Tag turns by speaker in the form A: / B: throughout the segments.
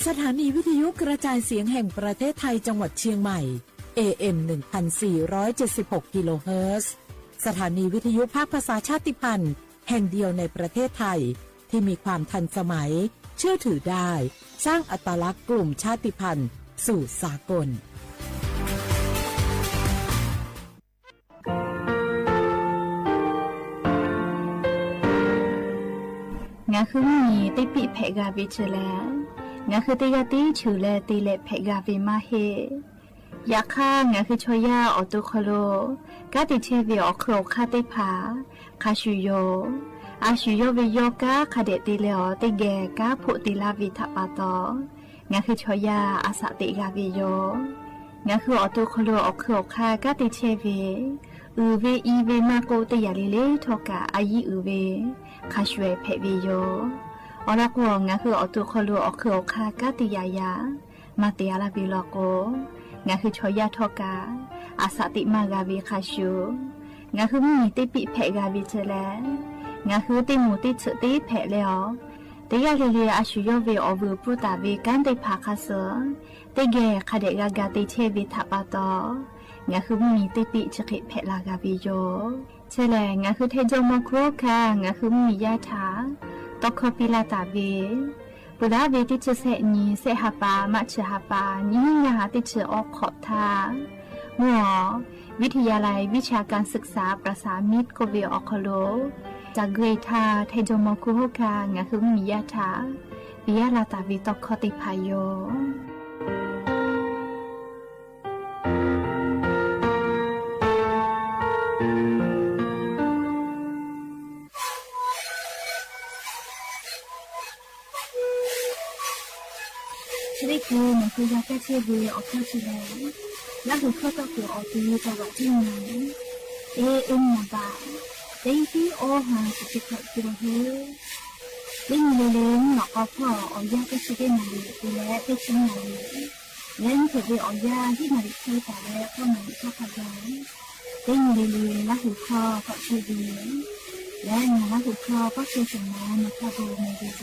A: สถานีวิทยุกระจายเสียงแห่งประเทศไทยจังหวัดเชียงใหม่ AM 1476 กิโลเฮิรตซ์สถานีวิทยุภาคภาษาชาติพันธุ์แห่งเดียวในประเทศไทยที่มีความทันสมัยเชื่อถือได้สร้างอัตลักษณ์กลุ่มชาติพันธุ์สู่สากล
B: งาคือมีติปิเพกาวิเชลงาคือติกาติชูเลติเลเพกาวิมาเฮยาค่างาคือชอยาออตุคโลกาติเชวิออโครคาติผาคาชูโยอาชูโยวิโยกาคาเดติเลอติเกกาพุติลาวิทัปปาตองาคือชอยาอาสติกาวิโยงาคือออตุคโลออโครคากาติเชวิอูเวอีเวมาโกติยาลิเลทอกาอายีอูเวคาชเวเพวิโยอรักวงงาคืออตุคโลอคืออคากาติยายามาเตียลาบิโลโกงาคือชอยาทอกาอาสติมากาบิคาชูงาคือมีติปิเพกาบิเจเลงาคือติมูติฉติเพเลอติยาลิเลอาชูโยเวอวูปุตาเวกันติภาคาเสติเกคาเดกากาติเชวิทัปปาตองาคือมีติปิฉกิเพลากาบิโยเชเลงาคือเทจโมโครคางาคือมียาถาตอคปิลาตาเวปุระเวติเชเสนีเสหปามัชหปานิยาติเชออกขอบทามัววิทยาลัยวิชาการศึกษาประสานมิตรโกเวออคโลจากเกรทาเทจโมโครคางาคือมียาถาปิยาลาตาวิตอคติพายโยชริกูมันคือยาแก้เชื้อวีออกข้าวชิลล์และหัวข้อต่อหัวออกตีจังหวัดที่ไหนเอ็มมาบาเต็งที่โอหาสุดที่กิโลเฮลิงเลงหนอกพ่อออยาแก้เชื้อได้มาดีและได้ชิ้นมาดีเล่นเสร็จเลยออยาที่มาดีใช้แต่แล้วก็มาชอบขยันเต็งเลและหัวข้อก็เชื้อดีและงานหัวข้อก็เชื้อสมานมาข้าวโบมาดีโด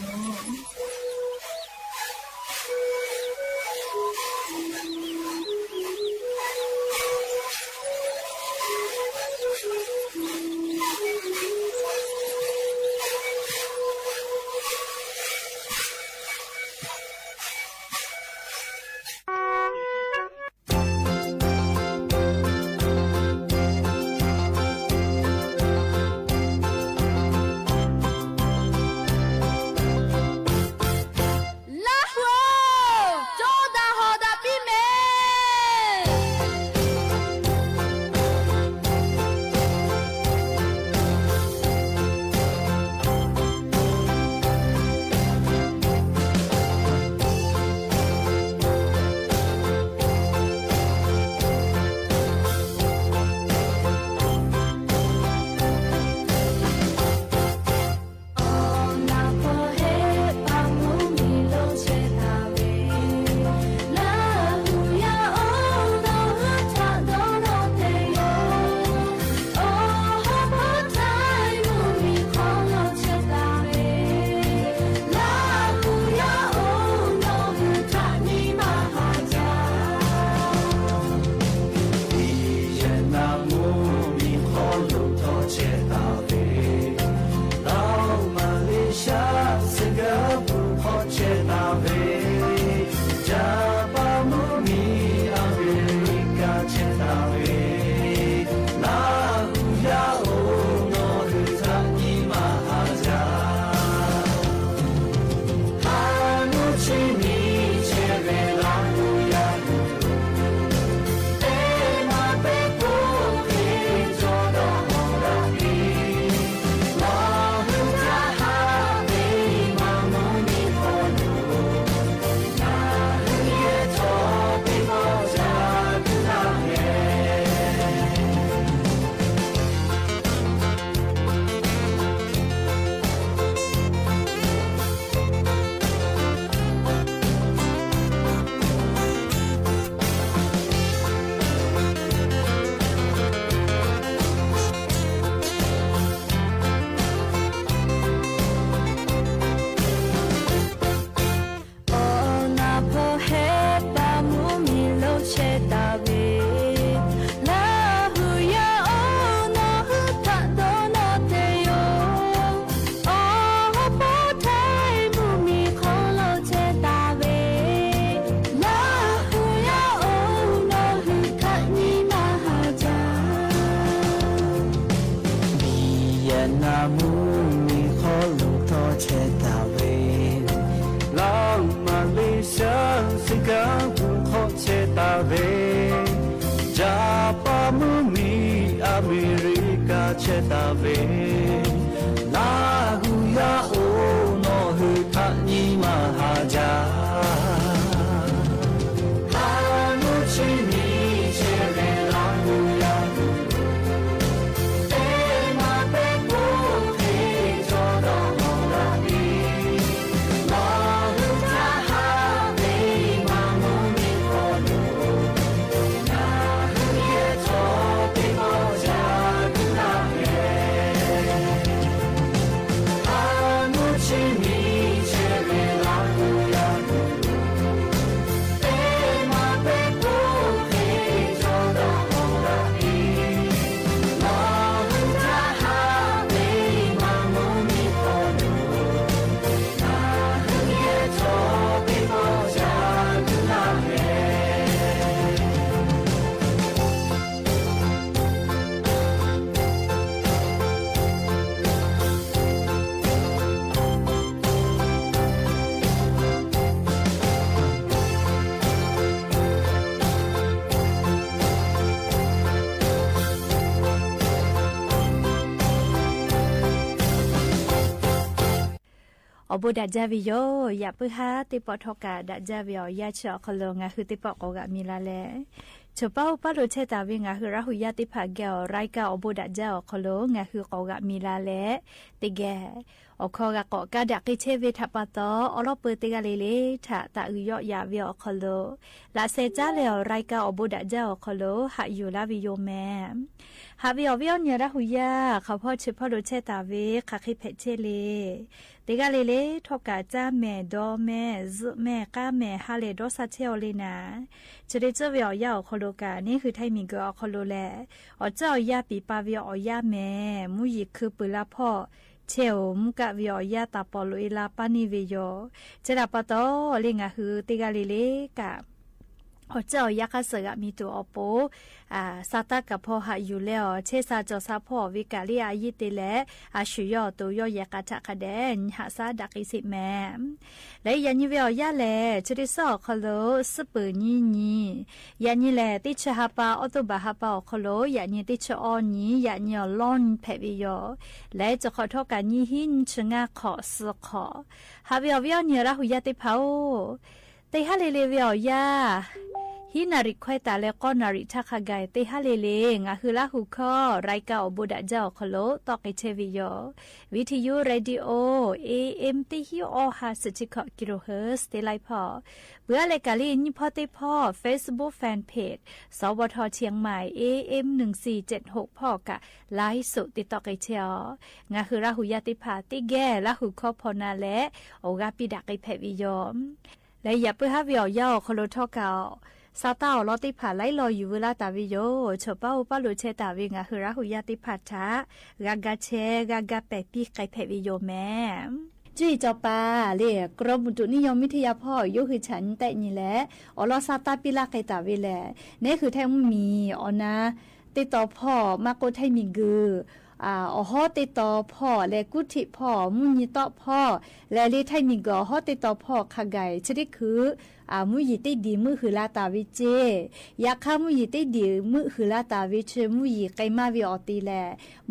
B: อบูดัจจาวิโยอย่าเพื่อหาติปอทกาดัจจาวิโอยาเชอคโลงาคือติปอกกามีลาแลชเป้าปาโลเชตาวิงาคือราหุยาติผาแกวไรกาอบูดัจจาคโลงาคือกกามีลาแลติแกอคอกะกอกะดักกิเชเวทัปตออลอเปติกาเลเลทะตะอุยอยาวิโอคโลลาเซจาเลอไรกาอบูดัจจาคโลหะอยู่ลาวิโยแมฮาวิโอวิโอเนราหุยาเขาพ่อชิพอโลเชตาเวคาคิเพเชเลติกาเลทอกาจาแม่ดอแม่ซึแม่ก้าแม่ฮาเลดอซาเชอเลนาจะได้เจอวิโอยาคโลกานี่คือไทมิงกอคโลแลอเจ้ายาปีปาวิโอยาแม่มุยิคือปุลาพ่อเชลมุกะวิโอยาตาปอลุอิลาปานิเวโยจะดาปะโตเลงะคือติกาเลกะเจ้ายักษ์เสือมีตัวอโปซาตากับพ่อหาอยู่แล้วเชซาจอซาพ่อวิกาลีอายิติและชุยอตัวยอยากาจักแดนหาซาดักอิสิแมและยันยิเวอยาแลชดิซอคโลสปืนียันยิแลติชฮาปาออตุบาฮาปาคโลยันยิติชออนียันยอลอนเพวิโยและจะขอโทษกันยิหินชงาขอสขอฮาวิอวิอเนียราหุยาติเผาแต่ฮาเลเลวิอยาฮินาริควายตาและก็นาริทักขกายเตฮาเลเลงาคือละหุคอไรกาอบูดะเจ้าคโลตอกเชวิโยวิทยุเรดิโอ AM ติฮิโอฮาสจิกกิโลเฮิรตซ์เตไลพอเบื่อเลกาลีนิพอเตพอ Facebook Fanpage สวทเชียงใหม่ AM 1476พ่อกะไลฟ์สดติดต่อเชงาคือละหุยาติพาติแกละหุคอพอนาและโอกาปิดักไอเพวิโยและอย่าเพื่อฮาวิอยาคโลทอกาซาตาอลอติผาไล่ลอยอยู่เวลาตาวิโยชเป้าป้าลุเชตาวิงาคือราหุยาติผาชากากาเชกากาเปปีไกเพวิโยแม่จุยจอปาเรียกรมอุตุนิยมวิทยาพ่อยุคือฉันแต่นี่แหละอลอซาตาปิลาไกตาวิแลนี่คือแท้มีอนะติดต่อพ่อมาโกไทมิกือฮอติดต่อพ่อและกุฏิพ่อมุญต่อพ่อและลิไทมิกอฮอติดต่อพ่อขะไกชนิดคือมุยติดีมือหือลาตาวิเจยาคามุยติดีมือหือลาตาวิเชมุยไกมาวิออติแล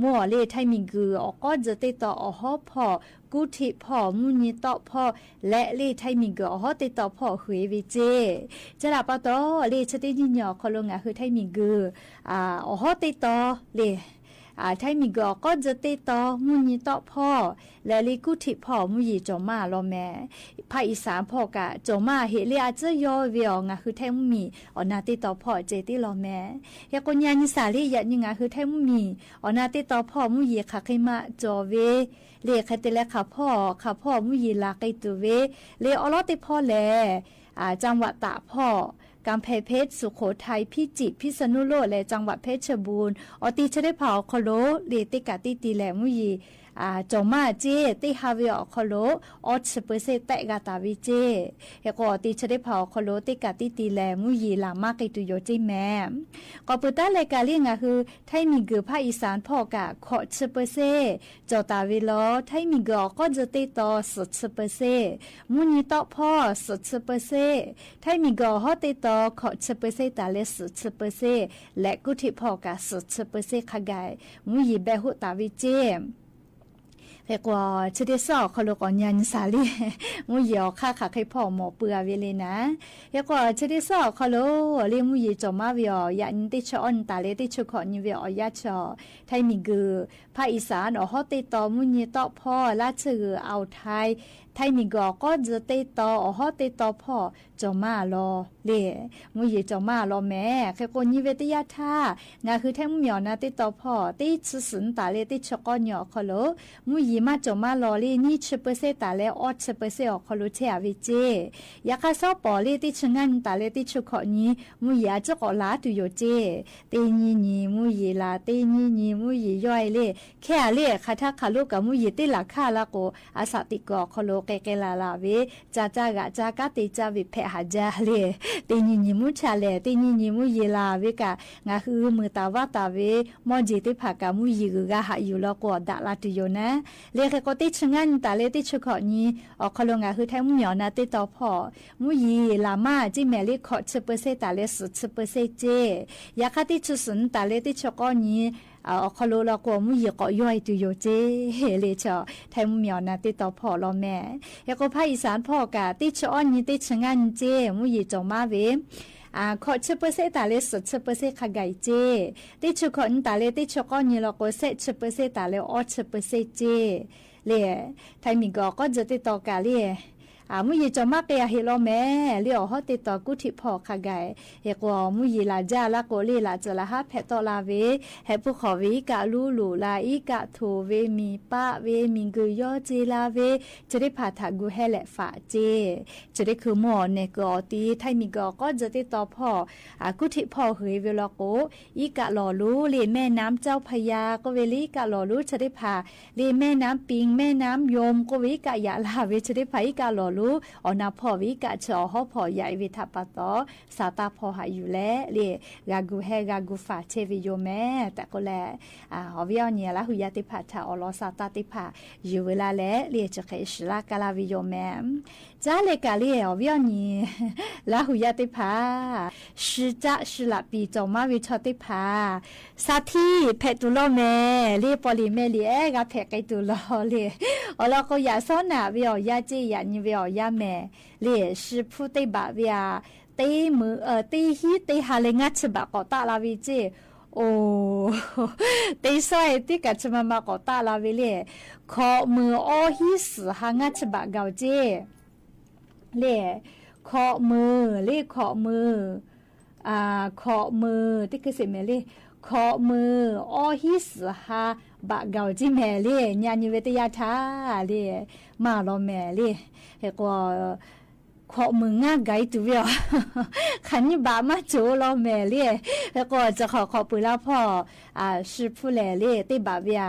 B: มัวเลไทมิกือก็จะติดต่อฮอพ่อกุฏิพ่อมุญต่อพ่อและเลไทมิกอฮอติดต่อพ่อหือวิเจจะลาปะตอเลชติญิญอคอลงาคือไทมิกือฮอติดต่อเลไทมิกก็จะติดต่อมุญต่อพ่อและลิกุฏิพ่อมุยจอมาลอแม่ภาคอีสานพ่อกะจอมาเฮเลอาจจะยอเวียงาคือแท้มีอนาติดต่อพ่อเจติลอแม่ยากญาณิสาลียะนิงาคือแท้มีอนาติดต่อพ่อมุยค่ะใครมาจอเวเลคเตเลค่ะพ่อมุยลาไกตุเวเลอลอติพ่อแลจังหวัดตากพ่อกำแพงเพชรสุโขทัยพิจิตรพิษณุโลกและจังหวัดเพชรบูรณ์อติชะได้เผาคโลเรติกาติตีแหลมุยจอมาเจติฮาวิอคโลออชเปเซแตกาตาวิเจเฮก็อติชะได้เผาคโลติกาติตีแหลมุยลามากิตุโยจิแม่ก็ปุตตะเลกาเลียงคือไทมีกือภาคอีสานพ่อกะขอชเปเซจอตาวิโลไทมีกอก็จะติต่อสุดชเปเซมุญต่อพ่อสุดชเปเซไทมีกอฮอติต่อขอชเปเซตาเลสุดชเปเซและกุฏิพ่อกะสุดชเปเซขกายมุยเบหุตาวิเจเรียกว่าชดิสอคโลกยันสาลีมุยอค่าขาให้พ่อหมอเปื่อเวเลนะเรียกว่าชดิสอคโลเรียมุยจอมาวิอยันติชอนตาเลติชุขอนิวิอยาชอไทมิกือภาคอีสานฮอติต่อมุยต่อพ่อลาชื่อเอาไทยมิกก็จะติดต่อฮอติดต่อพ่อจอมาลอเลมุยจอมาลอแม่แค่คนยิเวติยาท่างาคือแท้มุยอนะติดต่อพ่อติสุสุนตาเลติชกอนยอคโลมุยมาจอมาลอเลนี่ชเปเซตาเลออชเปเซอคโลเชอวิเจยาคาซอปอเลติชงันตาเลติชกอนี้มุยอาจะกอลาตุโยเจตีนีมุยลาตีนีมุยย่อยเลแค่เลคาทาคาลูกกับมุยติหลักค่าละโกอาสติกอคโลเกลาลาเวจากะจากะติจาวิเพหาจาเลติญิมุชาเลติญิมุเยลาเวกะงาคือมือตาวาตาเวมอจิติภากามุยกะหาอยู่แล้วก็ดะลาติโยนะเลเคก็ติชงันตาเลติชขอนี้อคโลงาคือแท้มุยอนะติต่อพ่อมุยลามาจิแมลิขอชเปเซตาเลสุชเปเซเจยาคาติชุสุนตาเลติชกอนี้ คอโลละก็มุยก็ย่อยตุโยเจเลยชอไทยมุเหมียวนะติต่อพ่อรอแม่แล้วก็ภาคอีสานพ่อกะติชอ้อนนี่ติชงานเจมุยจงมาเวขอ10%ตาเลส10%ขะไก่เจติชคนตาเลติชก็นี่ละก็10%ตาเลอ10%เจเลยไทยมีก็จะติต่อกะเลยมุยจะมากเลยเฮโลแม่เลี้ยวเขาติดต่อกุฏิพ่อขะไก่เฮกว่ามุยลาจ้าละก็เลยลาจะละฮะเพตอลาเวเฮปุขอเวกะลูลูลาอีกะโทเวมีปะเวมิงกุยอเจลาเวจะได้พาทากูเฮแหละฝาเจจะได้คือหมอเนี่ยก็ตีไทยมีก็จะติดต่อพ่อกุฏิพ่อเฮยเวลาโกอีกะหล่อรู้เลแม่น้ำเจ้าพญาก็เวลีกะหล่อรู้จะได้พาเลแม่น้ำปิงแม่น้ำยมก็เวกะยะลาเวจะได้พาอีกะหล่อรู้อนาพ่อวิกะชอฮอพ่อใหญ่วิทัปตอสาตาพ่อหาอยู่แล้วเลยกากูเฮกากูฝาเชวิโยแม่แต่ก็แลฮอวิอเนี่ยละหุยาติภาชาอลอสาตาติภาอยู่เวลาแล้วเลยจะเคยชลากาลาวิโยแม่จ้าเลยกาเลยฮอวิอนี่ละหุยาติภาชื่อจ้าชื่อละปีจอมาวิชอติภาสาธีเพตุโลแม่เลยปอลีแม่เลยกาเพไกตุโลเลยอลอก็อย่าซ้อนน่ะวิอยาเจยานี่วิอยาแม่เลย是ผู้ได้บาวิอาได้มือได้ฮีได้หาเลงัดฉบับก็ตาลาวิเจโอ้ได้สวยที่กัดฉบับก็ตาลาวิเลยขอมืออ้อฮีสหางัดฉบับเกาเจเลยขอมือเลยขอมือขอมือที่คือสิแม่เลยขอมืออ้อฮีสหาบะเกาจิแม่เลยญาณิเวทยาทาเลยมาลอแม่เลยเฮก็ขอมืองาไกตัวเดียวขันนี่บามาโจลอแม่เลยแล้วก็จะขอปืนแล้วพ่อชื่อผู้แลเลยที่บาเวีย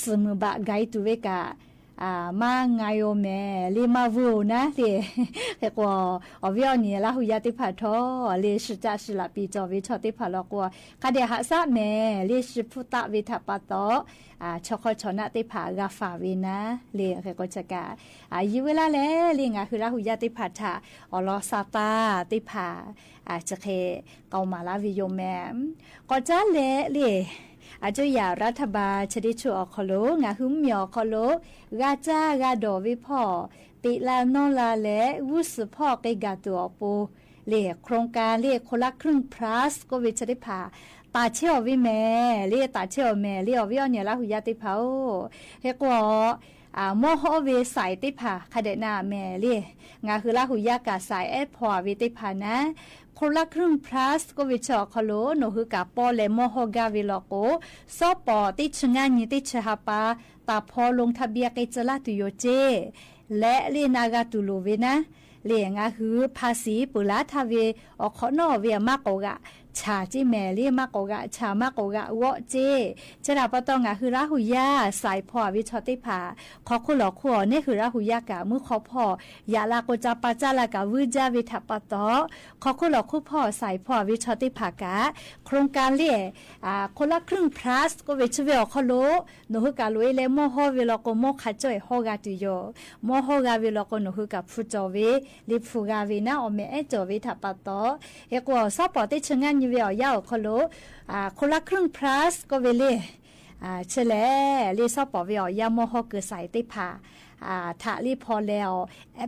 B: สมือบะไกตัวเวกะมาไงโอแม่ลีมาวูนะเลยแต่ก็อวิอนี่ละหุยาติพัทอเลยสุจัสละปีจอวิชอติพัทลก็คาเดียหาซาแม่เลยสุพุตะวิทัปตอชอคชนะติผากาฟาวินะเลยก็จะกะยูเวลาแล้วเลยงาคือละหุยาติพัทะอลอซาตาติผาจะเคเกามาลาวิโยแม่ก็จะเลยอาจจะอยารัฐบาลชดิชัวคโลงาหุมยอคโลกาจ้ากาดอวิพ่อติลานอลาและวุสพ่อเกกาตัวปูเรียกโครงการเรียกคนละครึ่ง plus ก็วิชได้พาตาเชี่ยววิแม่เรียกตาเชี่ยวแม่เรียกวิอเนี่ยละหุยาติเผาเฮก็มอฮอเวสายติพาคาเดนาแม่เรียงาคือละหุยากาสายแอพอวิติพานะคนละครึ่ง plus ก็วิชอคโลโนคือกาปอเลมอฮอกาวิลโกซอปอติชงานนี่ติชหาปาตาพอลงทะเบียนไกจลาตุโยเจและเรนากาตุโลเวนะเลียงาคือภาษีปุลาทาเวอขอนอเวียมากโกกะชาจิแมเลียมากโกกะชามากโกกะวอเจจะดาปตองะคือราหุยาสายพอวิชอติภาขอคุหลอขัวนี่คือราหุยากะมือขอพ่อยาลาโกจาปาจาลากะวิจาวิทัปตอขอคุหลอคู่พ่อสายพอวิชอติภากะโครงการเลียคนละครึ่ง plus ก็เวชเวอคโลโนฮึกะลุยเลมอฮอเวลโกโมขะจ่อยฮอกาตุโยมอฮอกาเวลโกโนฮึกะฟุจอเวลิฟูกาเวนะอเมเอจอวิทัปตอเอกว่าซอปอติชงานยูเวียยาวคโลคนละครึ่ง plus ก็เวเลเชลเลซอปอเวียยามอฮอเกสายติพาถาลีพอแล้วแอ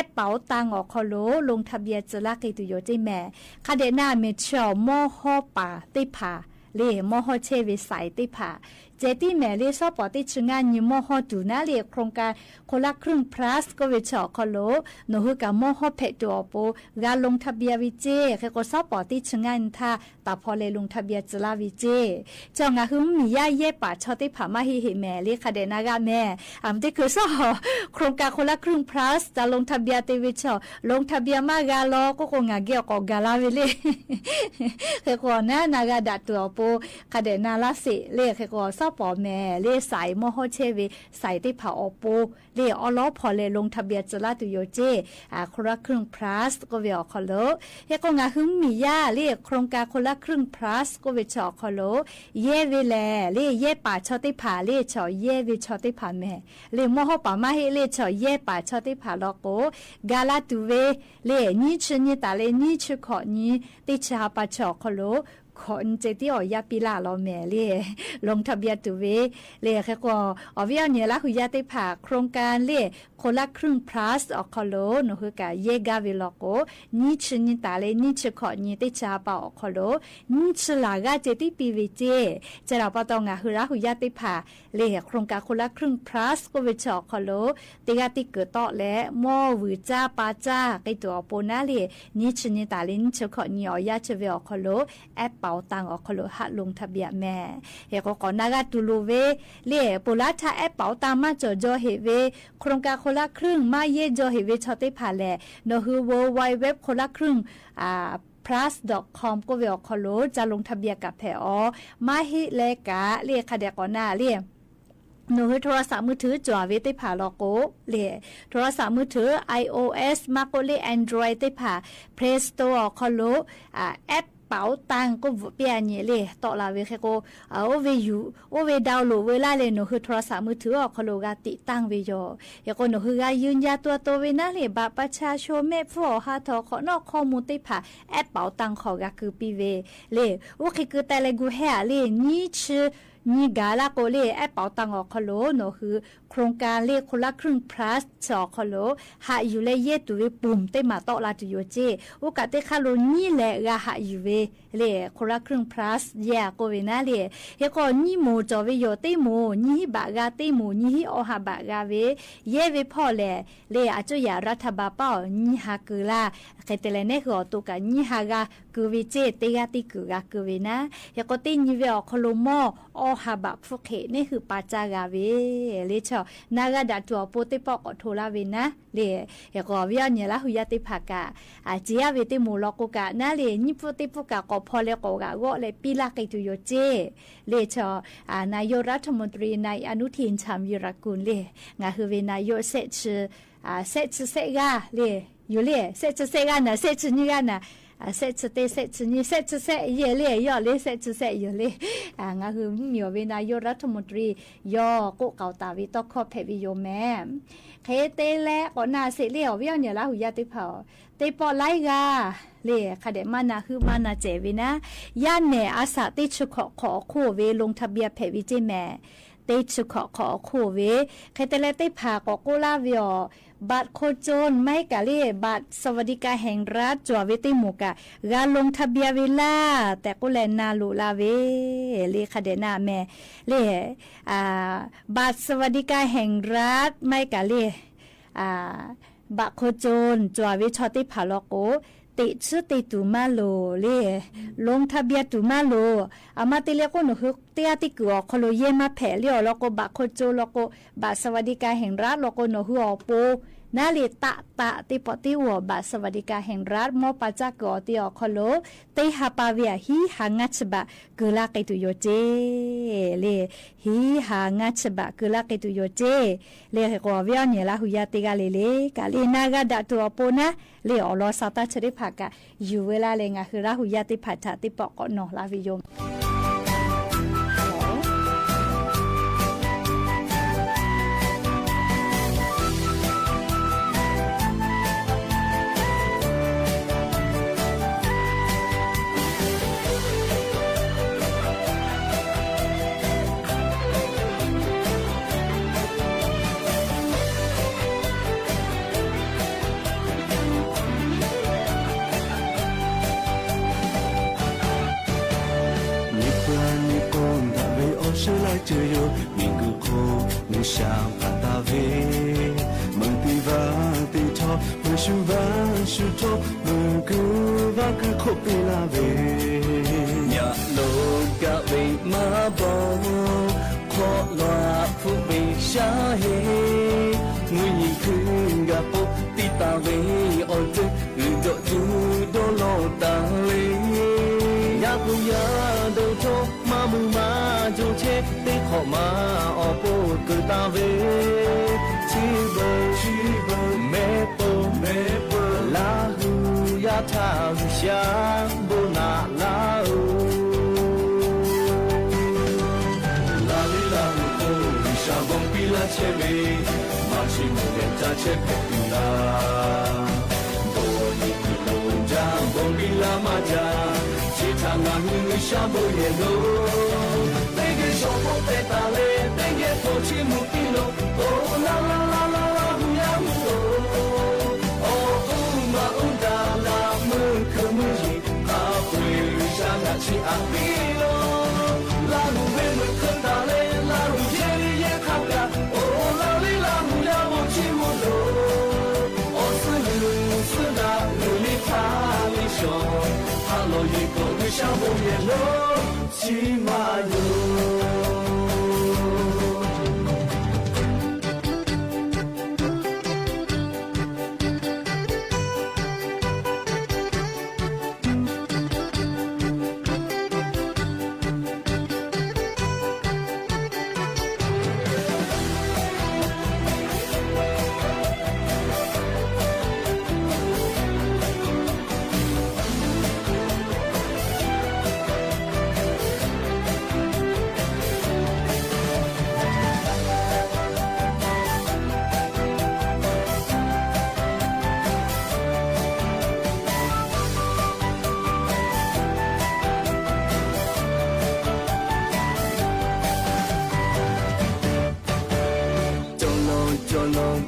B: ปเป๋าตังออกคโลลงทะเบียนจลากิตุโยจิแม่คาเดนาเมชอมอฮอปาติพาเลมอฮอเชวิสายติพาเจติแม่เลซอปอติชงานยูมอฮอดูนาเลโครงการคนละครึ่ง plus ก็วิชอคโลโนฮึกะมอฮอเพตัวโปกาลงทะเบียนวิเจเคก็ซอปอติชงานทาตาพอเลลงทะเบียนจลาวิเจจองะหึมมียาเย่ป่าชอติผามาฮิฮิแม่เลคาเดนากาแม่ติคือซอโครงการคนละครึ่ง plus จะลงทะเบียนติวิชอลงทะเบียนมากาลอก็คงเกี่ยวกับกาลาวิเลเคก็นะนากาดัดตัวโปคาเดนาลาสิเลเคก็ซอปอแม่เลสายมอฮอเชวิสายติผาอโปเลออลอพอเลลงทะเบียนจลาตุโยเจคนละครึ่ง plus ก็เวอคโลเฮก็งาหึมมียาเลโครงการคนละครึ่ง plus ก็เวชอคโลเยเวแลเลเยป่าชอติผาเลชอเยเวชอติผาแม่เลมอฮอปามาเฮเลชอเยป่าชอติผาลอโกกาลาตุเวเลนี่ชนี่ตาเลนี่ชขอนี่ติชาปาชอคโล คนเจติอ๋อยาปีลาลอแม่เลยลงทะเบียนตัวเวเลยแค่ก็อวิอันเนี่ยละหุยาติผ่าโครงการเลยคนละครึ่ง plus ออกคโลนคือกะเยกาเวลโกนี่ชนิตาเลยนี่ชขอนี่ติจาปาออกคโลนี่ชลากาเจติปีเวเจจะเราปะตองะหุระหุยาติผ่าเลยโครงการคนละครึ่ง plus ก็เวชออกคโลติกาติเกิดต่อและมอวืจ้าปาจ้าไกตัวปนาเลยนี่ชนิตาเลยนี่ชขอนี่อ๋อยาเจเวออกคโลแอปเป่าตังออกคโลหัดลงทะเบียนแม่เฮก็ก่อนนากาตุลูเวเล่ปุระชาแอปเป่าตังมาจอเฮเวโครงการคนละครึ่งมาเยจอเฮเวชอติผ่าแลโนฮือ worldwide web คนละครึ่งplus.com ก็เวอคโลจะลงทะเบียนกับแผอมาฮิเลกะเรียกค่ะเดี๋ยวก่อนหน้าเรียกหนูโทรศัพท์มือถือจ่อเวติผ่าลอโกเลยโทรศัพท์มือถือ iOS มาโกเล Android ติผ่า Play Store คอโลแอปเป๋าตังก็เปียเนี่ยเลยต่อลาเวแค่ก็เอาเวยูโอเวดาวน์โหลดเวลาเลยหนูคือโทรศัพท์มือถือออกคอโลกาติตั้งเวยอก็หนูคือกายืนยันตัวเวน่าเลยบัตรประชาชนแม่พ่อฮาทอขอนอกข้อมูลติผ่าแอปเป๋าตังขอกาคือปีเวเลยโอเคคือแต่ละกูแห่เลยนี่ชื่อนี่กาลาโกเลแอปเป๋าตังออกคโลโนคือโครงการเลขคนละครึ่ง plus จอคโลหาอยู่เลยเยตุเวปุ่มเตมาตอลาตุโยเจโอกาสเตคาโลนี่แหละกาหาอยู่เวเลคนละครึ่ง plus แย่โกเวนาเลเฮก็นี่โมจอเวโยเตโมนี่บากาเตโมนี่อหาบากาเวเยเวพ่อแลเลอาจจะยารัฐบาลเป้านี่หาคือลาเคเตเลเนคืออตุกานี่หากาคือเวเจเตกาติคือกาคือเวนะเฮก็ตินี่เวอคโลมอฮาบะฟุเคนี่คือปาจากาเวเลชอนากาดาตัวโปติปอกโทลาเวนะเลยก็วิญญาณละหุยติภากาจียาเวติมูลกกะนาเลนิโปติปกะก็พอเลกกะก็เลปิลาไกตุโยเจเลชอนายกรัฐมนตรีนายอนุทินชาญวิรากูลเลงาคือเวนายกเซชเซกาเลอยู่เลเซกานะเซชนี่กานะเซชเตเซชนี่เซชเซเยเลยอเลเซชเซอยู่เลงาคือมีเวนายกรัฐมนตรียอก็เกาตาวิตอคอเพวิโยแม่เคเตเลก่อนนาเสเลอวิญญาณละหุยติภาเตปอไลกาเลค่ะเดมานาคือมานาเจวินะย่านเนอาสาติชขอโคเวลงทะเบียนเพวิจิแม่เตชขอโคเวเคเตเลเตพากโกลาวิอบัตรโคจรไม่กะเลบัตรสวัสดิการแห่งรัฐจวเวติหมูกะกาลงทะเบียนเวลาแต่ก็แลนาลูลาเวเลค่ะเดนาแม่เลบัตรสวัสดิการแห่งรัฐไม่กะเลบัตรโคจรจวเวชอติผาลโกติชื่อติตุมาโลเลลงทะเบียนตุมาโลอามาติเลก็หนูฮึกเตียติกัวคโลเยมาแผลเลียวแล้วก็บักโคโจแล้วก็บักสวัสดิการแห่งรัฐแล้วก็หนูฮึอโปนาเลตะติปติวบักสวัสดิการแห่งรัฐมอปาจากอติอคโลเตหาปาเวียฮีหางัชบะกลาไกตุโยเจเลฮีหางัชบะกลาไกตุโยเจเลก็เวียเนี่ยละหุยาติกาเลกาเลนากาดะตัวโปนะเลอลอสาตาชริภากะอยู่เวลาเลงาคือราหุยาติผัดชาติปอกนอลาวิยม
C: 是来自由，民国后能想法大为，蒙地方地头，蒙树万树头，蒙古瓦克可比拉为，呀路个为马宝，可拉富为下黑，我一看个不地大为，哦这个就多老大嘞，呀不呀都错，马木马。就切得好嘛，哦不个大为，去不没不，拉胡呀他想不拿拉哦，拉里拉哦，上光比拉切为，马西木连扎切佩比拉，多尼比龙扎光比拉马扎，切长啊你想不也路，那个小伙在打嘞，那个头去木地路，哦啦啦啦啦啦呼呀呼哦，哦乌嘛乌达啦门可门伊，阿会想那去阿比咯，拉路为门可打嘞，拉路夜里也看个，哦拉里拉呼呀我去木路，哦是路是那路里看里熊。老一个为啥不也路骑马游？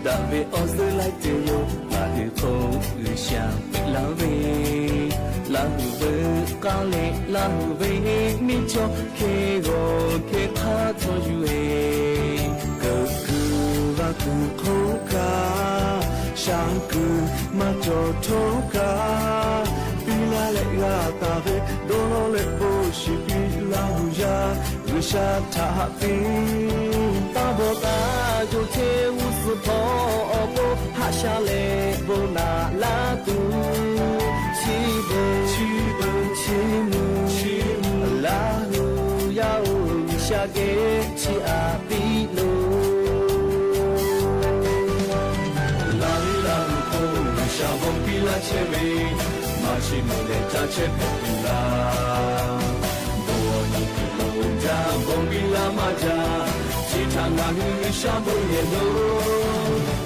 C: 大卫奥斯来自由，那日空日想被拉维，拉维高嘞，拉维米乔开个开卡托ยูเอ个个哇个口卡，想个嘛就头卡，比拉嘞个大卫多罗嘞不是比拉乌呀，为啥他比大波大就切乌斯婆波哈下来不拿拉杜，七本拉鲁要下给七阿比鲁，拉里拉鲁空下崩比拉切维，马西姆的扎切佩比拉，多尼比鲁扎崩比拉马扎。长安女下不也路，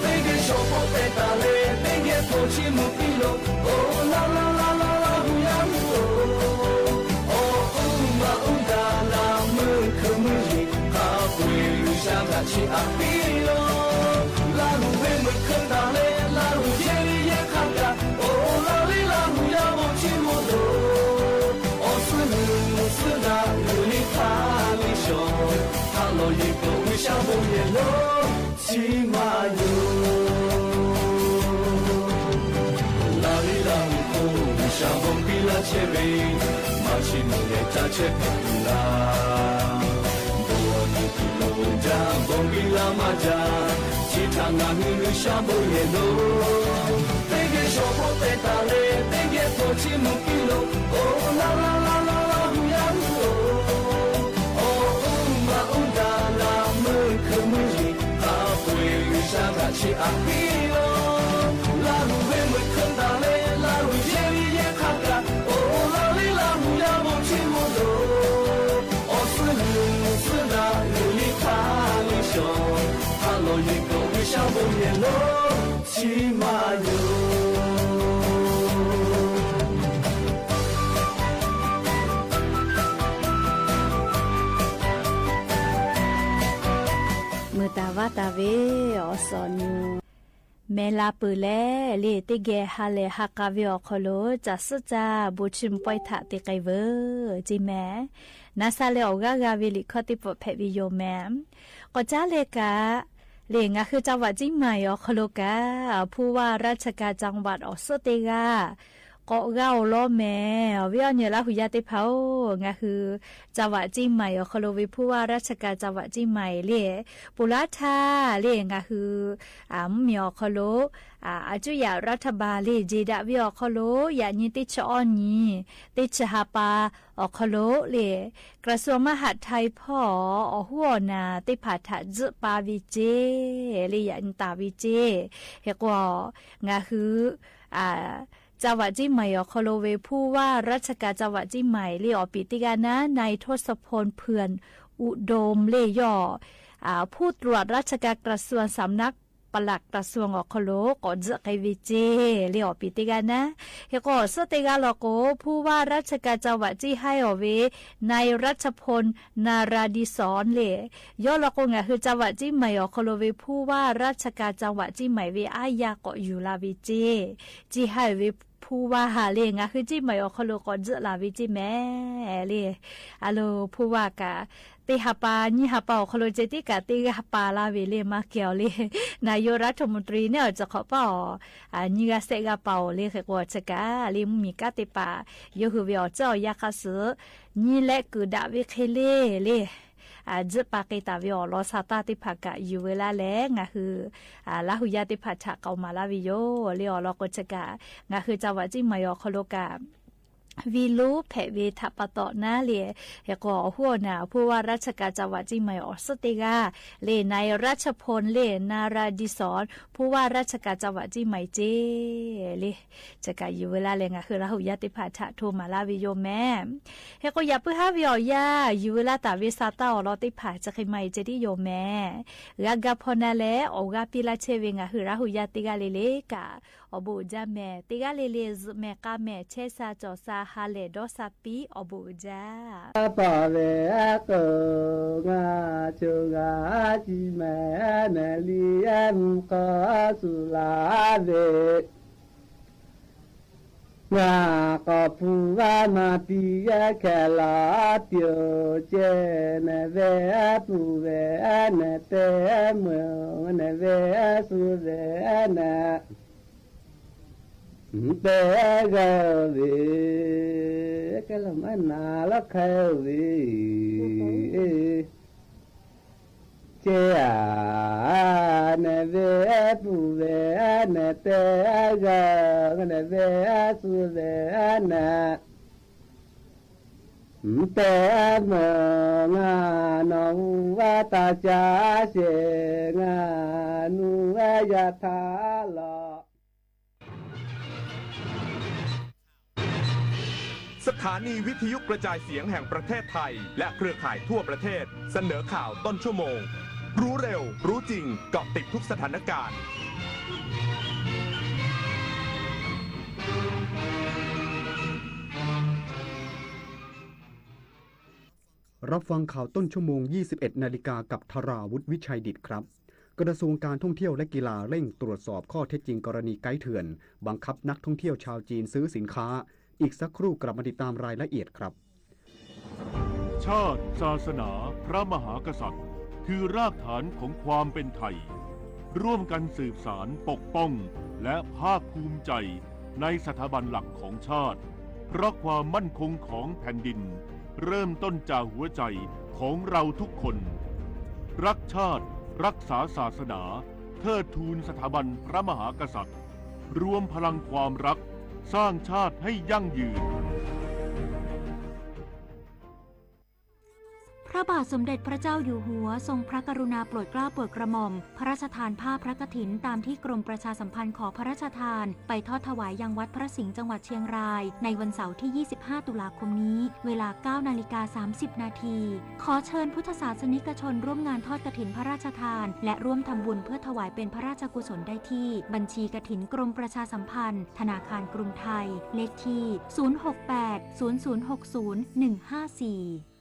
C: 那个小伙在打嘞，那个头起木皮路，哦啦啦啦啦啦呼呀呼哦，哦乌嘛乌达啦门可门伊，哈不会想他去阿比咯，拉路为门可打嘞，拉路夜里也看个，哦啦里拉呼呀我去木路，哦是路是那路里看里熊，他老一个。想不也路骑马游，拉里拉乌想崩比拉切维，马西姆也扎切佩拉，多尼比路扎崩比拉马扎，其他那女想不也路，那个小伙在打嘞，那个头起木比路，哦啦啦啦啦啦呼呀呼哦，哦嘛乌达啦。可门伊，阿不会想他去阿比咯，拉路为门可打嘞，拉路夜里也看个，哦拉里拉路呀我去木路，哦是路是那路里看里熊，他老一个为啥不也路骑马游？
B: ตาวาตาเวอสอนูเมลาปืเลเลติเกฮาเลฮักกาเวอคโลจัสจาบุชิมปอยทะติไกเวจิแมนาซาเลออกากาเวลิคอติปเพวิโยแมก็จาเลกาเลงาคือจังหวัดจิงใหม่อคโลกาผู้ว่าราชการจังหวัดออสเตกาก็เก้าล้อแม่วิญญาณหุยาติเผางาคือจังหวัดจีนใหม่อคโลวิผู้ว่าราชการจังหวัดจีนใหม่เล่ปุราธาเล่งาคือมีอคโลอาจุยารัฐบาลเล่เจดาวิอคโลยานิติชอนีติชหาปาอคโลเล่กระทรวงมหาดไทยพ่อหัวนาติผาถะจุปาวิเจเล่ยานิตาวิเจเฮกว่างาคือจังหวัดจีนใหม่อคโลเวผู้ว่าราชการจังหวัดจีนใหม่เลี่ยปิติกานะนายทศพลเพื่อนอุดมเล่ย่อผู้ตรวจราชการกระทรวงสำนัก ปลักกระทรวงอคโลก็จะไกวิเจเลียวปิติกันนะเฮก็สติกาลโกผู้ว่าราชการจังหวัดจี้ให้อเวนายรัชพลนาราดิศรเลย่อลโกงะคือจังหวัดจี้ใหม่อคโลเวผู้ว่าราชการจังหวัดจี้ใหม่เวอายาก็อยู่ลาวิเจจี้ให้เวผู้ว่าหาเลงะคือจี้ใหม่อคโลก็จะลาวิจิแม่เลอะโลผู้ว่ากะติหาปานี่หาเป่าคโลเจติกะติหาปาลาเวเลมาเกียวเลนายกรัฐมนตรีเนี่ยจะขอเป่านี่กะเสกะเป่าเลคือว่าจะกะเลมีกะติปาโยคือเวอเจ้ายากะสือนี่แหละคือดาวิเคเลจะปากตาวิอลอซาตาติภากะอยู่เวลาแลงะคือลาหุยาติภาชะเกามาลาวิโยเลอลอกจะกะงะคือจังหวัดจิมายอคโลกะวิลูเพเวทัปตอนาเลเฮก็หัวหน้าผู้ว่าราชการจังหวัดจิมายอสติกาเลนายราชพลเลนาราดิศรผู้ว่าราชการจังหวัดจิมายเจเลจะกะอยู่เวลาแลงะคือลาหุยาติภาชะโทมาลาวิโยแม่เฮก็อย่าเพื่อหาวิอยาอยู่เวลาตาวิซาตาอลอติภาจะใครไม่เจดิโยแม่กะพอนาเลออกาปิลาเชเวงะคือลาหุยาติกาเลกะอบูจาแม่ติกาเลแม่กะแม่เชซาจอซาฮาเลดอซาปีอบูจา
C: ปะเวกงาจูกาจิแม่นลียมกอสุลาเวงาก็ผู้ว่ามาปียะแค่ลาเตียวเจนเวผู้เวนเตเมืองเวสุเวนเตกะเวกะละมันนาละแค่เวเจ้านเวผู้เวนเตกะนเวสุเวนเตเมงานองวัตจาเสงานุยะทาลอ
D: สถานีวิทยุกระจายเสียงแห่งประเทศไทยและเครือข่ายทั่วประเทศเสนอข่าวต้นชั่วโมงรู้เร็วรู้จริงเกาะติดทุกสถานการณ์
E: รับฟังข่าวต้นชั่วโมง 21 นาฬิกากับธราวุฒิวิชัยดิษฐ์ครับกระทรวงการท่องเที่ยวและกีฬาเร่งตรวจสอบข้อเท็จจริงกรณีไกด์เถื่อนบังคับนักท่องเที่ยวชาวจีนซื้อสินค้าอีกสักครู่กลับมาติดตามรายละเอียดครับ
F: ชาติศาสนาพระมหากษัตริย์คือรากฐานของความเป็นไทยร่วมกันสืบสานปกป้องและภาคภูมิใจในสถาบันหลักของชาติเพราะความมั่นคงของแผ่นดินเริ่มต้นจากหัวใจของเราทุกคนรักชาติรักษาศาสนาเทิดทูนสถาบันพระมหากษัตริย์รวมพลังความรักสร้างชาติให้ยั่งยืน
G: พระบาทสมเด็จพระเจ้าอยู่หัวทรงพระกรุณาโปรดเกล้าโปรดกระหม่อมพระราชทานผ้าพระกฐินตามที่กรมประชาสัมพันธ์ขอพระราชทานไปทอดถวายยังวัดพระสิงห์จังหวัดเชียงรายในวันเสาร์ที่ 25 ตุลาคมนี้เวลา 9:30 น.ขอเชิญพุทธศาสนิกชนร่วมงานทอดกฐินพระราชทานและร่วมทำบุญเพื่อถวายเป็นพระราชกุศลได้ที่บัญชีกฐินกรมประชาสัมพันธ์ธนาคารกรุงไทยเลขที่ 068 0060 154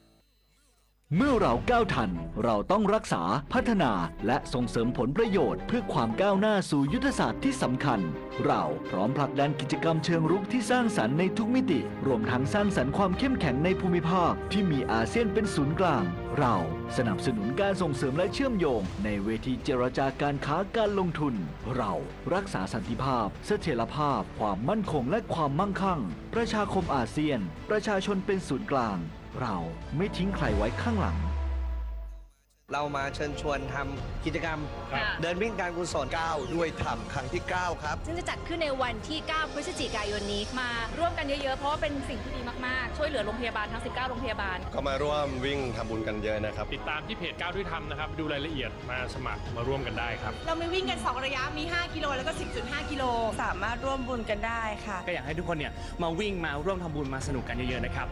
H: เมื่อเราก้าวทันเราต้องรักษาพัฒนาและส่งเสริมผลประโยชน์เพื่อความก้าวหน้าสู่ยุทธศาสตร์ที่สำคัญเราพร้อมผลักดันกิจกรรมเชิงรุกที่สร้างสรรค์ในทุกมิติรวมทั้งสร้างสรรค์ความเข้มแข็งในภูมิภาคที่มีอาเซียนเป็นศูนย์กลางเราสนับสนุนการส่งเสริมและเชื่อมโยงในเวทีเจรจาการค้าการลงทุนเรารักษาสันติภาพเสถียรภาพความมั่นคงและความมั่งคั่งประชาคมอาเซียนประชาชนเป็นศูนย์กลางเราไม่ทิ้งใครไว้ข้างหลัง
I: เรามาเชิญชวนทำกิจกรรมเดินวิ่งการกุศล9ด้วยธรรมครั้งที่9ครับ
J: ซึ่งจะจัดขึ้นในวันที่9พฤศจิกายนนี้มาร่วมกันเยอะๆเพราะว่าเป็นสิ่งที่ดีมากๆช่วยเหลือโรงพยาบาลทั้ง19โรงพยาบาล
K: ก็มาร่วมวิ่งทำบุญกันเยอะนะครับ
F: ติดตามที่เพจ9ด้วยธรรมนะครับดูรายละเอียดมาสมัครมาร่วมกันได้ครับ
L: เรามีวิ่งกัน2ระยะมี5กิโลแล้วก็ 10.5 กิโลสามารถร่วมบุญกันได้ค่ะ
M: ก็อยากให้ทุกคนเนี่ยมาวิ่งมาร่วมทำบุญมาสนุกกันเยอะๆนะครับ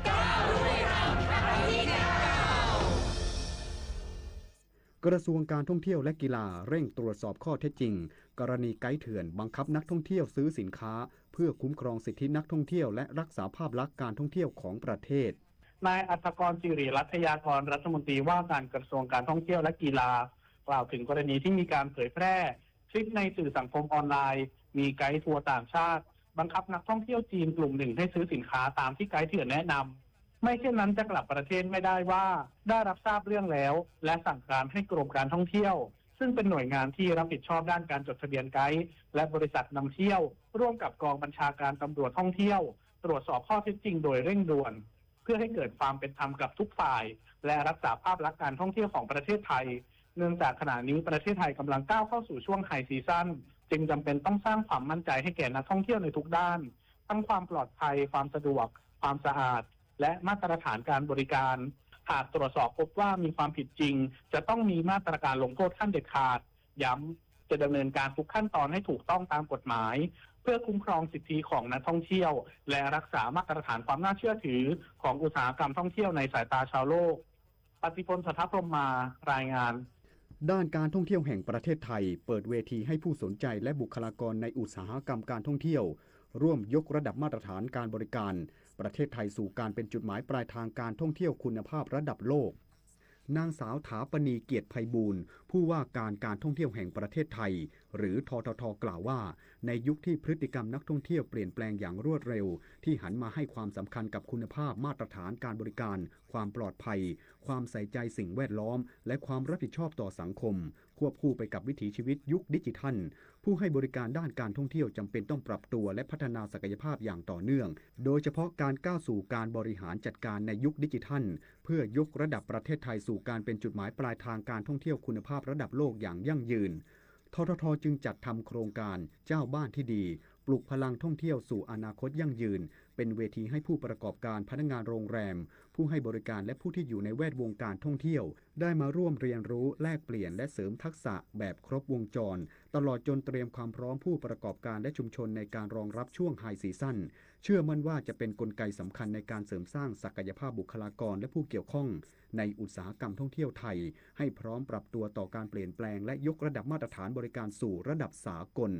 E: กระทรวงการท่องเที่ยวและกีฬาเร่งตรวจสอบข้อเท็จจริงกรณีไกด์เถื่อนบังคับนักท่องเที่ยวซื้อสินค้าเพื่อคุ้มครองสิทธินักท่องเที่ยวและรักษาภาพลักษณ์การท่องเที่ยวของประเทศ
N: นายอัฐกร จิริรัตยากรรัฐมนตรีว่าการกระทรวงการท่องเที่ยวและกีฬากล่าวถึงกรณีที่มีการเผยแพร่คลิปในสื่อสังคมออนไลน์มีไกด์ทัวร์ต่างชาติบังคับนักท่องเที่ยวจีนกลุ่มหนึ่งให้ซื้อสินค้าตามที่ไกด์เถื่อนแนะนำไม่เช่นนั้นจะกลับประเทศไม่ได้ว่าได้รับทราบเรื่องแล้วและสั่งการให้กรมการท่องเที่ยวซึ่งเป็นหน่วยงานที่รับผิดชอบด้านการจดทะเบียนไกด์และบริษัทนำเที่ยวร่วมกับกองบัญชาการตำรวจท่องเที่ยวตรวจสอบข้อเท็จจริงโดยเร่งด่วนเพื่อให้เกิดความเป็นธรรมกับทุกฝ่ายและรักษาภาพลักษณ์การท่องเที่ยวของประเทศไทยเนื่องจากขณะนี้ประเทศไทยกำลังก้าวเข้าสู่ช่วงไฮซีซั่นจึงจำเป็นต้องสร้างความมั่นใจให้แก่นักท่องเที่ยวในทุกด้านทั้งความปลอดภัยความสะดวกความสะอาดและมาตรฐานการบริการหากตรวจสอบพบว่ามีความผิดจริงจะต้องมีมาตรการลงโทษขั้นเด็ดขาดย้ำจะดำเนินการทุกขั้นตอนให้ถูกต้องตามกฎหมายเพื่อคุ้มครองสิทธิของนักท่องเที่ยวและรักษามาตรฐานความน่าเชื่อถือของอุตสาหกรรมท่องเที่ยวในสายตาชาวโลกปฏิพล สัทธพรหมารายงาน
E: ด้านการท่องเที่ยวแห่งประเทศไทยเปิดเวทีให้ผู้สนใจและบุคลากรในอุตสาหกรรมการท่องเที่ยวร่วมยกระดับมาตรฐานการบริการประเทศไทยสู่การเป็นจุดหมายปลายทางการท่องเที่ยวคุณภาพระดับโลกนางสาวถาปณีเกียรติไพบูลย์ผู้ว่าการท่องเที่ยวแห่งประเทศไทยหรือททท.กล่าวว่าในยุคที่พฤติกรรมนักท่องเที่ยวเปลี่ยนแปลงอย่างรวดเร็วที่หันมาให้ความสำคัญกับคุณภาพมาตรฐานการบริการความปลอดภัยความใส่ใจสิ่งแวดล้อมและความรับผิดชอบต่อสังคมควบคู่ไปกับวิถีชีวิตยุคดิจิทัลผู้ให้บริการด้านการท่องเที่ยวจำเป็นต้องปรับตัวและพัฒนาศักยภาพอย่างต่อเนื่องโดยเฉพาะการก้าวสู่การบริหารจัดการในยุคดิจิทัลเพื่อยกระดับประเทศไทยสู่การเป็นจุดหมายปลายทางการท่องเที่ยวคุณภาพระดับโลกอย่างยั่งยืนททท.จึงจัดทำโครงการเจ้าบ้านที่ดีปลุกพลังท่องเที่ยวสู่อนาคตยั่งยืนเป็นเวทีให้ผู้ประกอบการพนักงานโรงแรมผู้ให้บริการและผู้ที่อยู่ในแวดวงการท่องเที่ยวได้มาร่วมเรียนรู้แลกเปลี่ยนและเสริมทักษะแบบครบวงจรตลอดจนเตรียมความพร้อมผู้ประกอบการและชุมชนในการรองรับช่วงไฮซีซั่นเชื่อมั่นว่าจะเป็นกลไกสำคัญในการเสริมสร้างศักยภาพบุคลากรและผู้เกี่ยวข้องในอุตสาหกรรมท่องเที่ยวไทยให้พร้อมปรับตัวต่อการเปลี่ยนแปลงและยกระดับมาตรฐานบริการสู่ระดับสากล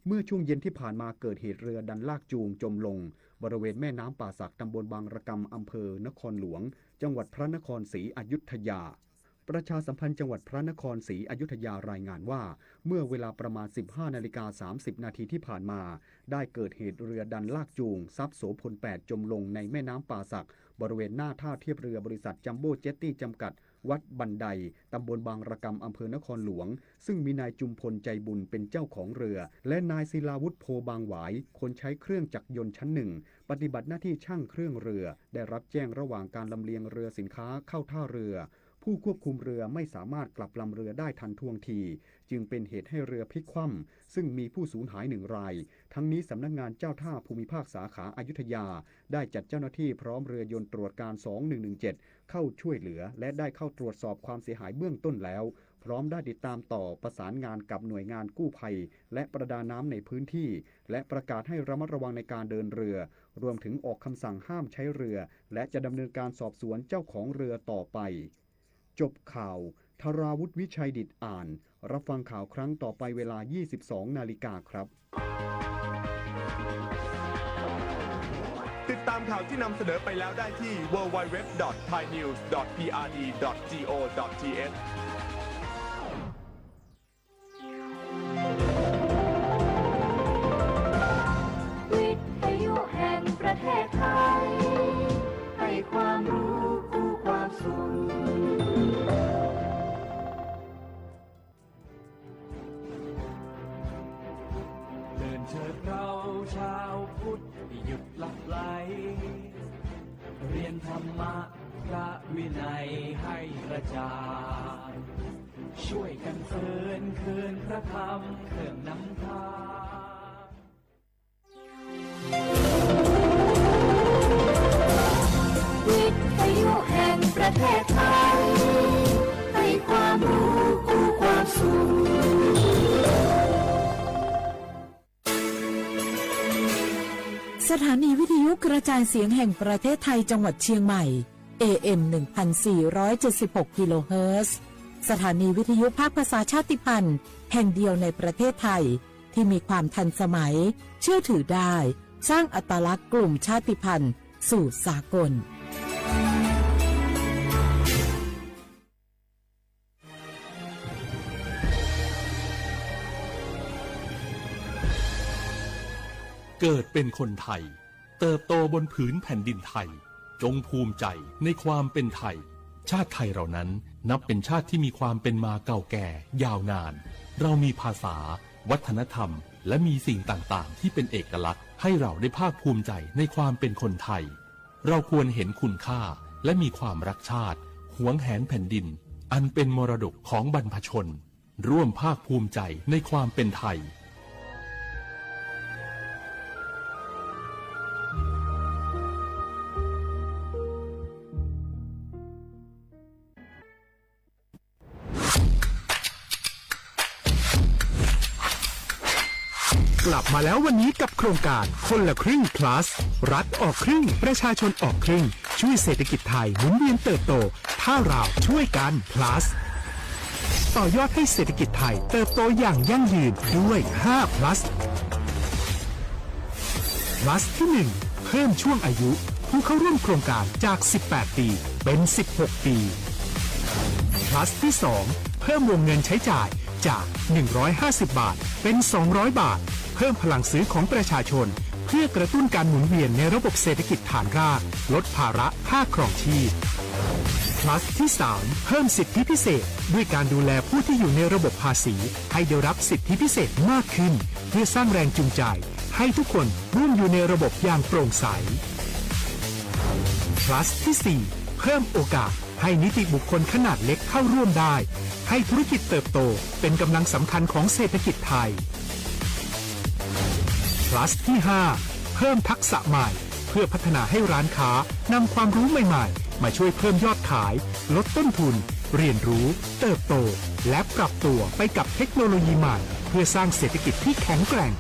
E: เมื่อช่วงเย็นที่ผ่านมาเกิดเหตุเรือดันลากจูงจมลงบริเวณแม่น้ำป่าสักตำบลบางระกำอำเภอนครหลวงจังหวัดพระนครศรีอยุธยาประชาสัมพันธ์จังหวัดพระนครศรีอยุธยารายงานว่าเมื่อเวลาประมาณ 15:30 นาทีที่ผ่านมาได้เกิดเหตุเรือดันลากจูงทรัพย์โสพล 8 จมลงในแม่น้ำป่าสักบริเวณหน้าท่าเทียบเรือบริษัทจัมโบ้เจ็ตตี้จำกัดวัดบันไดตำบลบางระกำอำเภอนครหลวงซึ่งมีนายจุมพลใจบุญเป็นเจ้าของเรือและนายศิลาวุฒิโพบางหวายคนใช้เครื่องจักรยนต์ชั้นหนึ่งปฏิบัติหน้าที่ช่างเครื่องเรือได้รับแจ้งระหว่างการลำเลียงเรือสินค้าเข้าท่าเรือผู้ควบคุมเรือไม่สามารถกลับลำเรือได้ทันท่วงทีจึงเป็นเหตุให้เรือพลิกคว่ำซึ่งมีผู้สูญหาย1 รายทั้งนี้สำนักงานเจ้าท่าภูมิภาคสาขาอยุธยาได้จัดเจ้าหน้าที่พร้อมเรือยนต์ตรวจการ 2117 เข้าช่วยเหลือและได้เข้าตรวจสอบความเสียหายเบื้องต้นแล้วพร้อมได้ติดตามต่อประสานงานกับหน่วยงานกู้ภัยและประดาน้ำในพื้นที่และประกาศให้ระมัดระวังในการเดินเรือรวมถึงออกคำสั่งห้ามใช้เรือและจะดำเนินการสอบสวนเจ้าของเรือต่อไปจบข่าวธราวุฒิวิชัยดิษฐ์อ่านรับฟังข่าวครั้งต่อไปเวลา 22 นาฬิกาครับ
D: ติดตามข่าวที่นำเสนอไปแล้วได้ที่ www.thainews.prd.go.th
B: วิทยุแห่งประเทศไทยให้ความรู้คู่ความสุข
C: เดินเถิดเราชาวพุทธหยุดหลับไหลเรียนธรรมะพระวินัยให้กระจ่างช่วยกันเฟื่อนคืนพระธรรมเครื่องนำทาง
B: วิทยุแห่งประเทศไทยให้ความรู้คู่ความสุข
A: สถานีวิทยุกระจายเสียงแห่งประเทศไทยจังหวัดเชียงใหม่ AM 1476 กิโลเฮิรตซ์ สถานีวิทยุภาคภาษาชาติพันธุ์แห่งเดียวในประเทศไทยที่มีความทันสมัยเชื่อถือได้สร้างอัตลักษณ์กลุ่มชาติพันธุ์สู่สากล
O: เกิดเป็นคนไทยเติบโตบนผืนแผ่นดินไทยจงภูมิใจในความเป็นไทยชาติไทยเรานั้นนับเป็นชาติที่มีความเป็นมาเก่าแก่ยาวนานเรามีภาษาวัฒนธรรมและมีสิ่งต่างๆที่เป็นเอกลักษณ์ให้เราได้ภาคภูมิใจในความเป็นคนไทยเราควรเห็นคุณค่าและมีความรักชาติหวงแหนแผ่นดินอันเป็นมรดกของบรรพชนร่วมภาคภูมิใจในความเป็นไทย
P: กลับมาแล้ววันนี้กับโครงการคนละครึ่ง plus รัฐออกครึ่งประชาชนออกครึ่งช่วยเศรษฐกิจไทยหมุนเวียนเติบโตถ้าเราช่วยกัน plus ต่อยอดให้เศรษฐกิจไทยเติบโตอย่างยั่งยืนด้วย5 plus plus ที่1เพิ่มช่วงอายุผู้เข้าร่วมโครงการจาก18ปีเป็น16ปี plus ที่2เพิ่มวงเงินใช้จ่ายจาก150บาทเป็น200บาทเพิ่มพลังซื้อของประชาชนเพื่อกระตุ้นการหมุนเวียนในระบบเศรษฐกิจฐานรากลดภาระค่าครองชีพ plus ที่3เพิ่มสิทธิพิเศษด้วยการดูแลผู้ที่อยู่ในระบบภาษีให้ได้รับสิทธิพิเศษมากขึ้นเพื่อสร้างแรงจูงใจให้ทุกคนร่วมอยู่ในระบบอย่างโปร่งใส plus ที่4เพิ่มโอกาสให้นิติบุคคลขนาดเล็กเข้าร่วมได้ให้ธุรกิจเติบโตเป็นกำลังสำคัญของเศรษฐกิจไทย plus ที่5เพิ่มทักษะใหม่เพื่อพัฒนาให้ร้านค้านำความรู้ใหม่ๆมาช่วยเพิ่มยอดขายลดต้นทุนเรียนรู้เติบโตและปรับตัวไปกับเทคโนโลยีใหม่เพื่อสร้างเศรษฐกิจที่แข็งแกร่ง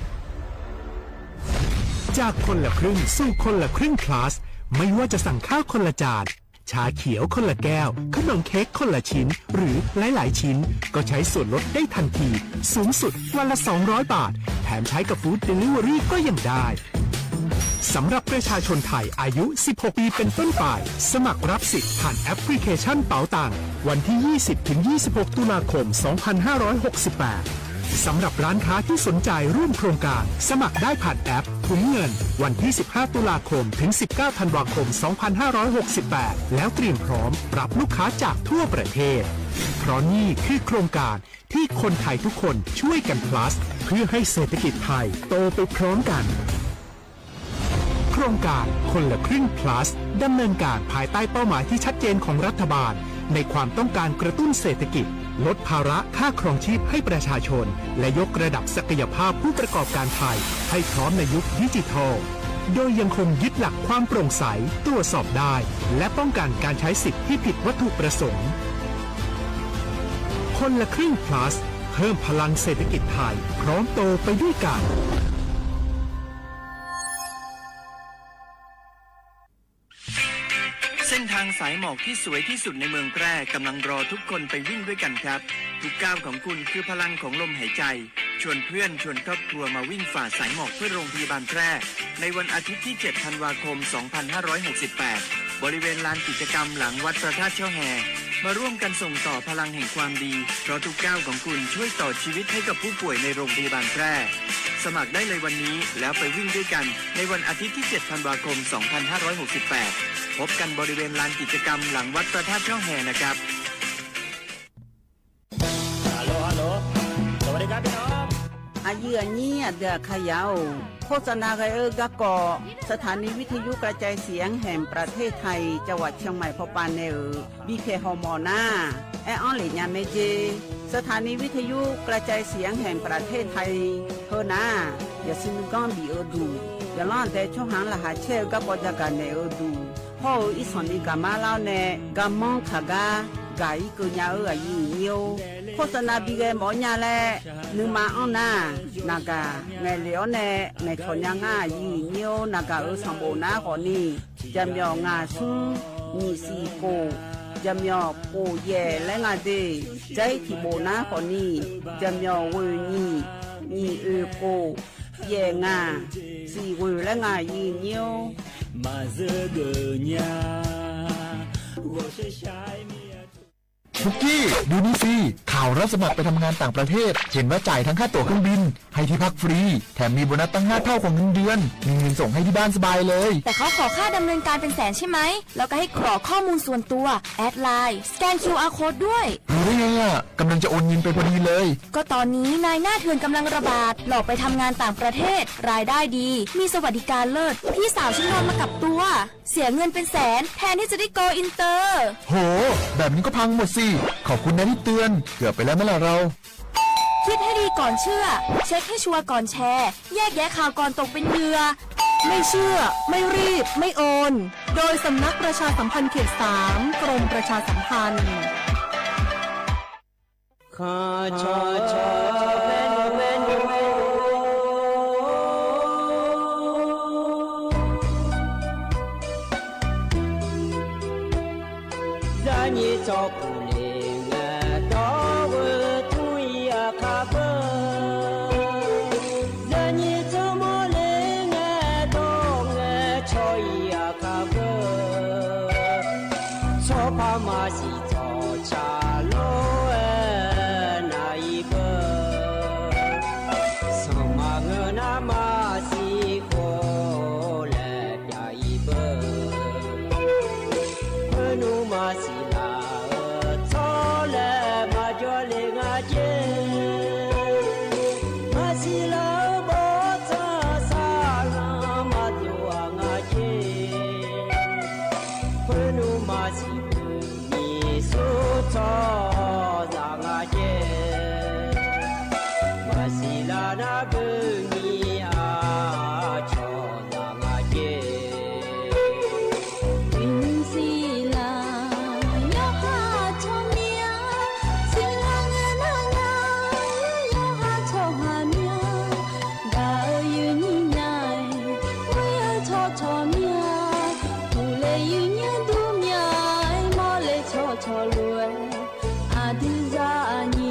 P: จากคนละครึ่งสู่คนละครึ่ง plus ไม่ว่าจะสั่งข้าวคนละจานชาเขียวคนละแก้วขนมเค้กคนละชิ้นหรือหลายๆชิ้นก็ใช้ส่วนลดได้ทันทีสูงสุดวันละ200บาทแถมใช้กับฟู้ดเดลิเวอรี่ก็ยังได้สำหรับประชาชนไทยอายุ16ปีเป็นต้นไปสมัครรับสิทธิ์ผ่านแอปพลิเคชันเป๋าตังวันที่ 20-26 ตุลาคม 2568สำหรับร้านค้าที่สนใจร่วมโครงการสมัครได้ผ่านแอปถุงเงินวันที่ 15 ตุลาคมถึง 19 ธันวาคม 2568 แล้วเตรียมพร้อมรับลูกค้าจากทั่วประเทศเพราะนี่คือโครงการที่คนไทยทุกคนช่วยกัน plus เพื่อให้เศรษฐกิจไทยโตไปพร้อมกันโครงการคนละครึ่ง plus ดำเนินการภายใต้เป้าหมายที่ชัดเจนของรัฐบาลในความต้องการกระตุ้นเศรษฐกิจลดภาระค่าครองชีพให้ประชาชนและยกระดับศักยภาพผู้ประกอบการไทยให้พร้อมในยุคดิจิทัลโดยยังคงยึดหลักความโปร่งใสตรวจสอบได้และป้องกันการใช้สิทธิที่ผิดวัตถุประสงค์คนละครึ่ง plus เพิ่มพลังเศรษฐกิจไทยพร้อมโตไปด้วยกัน
Q: เส้นทางสายหมอกที่สวยที่สุดในเมืองแพร่กำลังรอทุกคนไปวิ่งด้วยกันครับทุกก้าวของคุณคือพลังของลมหายใจชวนเพื่อนชวนครอบครัวมาวิ่งฝ่าสายหมอกเพื่อโรงพยาบาลแพร่ในวันอาทิตย์ที่ 7 ธันวาคม 2568 บริเวณลานกิจกรรมหลังวัดพระธาตุเช่าแฮมาร่วมกันส่งต่อพลังแห่งความดีเพราะทุกก้าวของคุณช่วยต่อชีวิตให้กับผู้ป่วยในโรงพยาบาลแพร่สมัครได้เลยวันนี้แล้วไปวิ่งด้วยกันในวันอาทิตย์ที่ 7 ธันวาคม 2568 พบกันบริเวณลานกิจกรรมหลังวัดพระธาตุเช่าแฮนะครับ
R: ฮัลโหลสวัสดีครับพี่น้องอายุอันนี้เดือขยาวโฆษณาไกกะกอสถานีวิทยุกระจายเสียงแห่งประเทศไทยจังหวัดเชียงใหม่พปานเนอบีเคฮอมอนาแอออนหลิญาเมเจสถานีวิทยุกระจายเสียงแห่งประเทศไทยเฮนาอย่าซินก้อนบีเอดูอย่าล่อนแต่ช่องหางละหาเชลกับปจักกันเนอดูพ่ออีสอนนี่กามาเล่าเนกามองขากากาอีกุญญาอายุเนียวโฆษณาบีเกหมอญาแลนึงมาอ้อนานากาไงเหลียวเนไงชนยังง่ายืเนียวนากาสังโบนาขอนี่จำยองงาซุมีสีโก จะมีปูแย่และงาเดใจที่โบนาคนนี้จะมีเวนี่นี่โกแย่งาสีเวและงายีเนียว
C: มาเจอเกญา我是ชายเมีย
S: ฟุกกี้ดูนี่สิข่าวรับสมัครไปทำงานต่างประเทศเห็นว่าจ่ายทั้งค่าตั๋วเครื่องบินให้ที่พักฟรีแถมมีโบนัสตั้ง5 เท่าของเงินเดือนมีเงินส่งให้ที่บ้านสบายเลย
T: แต่เขาขอค่าดำเนินการเป็นแสนใช่ไหมแล้วก็ให้กรอกข้อมูลส่วนตัวแอดไลน์สแกน QR Code ด้วย
S: รู้ได้ไงอ่ะกำลังจะโอนเงินไปพอดีเลย
T: ก็ตอนนี้นายหน้าเถื่อนกำลังระบาดหลอกไปทำงานต่างประเทศรายได้ดีมีสวัสดิการเลิศพี่สาวฉันโดนมากับตัวเสียเงินเป็นแสนแทนที่จะได้โกอินเตอร์
S: โหแบบนี้ก็พังหมดสิขอบคุณนะที่เตือนเกือบไปแล้วเมื่อไหร่เรา
T: คิดให้ดีก่อนเชื่อเช็คให้ชัวร์ก่อนแชร์แยกแยะข่าวก่อนตกเป็นเหยื่อ
A: ไม่เชื่อไม่รีบไม่โอนโดยสำนักประชาสัมพันธ์เขต 3 กรมประชาสัมพันธ์
C: ข้าชอชอเมนูเมนู在你照顾里面到我对呀卡不在你怎么里面到我超呀卡不错怕马西早茶路那一个什么我那马西过来呀一个努马西拉操来马脚里阿姐马西拉波擦沙拉马多阿姐努马西你说操让阿姐马西拉那个你阿操让阿姐。Ada ni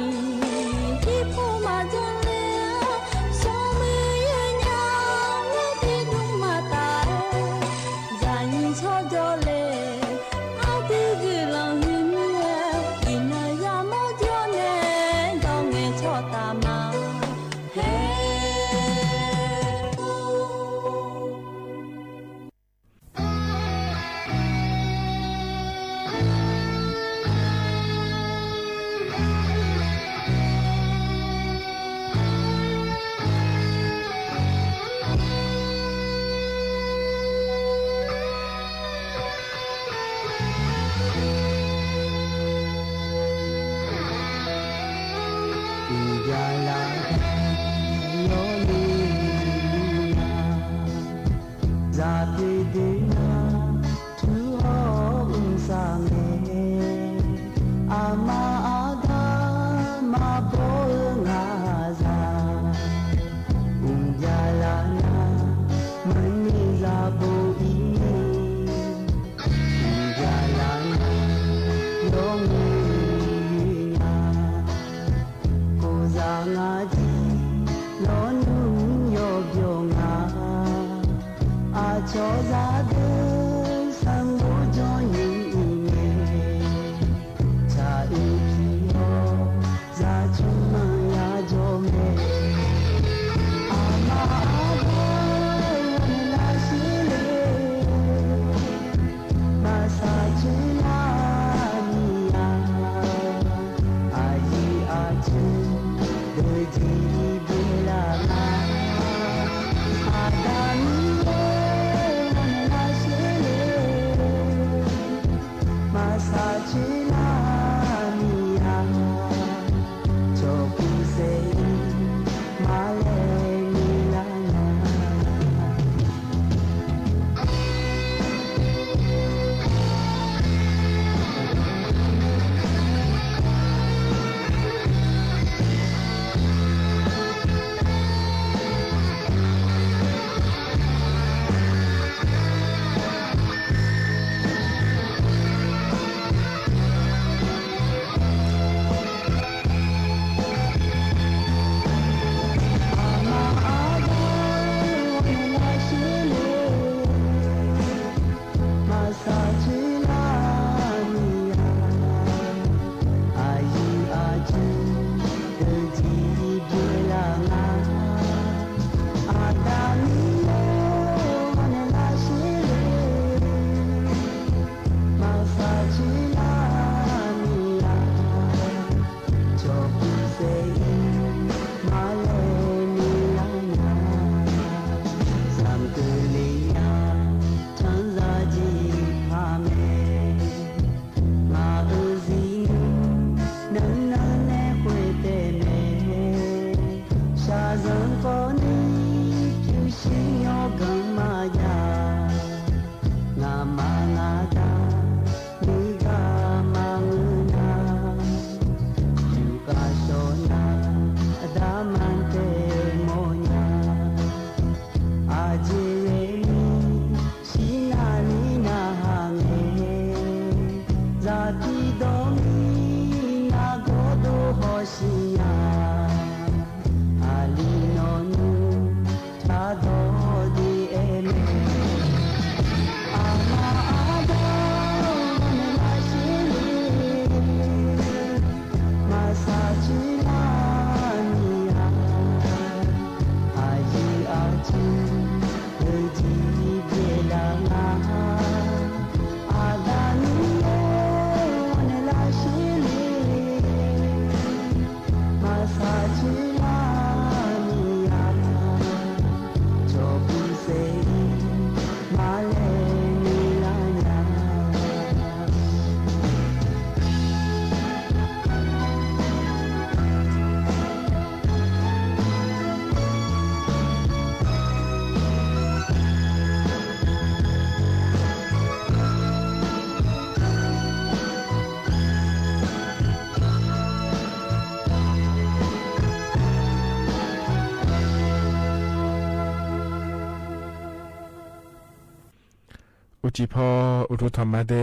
U: อุจิพออุทุธรรมะเด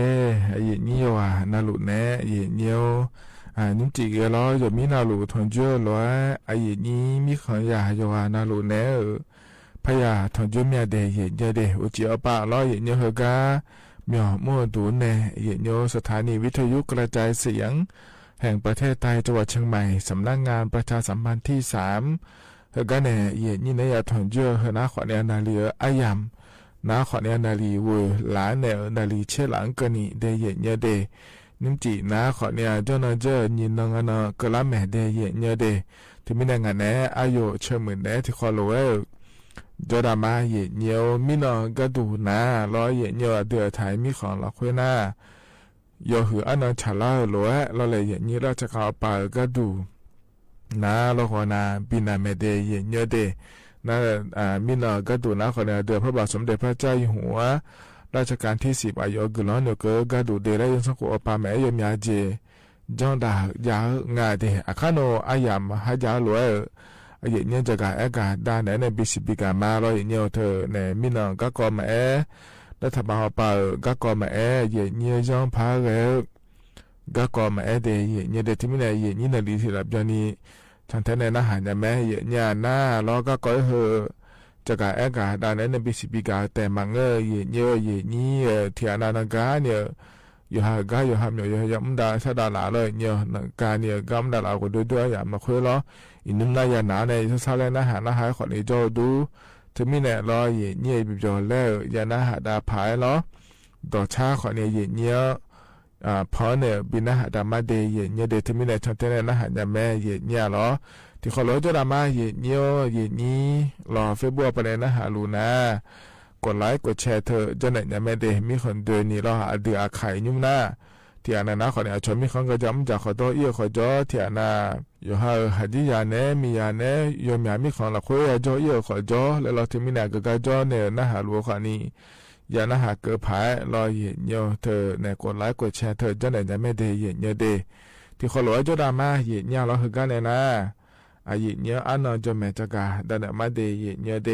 U: เยนี่ยวานาลุเนเยเนียวนุ่มจีเกล้อยมีนาลุทนเจอล้อเยนี่มีขันยาโยวานาลุเนพยาทนเจอเมียเดเยเนเดอุจิอปะล้อเยเนียวเฮกาเมียวมั่วดูเนเยเนียวสถานีวิทยุกระจายเสียงแห่งประเทศไทยจังหวัดเชียงใหม่สำนักงานประชาสัมพันธ์ที่3เฮกาเนเยนี่เนยทนเจอเฮนาขวัญนาเลียอายามนาขอเนี่ยนาลีเวหลานเนี่ยนาลีเชหลังกันนี่เดยเนเดนิมจีนาขอเนี่ยเจ้านาเจอยินนงนะกละแม่เดยเนเดที่มีนางานแหนอายุเชื่อเหมือนแหนที่ขอรู้จอดามาเยเนียวมีนองกระดูนาล้อเยเนียวเดือดไทยมีของละคุยหน้าโยหืออันนั้นฉลาดล้อเราเลยเยนี่เราจะเข้าไปกระดูนาเราขอนาบินาเมเดยเนเดนั่นมินก็ดูนะคนเดือพระบาทสมเด็จพระเจ้าอยู่หัวราชการที่10อายุกุลนก็กดูเดรัยสกุอปาแม่ยมยาเจจงดายางาเดอาคาโนอายามหายาลวยเยเนี่ยจะกาเอกาดานในบิสิบิกามาลอยเนี่ยเธอในมินก็กอแม่รัฐบาลป่าก็กอแม่เยเนี่ยจงพาเรก็กอแม่เดเยเนี่ยเดที่มินเยนี่นาลีที่รับจานีทั้งแท้ในนาหารแม่เยเนี่ยหน้าล้อก็ก้อยเหอจะกาเอกาดานในบิสิบิกาแต่มังเยเนี่ยเยนี่เทียนานากาเนี่ยอยู่หากาอยู่หามอยู่ยามดาชะดาลาเลยเนี่ยนักการเนี่ยกำดาลาก็ด้วยอย่ามาคุยล้ออินนุนายานาในซาเลนาหานาหายขอนี้โจดูถึงมีเนี่ยล้อเยเนี่ยบิจอแล้วยานาหาดาผายล้อต่อชาขอเนี่ยเยเนี่ยพอเนี่ยบินาหาดามาเดเยเนี่ยเดทมิเนี่ยชนเทเนี่ยนาหาดาแม่เยเนี่ยล้อที่ขอล้อจะดามาเยเนี่ยเยนี่รอเฟซบุ๊กไปเลยนะหาลูนากดไลค์กดแชร์เธอจะไหนเนี่ยแม่เดมีคนเดินนี่รอหาเดือไข่ยุ่มหน้าที่อันนั้นนะขอเนี่ยชนมีคนก็จำจากขอโตเอี้ยขอจอที่อันน่ะอยู่หาหัดยาเนี่ยมียาเนี่ยยมยามีคนละคุยจอเอี้ยขอจอแล้วเราที่มีเนี่ยก็จอเนี่ยนะหาลูกคนนี้ยานะหาเกิดผายรอเย็นเยอะเธอในกดไลค์กดแชร์เธอจะไหนจะไม่ได้เย็นเยอะเดที่ขอหลวงจะดามาเย็นเยอะเราคือกันเลยนะเย็นเยอะอันนั้นจะไม่จะกาแต่เนี่ยไม่ได้เย็นเยอะเด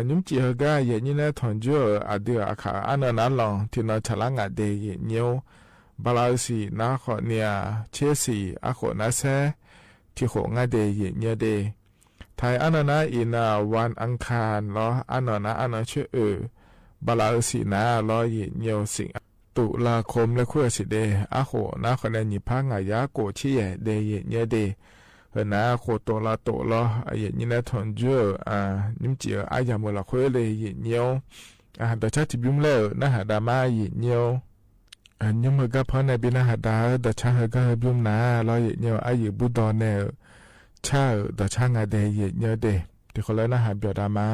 U: นุ่มจีฮกาเย็นนี่เนี่ยทนเจอเดืออาขาอันนั้นนั่นลองที่เราฉลางเดเย็นเยอะบาลาสีนาขอเนี่ยเชสีอาขอนาเซที่ขอเดเย็นเยอะเดไทยอันนั้นอินาวันอังคารล้ออันนั้นอันนั้นชื่อบาลาสีนาล้อเย็นเยอะสิงตุลาคมและคุยสิเดอาโหนาคะแนนยิพังอายาโกชิเยเดเย็นเยเด นะโคโตละโตละไอ้นี่นะทอนเจอนิมจีไอ้ยามละคุยเลยเนียวแต่ชาติบิมแล้วนะหาดามาเนียวยมก็พอในบินะหาดาแต่ชาก็บิมนะเราเนียวไอ้บุดอนเนี่ยชาแต่ชางาเดเนียวเดที่คนละนะหาเบียดามา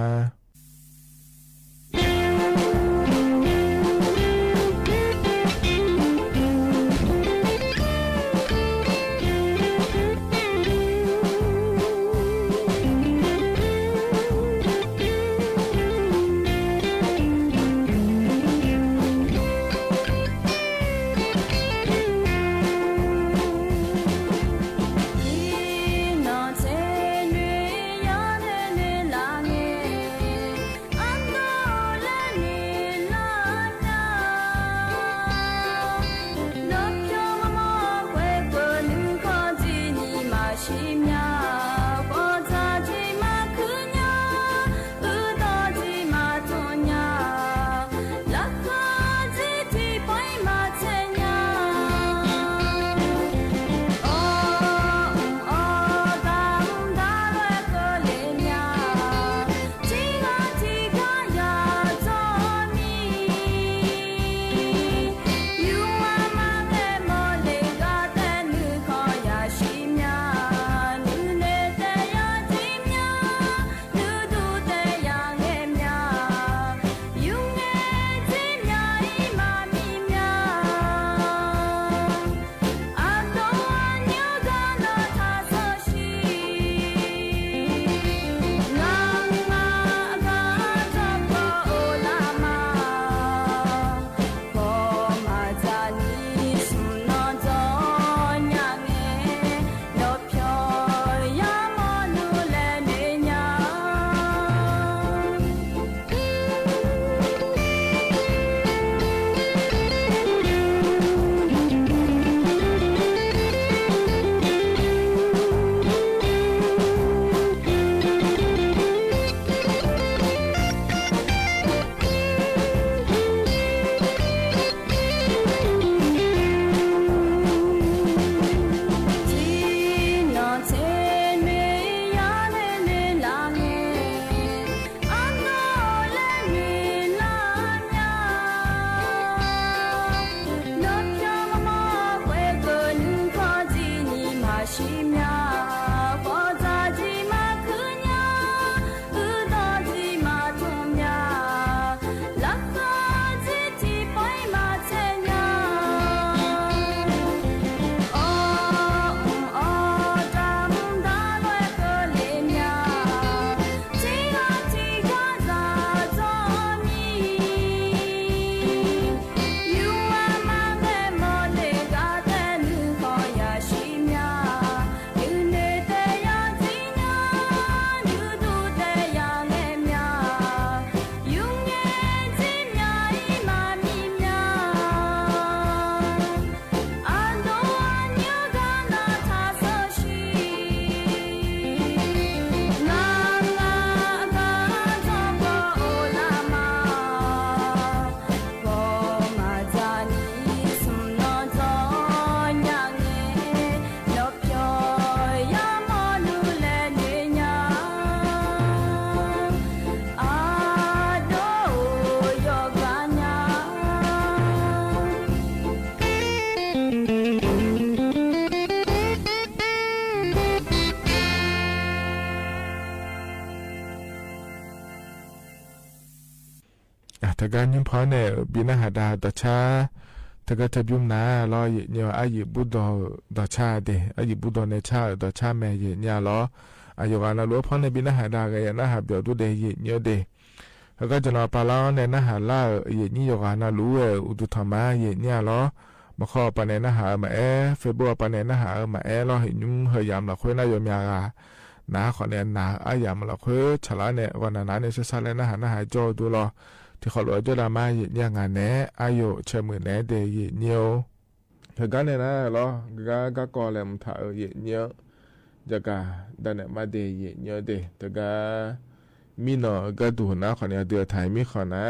U: ถ้าการยิ่งพอเนี่ยบินาหาดาต่อชาถ้าก็จะยุ่งนะรอเนียวอายุบุดต่อชาเดอายุบุดในชาต่อชาแม่เนียล้ออายุการรู้พอในบินาหาดาก็ยังน่าหาเบียวดูเดยเนียวเดแล้วก็จะนอปลาล้อในน่าหาล่านี่อยู่การน่ารู้อุตุธรรมะเนียล้อมาข้อปนน่าหามาเฟบัวปนน่าหามาล้อเห็นยุ่งเฮียมละคุยน่ายมยานาขอเนี่ยนาอายามละคุยฉลาเนี่ยวันนั้นเนี่ยซาเลน่าหาโจดูรอที่เขาหลอกด้วยดราม่าอย่างงานแหนอายุเชื่อมือแหนเดียเนียวเธอกันเนี่ยนะล้อกก่อแหลมถ่ายเนียวจะกาดันเนี่ยมาเดียเนียวเดเธอก็มีหนอก็ดูนะขอเนี่ยเดือดไทยมีขอนะ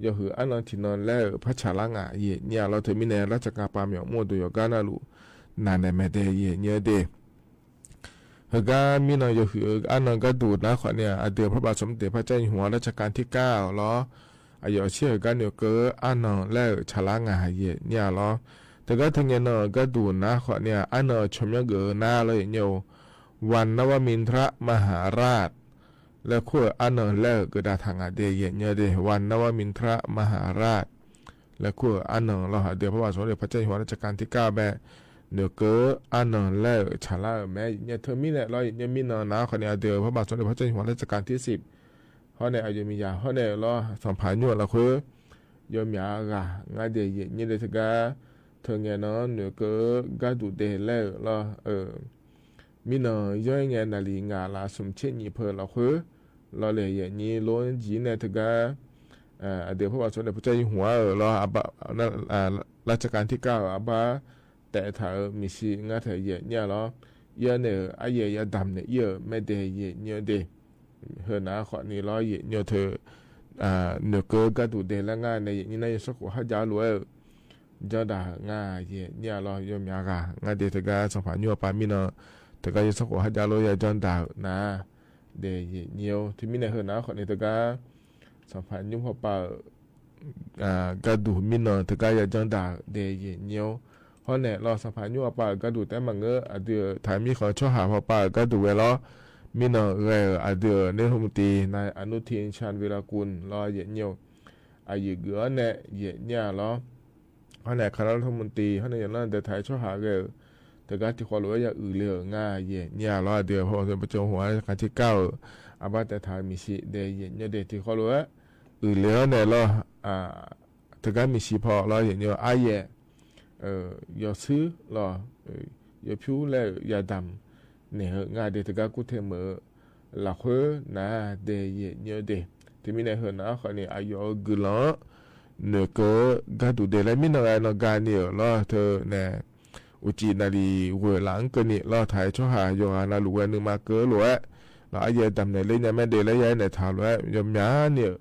U: อย่าหืออันนอนที่นอนแล้วพัชรังอ่ะเนี่ยเราเธอมีแนวราชการปามหยองมัวดูยกันนะลูนานในแม่เดียเนียวเด เฮก็มีนอยคืออันนั้นก็ดูดนะขอเนี่ยเดือพระบาทสมเด็จพระเจ้าอยู่หัวรัชกาลที่9ล้ออายเชื่อกันเนี่ยก็อันนั้นแล้วฉลางหายเนี่ยล้อแต่ก็ทั้งเนี่ยก็ดูดนะขอเนี่ยอันนั้นชมยังเกอหน้าเลยเนี่ยวันนวมินทรมหาราชแล้วขั้วอันนั้นแล้วก็ได้ทางเดียเนี่ยเดวันนวมินทรมหาราชแล้วขั้วอันนั้นเราหาเดือพระบาทสมเด็จพระเจ้าอยู่หัวรัชกาลที่9แบบเนื้อเกออันนั้นแล้วฉลาแม่เนี่ยเธอมีเนี่ยเราเนี่ยมีนนะขอเนี่ยเดือพระบาทสมเด็จพระเจ้าอยู่หัวรัชกาลที่10เขาเนี่ยอายุมียาเขาเนี่ยเราสัมผัสอยู่แล้วคือยมยากะงาเดียเนี่ยเด็กก็เธอเนี่ยเนาะเนื้อเกอกาดูเดแล้วเรามีนย่อยเนี่ยนาลีงาลาสมเช่นนี้เพื่อเราคือเราเลยอย่างนี้ล้วนจีเนี่ยเธอก็เดี๋ยวพระบาทสมเด็จพระเจ้าอยู่หัวเรารัชกาลที่9อาบาแต่ถ้ามีสิ่งอะไรเนี่ยเราเยอะเนี่ยไอ้เยอะดำเนี่ยเยอะไม่ได้เยอะเนี่ยเดเฮนะขอนี่เราเยอะเนี่ยเธอเนื้อเกลือก็ดูเดแล้วง่ายในอย่างนี้ในสักหัวหาจารย์จะด่าง่ายเยอะเนี่ยเรายอมยากง่ายเดเธอก็สัมผัสอยู่ปามีเนาะเธอก็ยังสักหัวหาจารย์จะจนด่านะเดยเนี่ยที่มีในเฮนะขอนี่เธอก็สัมผัสอยู่พอปาก็ดูมีเนาะเธอก็ยังจนด่าเดยเนี่ยเพราะเนี่ยเราสัมผัสอยู่ปาก็ดูแต่มังเงอเดือถ่ายมีขอช่วยหาพอปาก็ดูเวลามีเนาะเดือในธรรมตีนายอนุทินชาญวีรกุลรอเยเนี่ยอายุเกือเนี่ยเยเนี่ยล้อเพราะเนี่ยคณะรัฐมนตรีเพราะเนี่ยอย่างนั้นเดือถ่ายช่วยหาแต่ก็ที่ความรู้อย่างอื่นเรื่องง่ายเยเนี่ยล้อเดือพอจะประจงหัวการที่9อาบัติแต่ถ่ายมีสิเดยเนี่ยเดที่ความรู้อื่นเรื่องเนี่ยล้อแต่ก็มีสิพอล้อเยเนี่ยอาเยยอซื้อล้อยอผิวแล้วยาดำเนี่ยงาเดตกากุเทเมอหลักนะเดยเนี่ยเดที่มีในเฮนะขอเนี่ยอายุกุลเนกกาดูเดแล้วมีนอะไรนกาเนี่ยล้อเธอเนี่ยอุจินาลีเวหลังกันนี่ล้อถ่ายช่อหายอนาลูเวนึงมาเกอหลวะแล้วอายุดำเนี่ยเลยเนี่ยแม่เดแล้วยายเนี่ยถาหลวะยมยาเนี่ย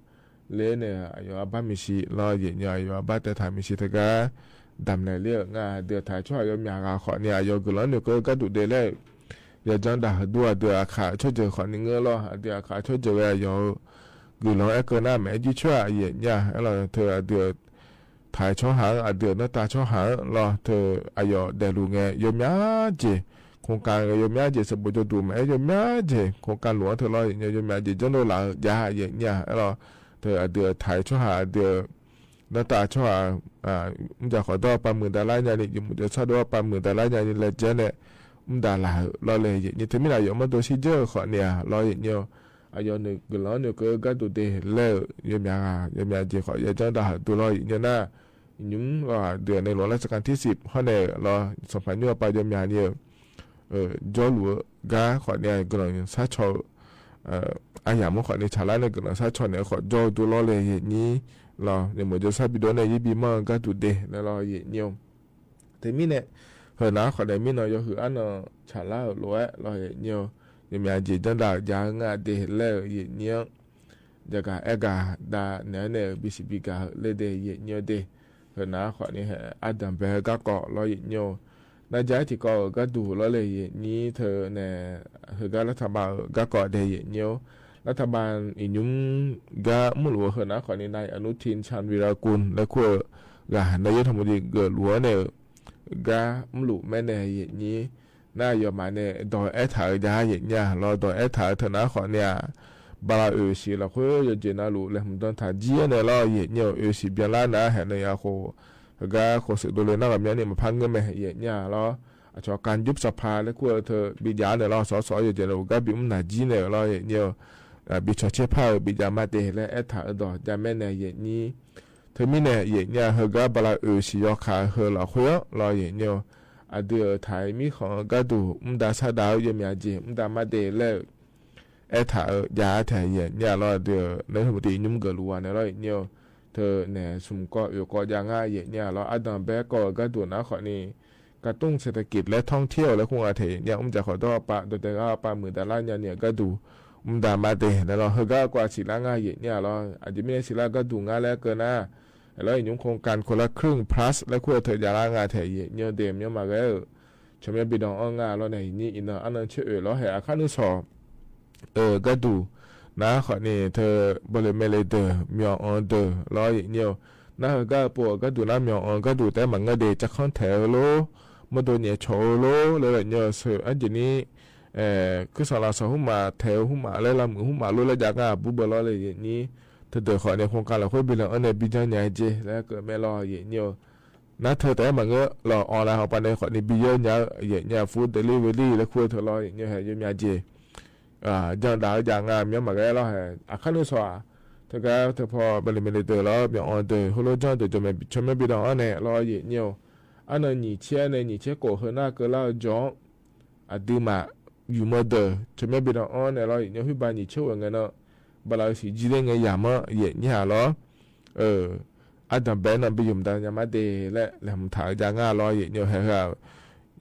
U: เลยเนี่ยอายุบ้ามิชิล้อเยเนี่ยอายุบ้าแต่ถ่ายมิชิตกาดำเนี่ยเรียกงาเดือถ่ายช่อยมยากาขอเนี่ยอายุกุลเนี่ยก็ดูเดแล้วอย่าจังด่าดัวเดือขาช่วยเจอขอนึงเงอล้อเดือขาช่วยเจออายุกุลเนี่ยก็น่าแม่ยิ่งช่วยเยเนี่ยแล้วเธอเดือถ่ายช่อหางเดือหน้าตาช่อหางล้อเธออายุเดลูเงยมยาเจโครงการยมยาเจสมุทรดูแม่ยมยาเจโครงการหลวงเธอล้อยมยาเจจังโดหลังยาเยเนี่ยแล้วเธอเดือถ่ายช่อหางเดือหน้าตาช่อหางมึงจะขอตัว$10,000เนี่ยอยู่มึงจะชอบตัว$10,000เนี่ยเลยเจเนี่ยมึงด่าหล่ารอเลยอย่างนี้ถึงไม่ได้ยอมมาตัวชี้เจอขอเนี่ยรออย่างเดียวอายุหนึ่งกุลเนี่ยก็ดูเดเล่ยมยาเจขออย่าจังด่าตัวรออย่างนี้นะยุ่งรอเดือนในหลวงรัชกาลที่10เขาเนี่ยรอสัมพันธ์อยู่ไปยมยาเนี่ยจอหลัวกาขอเนี่ยกุลซาชออาอย่างมันขอเนี่ยชาลาเนี่ยกุลซาชอเนี่ยขอจอตัวรอเลยอย่างนี้รอเนี่ยเหมือนจะซาบิโดเนี่ยยี่บีมันก็ดูเดแล้วรออย่างเดียวแต่มีเนี่ยเฮนะขอได้มีน้อยก็คืออันชาลาหลัวรออย่างเดียวยมยาเจจังด่ายางาเดเล่อย่างเดียวจะกะกาดาเนี่ยบิสิบิกาเลเดอย่างเดียวเดเฮนะขอเนี่ยอาดัมเบก็เกาะรออย่างเดียวน่าจะที่ก็ดูรอเลยอย่างนี้เธอเนี่ยเฮก็รัฐบาลก็เกาะเดอย่างเดียวรัฐบาลอินุมก็มุ่งหลวงเฮนะขอเนี่ยนายอนุทินชาญวีรกุลและขั้วกานายกธรรมดีเกิดหลวงเนี่ยก็มุ่งหลวงแม่เนี่ยอย่างนี้น่ายอมมาเนี่ยดอยถ่ายยาอย่างเงี้ยเราดอยถ่ายเถอะนะขอเนี่ยบาลาสิเราคุยจะเจนาลูเลยมันต้องถ่ายเจียเนี่ยเราอย่างเงี้ยสิเบียร์นะเห็นเนี่ยโคก็โคสุดเลยนะแบบนี้เนี่ยมาพันเงินมาอย่างเงี้ยเราอาจจะการยุบสภาแล้วขั้วเธอบิดาเนี่ยเราสออย่างเจนาลูก็บิมนาจีเนี่ยเราอย่างเงี้ยบิชอเชพาบิดามาเตะและถ่ายดอกจะแม่เนี่ยอย่างนี้เธอมีเนี่ยอย่างเงี้ยเฮก็บาลาสิยอขาเฮเราคุยเราอย่างเงี้ยเดือถ่ายมีของก็ดูดาชาดาวยมยาจีดามาเดเล่ถ่ายยาถ่ายเนี่ยเราเดือในสมุทรยุ่งเกิดรัวเนี่ยเราเนี่ยเธอเนี่ยสมก็อยู่ก็ยังง่ายเนี่ยเราอัดดัมแบกก็ดูนะขอนี่กระตุ้นเศรษฐกิจและท่องเที่ยวและคงอาเทเนี่ยจะขอตัวปะโดยแต่ก็$10,000เนี่ยก็ดูดามาเดแล้วเราเฮก็กว่าศิลาง่ายเนี่ยเราอาจจะไม่ได้ศิลาก็ดูง่ายแล้วเกินนะแล้วยุ่งโครงการคนละครึ่ง plus และขั้วเธอยาลางาเทยเนี่ยเดมเนี่ยมาแล้ว ชมบิดองงาแล้วในนี่อินอันนั้นเชื่อแล้วเหอาคานุสอก็ดูนะขอนี่เธอบริเมเลเดอมีออนเดอร้อยเนียวนะก็ปวดก็ดูน้ำมีออนก็ดูแต่มันก็เดจะค่อนแถวโลมาโดนเนี่ยโชโลเลยเนี่ยเสืออันนี้คือสารสหุมาแถวหุมาแล้วลำหุมาโลแล้วจากบุบล้อเลยอย่างนี้เธอเดือขอในโครงการเราค่อยบินแล้วอันนี้บินจังใหญ่เจแล้วเกิดไม่รออย่างเนียวนะเธอแต่มันก็รอออนไลน์เขาไปในขอในบินเยอะเนี่ยฟู้ดเดลิเวอรี่แล้วคุยเธอรออย่างเงี้ยเยอะมีเจจังดาวจังมีมาก็แล้วอาคานุสวาเธอก็เธอพอบริเมเลเตอร์แล้วมีออนเดอร์ฮัลโหลจังเดอร์จะไม่ชมไม่บินอันนี้รออย่างเนียวอันนั้น你切呢你切过后那个老姜对嘛有么的ชมไม่บินอันนี้รออย่างเนียวที่บ้าน你切完个呢บลาสิจีเรงยามะเยนี่ฮะล้ออันดับแบนไปยุ่มดังยามาเดและแล้วผมถ่ายจางล้อเยนี่ฮะ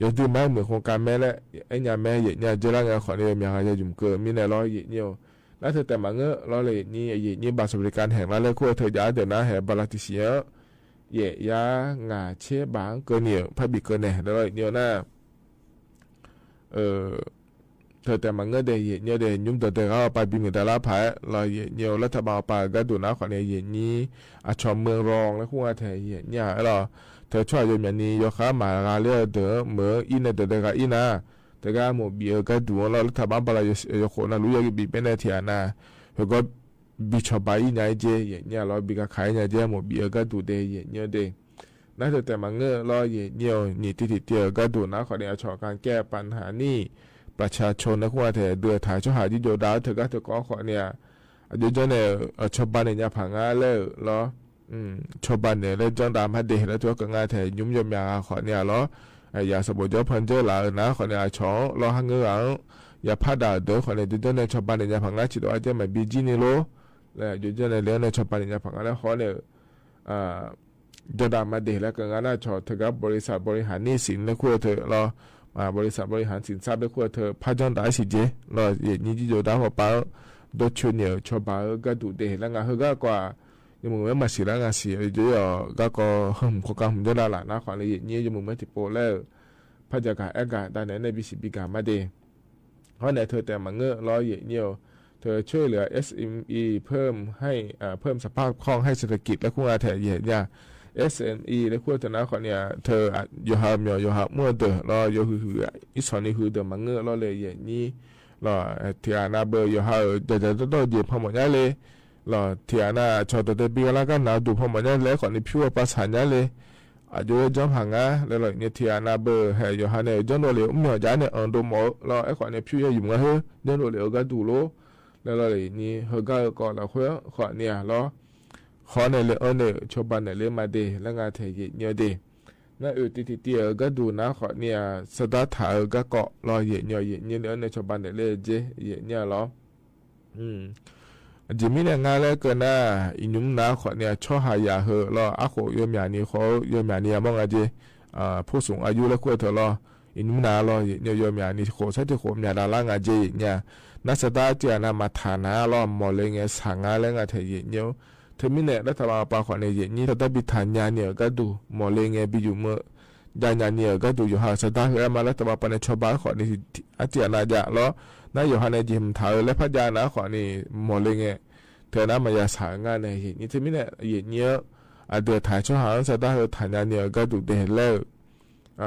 U: ยกตัวแม่เหมือนโครงการแม่และไอ้ยาแม่เยนี่จะร่างงานขอเนี่ยมีอะไรยุ่มเกินมีในล้อเยนี่แล้วเธอแต่มาเงอะล้อเลยนี่เยนี่บัตรสวัสดิการแห่งรัฐและขั้วเธอจะเดินหน้าแห่บลาติเสียเยยางาเชบางเกินเนี่ยพระบิเกินเนี่ยแล้วเนี่ยน่าเธอแต่มันก็ได้เนี่ยได้ยุ่งแต่เขาไปบินแต่ละภายเราเนี่ยรัฐบาลไปก็ดูนะขอเนี่ยนี้อาชมเมืองรองแล้วคู่อาเธอเนี่ยเราเธอช่วยอย่างนี้ยกขามาเรียเดอเมื่ออินเดอร์ก็อินะแต่ก็หมดเบียก็ดูเรารัฐบาลไปยกคนนั้นรู้ยังบีเป็นเทียนะแล้วก็บิชบายเนี่ยเจเนี่ยเราบิกขายเนี่ยเจหมดเบียก็ดูได้เนี่ยเดนั่นแต่มันก็เราเนี่ยนี่ที่เดียวก็ดูนะขอเนี่ยชอบการแก้ปัญหานี่ประชาชนนะคุณอาเธอเดือดถ่ายช่วยหาที่โยดาวเธอก็เธอก็ขอเนี่ยอายุเจ้าเนี่ยชาวบ้านเนี่ยผังอาเลยเหรอชาวบ้านเนี่ยเลยจ้องตามให้เด็กแล้วตัวก็งานเธอยุ่มยมยาขอเนี่ยเหรออย่าสมบูรณ์เจ้าพันเจ้าหลานนะขอเนี่ยช่อรอหังเงือกอย่าพลาดเด้อขอเนี่ยเจ้าเนี่ยชาวบ้านเนี่ยผังอาจิตว่าจะไม่บีจีนี่โลแล้วอยู่เจ้าเนี่ยเลี้ยงในชาวบ้านเนี่ยผังอาแล้วขอเนี่ยจ้องตามมาเด็กแล้วก็งานน่าช่อเธอก็บริษัทบริหารหนี้สินแล้วคุณเธอรอบริษัทบริหารสินทรัพย์ด้วยเธอพาจังได้สิเจเราอย่างนี้ที่จะได้หัวเป้าโดยชวนเนี่ยชาวบ้านก็ดูเด็กแล้วงานเขาก็กว่ายังมึงไม่มาสิแล้วงานสิเดี๋ยวก็โครงการผมจะได้หลานนะขอเลยอย่างนี้ยังมึงไม่ติดโปรแล้วพาจากการแอคการได้ในบิสิบิการมาเดเพราะในเธอแต่มาเงอะร้อยอย่างเดียวเธอช่วยเหลือ SME เพิ่มให้เพิ่มสภาพคล่องให้เศรษฐกิจและคุณอาเธอเนี่ย SME และขั้วธนาคารเนี่ยเธออยู่หาเมียวอยู่หามั่วเดอรออยู่หืออีสอนนี่หือเดอมังเงอรอเลยอย่างนี้รอเทียนาเบอร์อยู่หาเดี๋ยวต้องเดี๋ยวพอหมดเลยรอเทียนาชอตัวบีแล้วก็หนาวดูพอหมดเลยก่อนนี่พิวประสานเลยอายุจอมหังแล้วเนี่ยเทียนาเบอร์ให้อยู่หาเนี่ยจนโดเลยเมียวจ้าเนี่ยอันดูหมอรอไอ้ก่อนเนี่ยพิวอยู่มั้งเหรอจนโดเลยก็ดูโลแล้วเลยนี่เฮก็ก่อนแล้วขั้วขอเนี่ยรอขอเนี่ยเลยเนี่ยชาวบ้านเนี่ยเลยมาเดแล้วงานเทเนี่ยเดนั่นติเตียก็ดูนะขอเนี่ยสตาร์ทหาก็เกาะรอเนี่ยชาวบ้านเนี่ยเลยเจเนี่ยรอจิมีเนี่ยงานแล้วก็น่าอินุมนะขอเนี่ยช่อหายาเหรออาโคยมยานี่เขายมยานี่มองอาเจผู้สูงอายุแล้วก็เถอะรออินุมนะรอเนี่ยยมยานี่โคใช้ที่โคมยาดาล่างอาเจเนี่ยนักสตาร์เจนามาฐานะรอมอเลยเงี้ยสังอะไรเงี้ยเทเนี่ยเธอมีเนี่ยรัฐบาลปาขวัญเนี่ยนี่ถ้าได้บิฐานยาเนี่ยก็ดูหมอเลยเงี้ยบิอยู่เมื่อยาเนี่ยก็ดูอยู่หาสตาร์เอมารัฐบาลปาเนี่ยชาวบ้านขวัญเนี่ยอาเจียนาจะล้อนายอยู่หาในจิมถ่ายและพระยานะขวัญนี่หมอเลยเงี้ยเธอน่ามายาสางานเนี่ยนี่เธอมีเนี่ยเนี่ยเดือดถ่ายช่วงหาสตาร์ฐานยาเนี่ยก็ดูเดือดแล้ว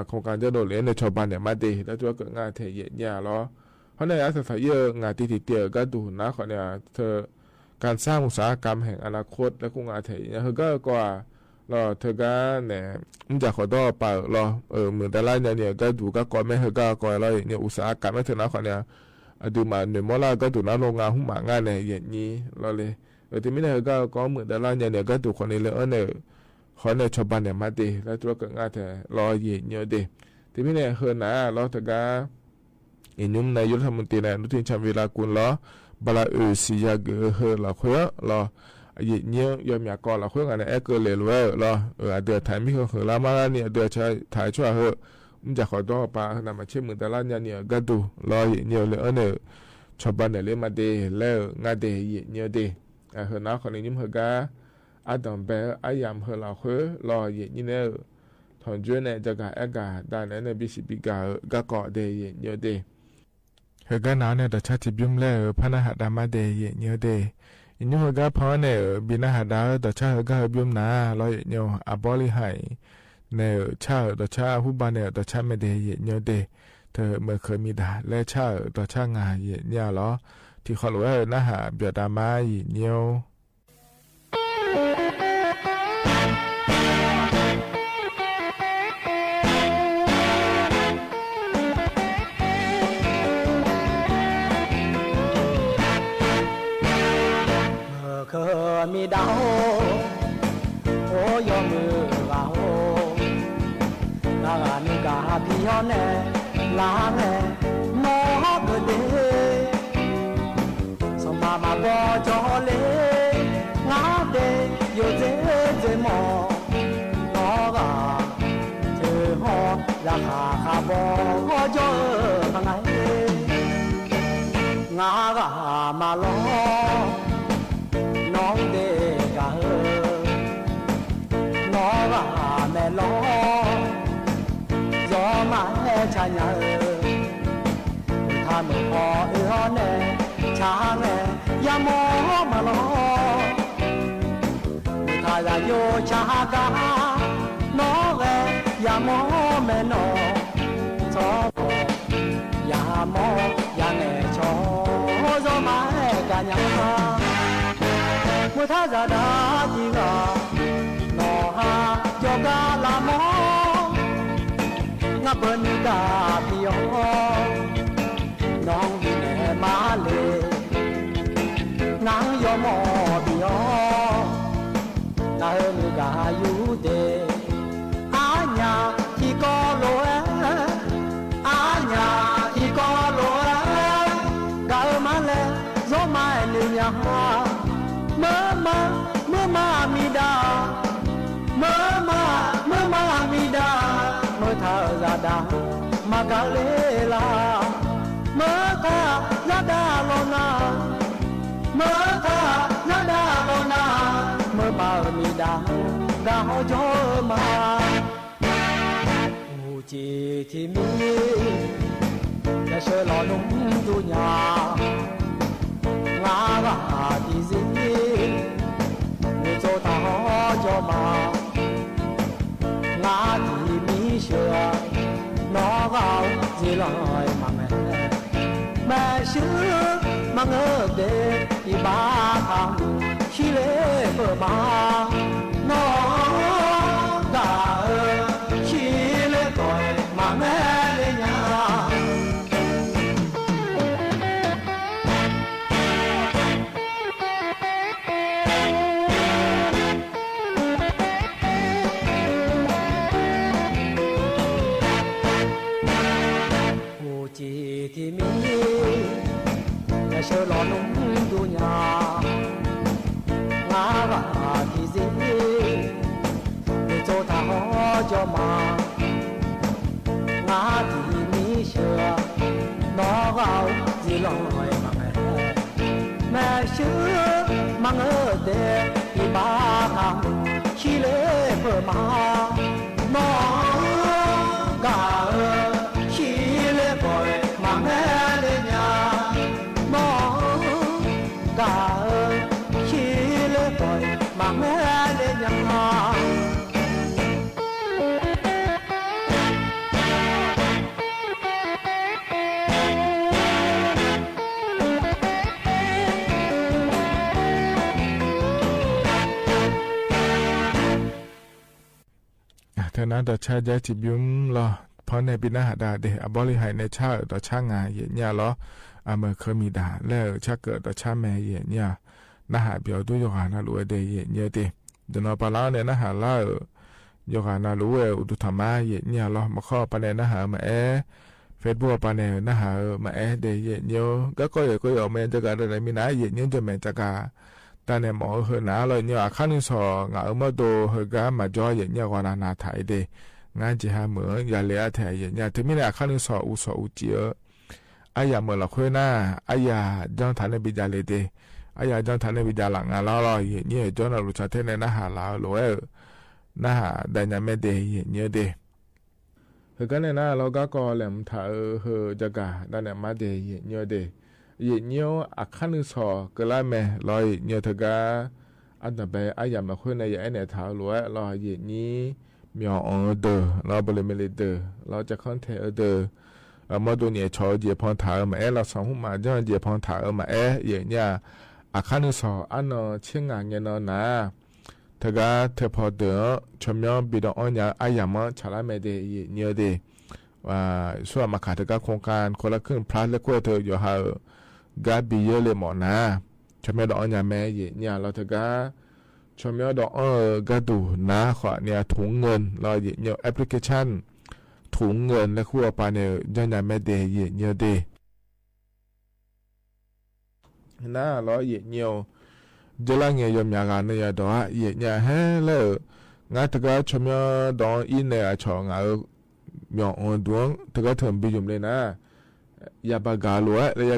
U: โครงการจะโดนเลี้ยงในชาวบ้านเนี่ยมาดีแล้วตัวเกิดงานเทเนี่ยล้อเพราะในอาศัยเยอะงานที่เตียก็ดูนะขวัญเนี่ยเธอการสร้างอุตสาหกรรมแห่งอนาคตและคงอาเทเนี่ยเธอก็กว่าเราเธอก็เนี่ยมันจะขอต่อไปเราเหมือนแต่ละเนี่ยก็ดูก็ก่อนไม่เธอก็ก่อนเราเนี่ยอุตสาหกรรมไม่เธอนะขอเนี่ยดูมาหนึ่งมอลาก็ดูนะโรงงานหุ่นหมางานเนี่ยอย่างนี้เราเลยที่ไม่ได้เธอก็เหมือนแต่ละเนี่ยก็ดูคนนี้เลยเนี่ยขอเนี่ยชาวบ้านเนี่ยมาดีแล้วตัวก็งานเธอรอเย็นเยอะดีที่ไม่ได้เฮือนนะเราเธอก็อินุมนายกรัฐมนตรีนายอนุทินชาญวีรกูลล้อบลาสิยาเกอเฮละขวยละเนี่ยยอมอยากก่อนละขวยกันเนี่ยเกอเลยละเดือดถ่ายมีเขาเหละมาเนี่ยเดือดใช้ถ่ายช่วยเหอะมันจะขอต่อปะนำมาเชื่อมือแต่ละเนี่ยก็ดูรอเนี่ยเลยเนี่ยชาวบ้านเนี่ยเลี้ยงมาดีแล้วงาดีเนี่ยดีเฮนะคนนี้ยิ้มเฮกาอาดัมเบออายามเฮละขวยรอเนี่ย ถอนจุเนี่ยจะกะอากาศได้เนี่ยบิสิบิกาก็เกาะเดยเยอะเดเฮกันนาเนี่ยแต่ชาติบิมแล้วพระนาหดามาเดยเยอะเดอินโยก็พอเนี่ยบินาหดาแต่ชาก็บิมนาลอยเยอะอบอลิไฮเนี่ยชาแต่ชาผู้บ้านเนี่ยแต่ชาไม่เดยเยอะเดเธอเมื่อเคยมีด่าและชาแต่ชางานเนี่ยหรอที่เขารู้ว่านาหาเบียดามาเยอะ
G: เคยมีดาวโอ้ยมือเรานานุกาพี่ยอนเนลาเนนอกเดสมามาบอจอเลงาเดโยเจเจมอนอกาเธอหอราคาคาบอจอทางไหนงากามาลอน้องเด็กะน้องว่าแม่ล้อยอมาแห่ชายถ้าไม่พอแน่ช้าแน่อย่ามองมาล้อถ้าจะโยชากาน้องอย่ามองแม่น้องชอบอย่ามองอย่าแน่ชอบมาแห่กันยังเมื่อท่าจะได้ยิงนอฮาโยกาลามองงับเปินกาพิยองน้องดีแน่มาเลยนางยอมอพิยองนาเฮนุกาอยู่เดอาญาที่กอโลเออาญาที่กอโลเอกามาเลโซมาเนียฮาเมื่อมามีดาเมื่อมามีดาเมื่อท่าจะดามากาเลลาเมื่อท่าจะดาโลนาเมื่อท่าจะดาโลนาเมื่อมามีดาดาวโจมาอูจีที่มีจะเชื่อหล่อนุ่มดุญางากาดีซี你做他好叫嘛？我的米雪，那个日来忙哎，没事忙我的一把汤，起来不忙，那个起来多忙哎嘞呀。ที่มีแต่เชื่อหลอนนุ่มดุญางากาที่ซีไม่โจทาหอจอมางาที่มีเชื่อนอกเอาจีลอยมาแม่เชื่อมังเดที่บ้าทำขี้เล่เพื่อมานอกาขี้เล่บ่อยมาแม่เลยเนี่ยมองกาขี้เล่บ่อยมาแม่เลยเนี่ย
U: เท่านั้นแต่ชาใจจิบยุ่มรอเพราะในปีหน้าดาเดอบริหารในชาต่อช่างงานเย็นเนี่ยหรอเมื่อเคยมีด่าแล้วชาเกิดต่อช่างแม่เย็นเนี่ยน่าหาเบียวด้วยยกหานาลูเดเย็นเนี่ยเดเดี๋ยวนอปลาเนี่ยน่าหาล่ายกหานาลูอุตุธรรมะเย็นเนี่ยหรอมาข้อปนน่าหามาเฟซบุ๊กปนน่าหามาเดเย็นเนี่ยก็อยู่แม่จะการอะไรมีน้าเย็นเนี่ยจะแม่จะการแต่เนี่ยหมอเฮน่าเลยเนี่ยขั้นที่สองเอามาดูเฮก็มาจ่อเย็นเนี่ยว่านาถ่ายเดงานจะหาเหมือนอย่าเลี้ยแถยอย่าถึงไม่ได้ขั้นที่สองอุเจียอายาเมื่อเราคุยหน้าอายาจ้องฐานในบิดาเลยเดอายาจ้องฐานในบิดาหลังงานเราเนี่ยจ้องเรารู้ชัดเท่ในหน้าหาเราหรือว่าหน้าหาได้ยังไม่เดเนี่ยเด ก็เนี่ยนะเราก็แหลมถ้าจะกะนั่นแหละมาเดยเนียวเดยเนียวอักขันสอก็ละแม่ลอยเนียวทกาอันต่อไปอายามาคุยในอย่างเนี่ยท้าลัวเราเย็นนี้มีอ๋อเดอเราบริเวณเดอเราจะคอนเทเดอมาดูเนี่ยชอเจียพอนถามาเราสองหุ่มมาจ้าเจียพอนถามาอย่างเนี่ยอักขันสออันนอเชียงงานเนี่ยนะทกาเธอพอเดอชมยอบิดอ่อนยาอายามาชาลาเมเดยเนียวเดว่าส่วนมาขาดทกาโครงการคนละครึ่งพลัสและขั้วเธออยู่หากาบิเยอะเลยหมอนะชมยอดอ่อนยาแม่เนี่ยเราทกาชมยอดกระดูนะขอเนี่ยถุงเงินเราเนี่ยแอปพลิเคชันถุงเงินและขั้วปาเนี่ยยันยาแม่เดยเนี่ยเดนะเราเนี่ยเจริญเงียบยากาเนี่ยดอกเนี่ยเฮ้แล้วงานทกาชมยอดองอินเนี่ยชองเอาမြောင်အောင်တွန်းတကထံပြီးကြုံလေနာရပါကလောရ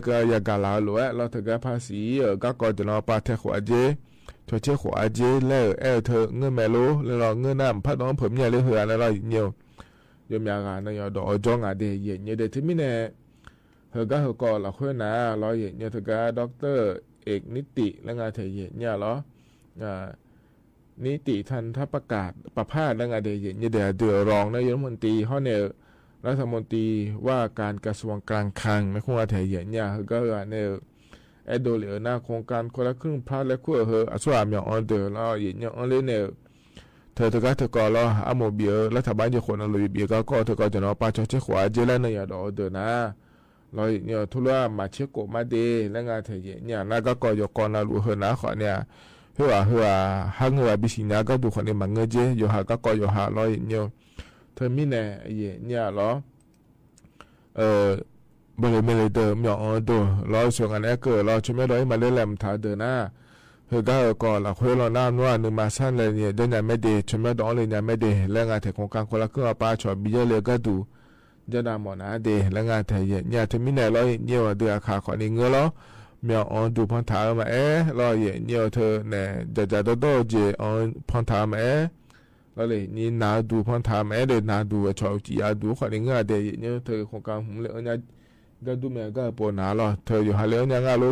U: ကလာလောလောတကဖာစီကကောတနောပါတဲ့ခွာကျေချောချေခွာကျေလဲအဲ့ထငဲ့မဲလို့လောငဲ့နာဖတ်တော့ผมเนี่ยเลยเหือแล้วညိုยมยากาเนี่ยดอกจ้องอ่ะเดยเนี่ยเดที่มิเนี่ยเฮก็ก็ละค่อยนะรอเนี่ยทกาด็อกเตอร์เอกนิติแล้วงานเทยเนี่ยเหรอนิติทันทประกาศประพาสและงานเดียเดือรองนายกรัฐมนตรีเขาเนี่ยรัฐมนตรีว่าการกระทรวงการคลังในโครงการไทยเนี่ยก็เนี่ยแอดโดเหลือหน้าโครงการคนละครึ่งพลัสและขั้วอัศวามอย่างออนเดอร์แล้วอย่างออนเลยเนี่ยเธอก็แล้วอาโมเบียรัฐบาลจะคนอะไรเบียก็เธอก็จะนอปาชเชขวาเจริญในอย่างออนเดอร์นะเราเนี่ยทุลามาเชโกมาเดและงานไทยเนี่ยน่าก็ยกกรนาลูเฮนะขอเนี่ยเฮือฮังเฮือบิสิญาก็ดูคนนี้มันเงเจอยู่หาก็อยู่หาร้อยเนี่ยเธอมีเนี่ยเนี่ยหรอบริเวณเดิมอย่างอ๋อดูเราส่งอันนี้เกิดเราจะไม่ได้มาเล่นแหลมถาเดินหน้าเฮือก็ละคุยเราหน้าว่าหนึ่งมาสั้นเลยเนี่ยเดินยังไม่ดีจะไม่ต้องเลยยังไม่ดีและงานแต่ของการคนละเครื่องป้าชอบบิเยเลยก็ดูจะนำหมอนาดีและงานแต่เนี่ยเธอมีเนี่ยเราเนี่ยเดือขาขอนี้เงื้อแล้วမြောင်အောင်ဒူဖန်ထားမှာလောရဲ့ညောထနဲ့ကြတော့ကြအောင်ဖန်ထားမယ်လောလေနီနာဒူဖန်ထားမယ်တဲ့နာဒူအချောက်ကြီးအဒူခရငါတဲ့ညောထခုကံမှုလေအညာကဒူမဲကပေါ်နာလောထရဟာလေညာငါလို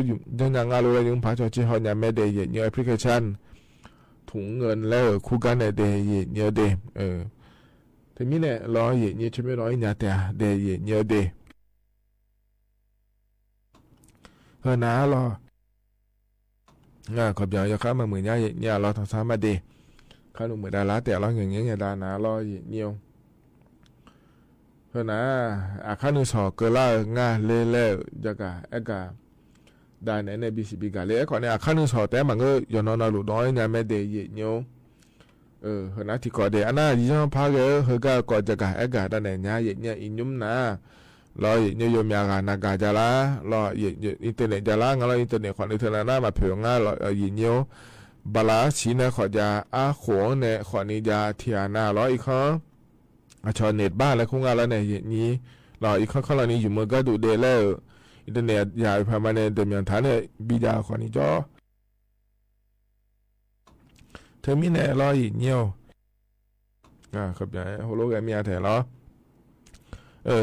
U: ညာငါလိုရင်ဖာချောချီဟောညာမဲတဲ့ညော application ถุงเงินแล้วคู่กันတဲ့ညောတဲ့ทีนี้เนี่ยလောရဲ့ညေချမေလောညာတဲ့ညောတဲ့เฮนะรองาขอบอย่างข้ามาเหมือนเนี่ยเราทำซ้ำมาดีข้าหนุ่มเหมือนดาราแต่เราอย่างเงี้ยดานะรอเนียวเฮนะข้าหนุ่มสอเกล่างาเล่จะกะกะดาเนี่ยบีซีบีกะเล่ก่อนเนี่ยข้าหนุ่มสอแต่มันก็ย้อนนอนหลุดน้อยเนี่ยไม่เดียเนียวเฮนะที่ก่อนเดียอันน่ะยี่ห้อพาเกเฮก็ก่อนจะกะกะดาเนี่ยอินยุ่มนะรอเนี่ยโยมยากานากาจาระรออินเทอร์เน็ตจาระงั้นเราอินเทอร์เน็ตของอินเทอร์เน็ตน่ามาเผยง่ายรอยินเยวบาลาชีนะขอจะอาขวงเนี่ยขอนิยาเทียนาร้อยอีกครั้งชอเน็ตบ้านแล้วคงงานแล้วเนี่ยนี้รออีกครั้งเรานี้อยู่เมืองก็ดูเดลแล้วอินเทอร์เน็ตยาวพามาเนี่ยเดิมอย่างฐานเนี่ยบิดาขอนิจอเธอมีเนี่ยรอยินเยวครับอย่างโฮโลแกรมมีอะไรหรอ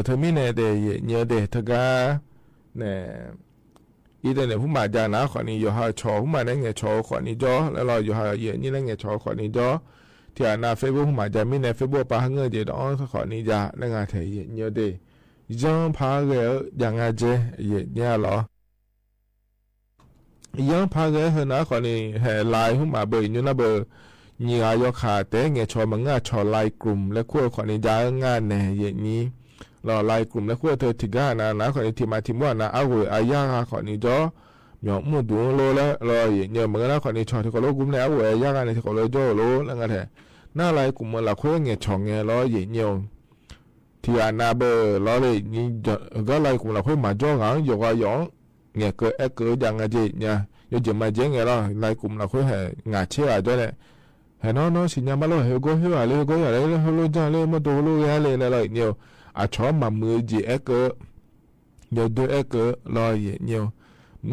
U: เธอมีเนี่ยเดย์เนี่ยเดย์ทกาเนี่ยอีเดเนี่ยผู้มาจานะขอนี้อยู่หาชอผู้มาได้เงี้ยชอขอนี้จ่อแล้วเราอยู่หาเยนี่ได้เงี้ยชอขอนี้จ่อที่อ่านเฟซบุ๊กผู้มาจามีเนี่ยเฟซบุ๊กปาเงี้ยเจดอนขอนี้จ่าแล้วงานเทยเนี่ยเดย์ย้อนพาเกลอย่างไงเจเนี่ยหรอย้อนพาเกลเห็นนะขอนี้เฮไลน์ผู้มาเบอร์อยู่นะเบอร์ยี่ห้อยขาแต่เงี้ยชอมันง่าชอไลน์กลุ่มและขั้วขอนี้จ่างานเนี่ยอย่างนี้รอไล่กลุ่มและขั้วเธอทิก้านะขอนี้ทีมาทีว่านะเอาไว้อายาขอนี้จ่อหยอกมุดดูโลแล้วรอเนี่ยเหมือนกันขอนี้ชอที่เขาโลกลุ่มแล้วเอาไว้อายากันที่เขาเลยจ่อโลแล้วกันแท้หน้าไล่กลุ่มมันละขั้วเงี้ยช่องเงี้ยรอเนี่ยที่อานาเบอร์รอเลยนี่ก็ไล่กลุ่มละขั้วมาจ่อหางหยอกหยองเงี้ยเกิดยังไงเจเนี่ยยกจะมาเจ๊งเงี้ยรอไล่กลุ่มละขั้วเหงาเชี่ยจ่อเนี่ยเห็นน้องสิญญามาโลเฮก็เฮอะไรก็อะไรเฮโลจังเลยมาดูโลเงี้ยเลยอะไรเนี่ยอาชอบมามือจีเกอเดี๋ยวดูเกอรอเนี่ย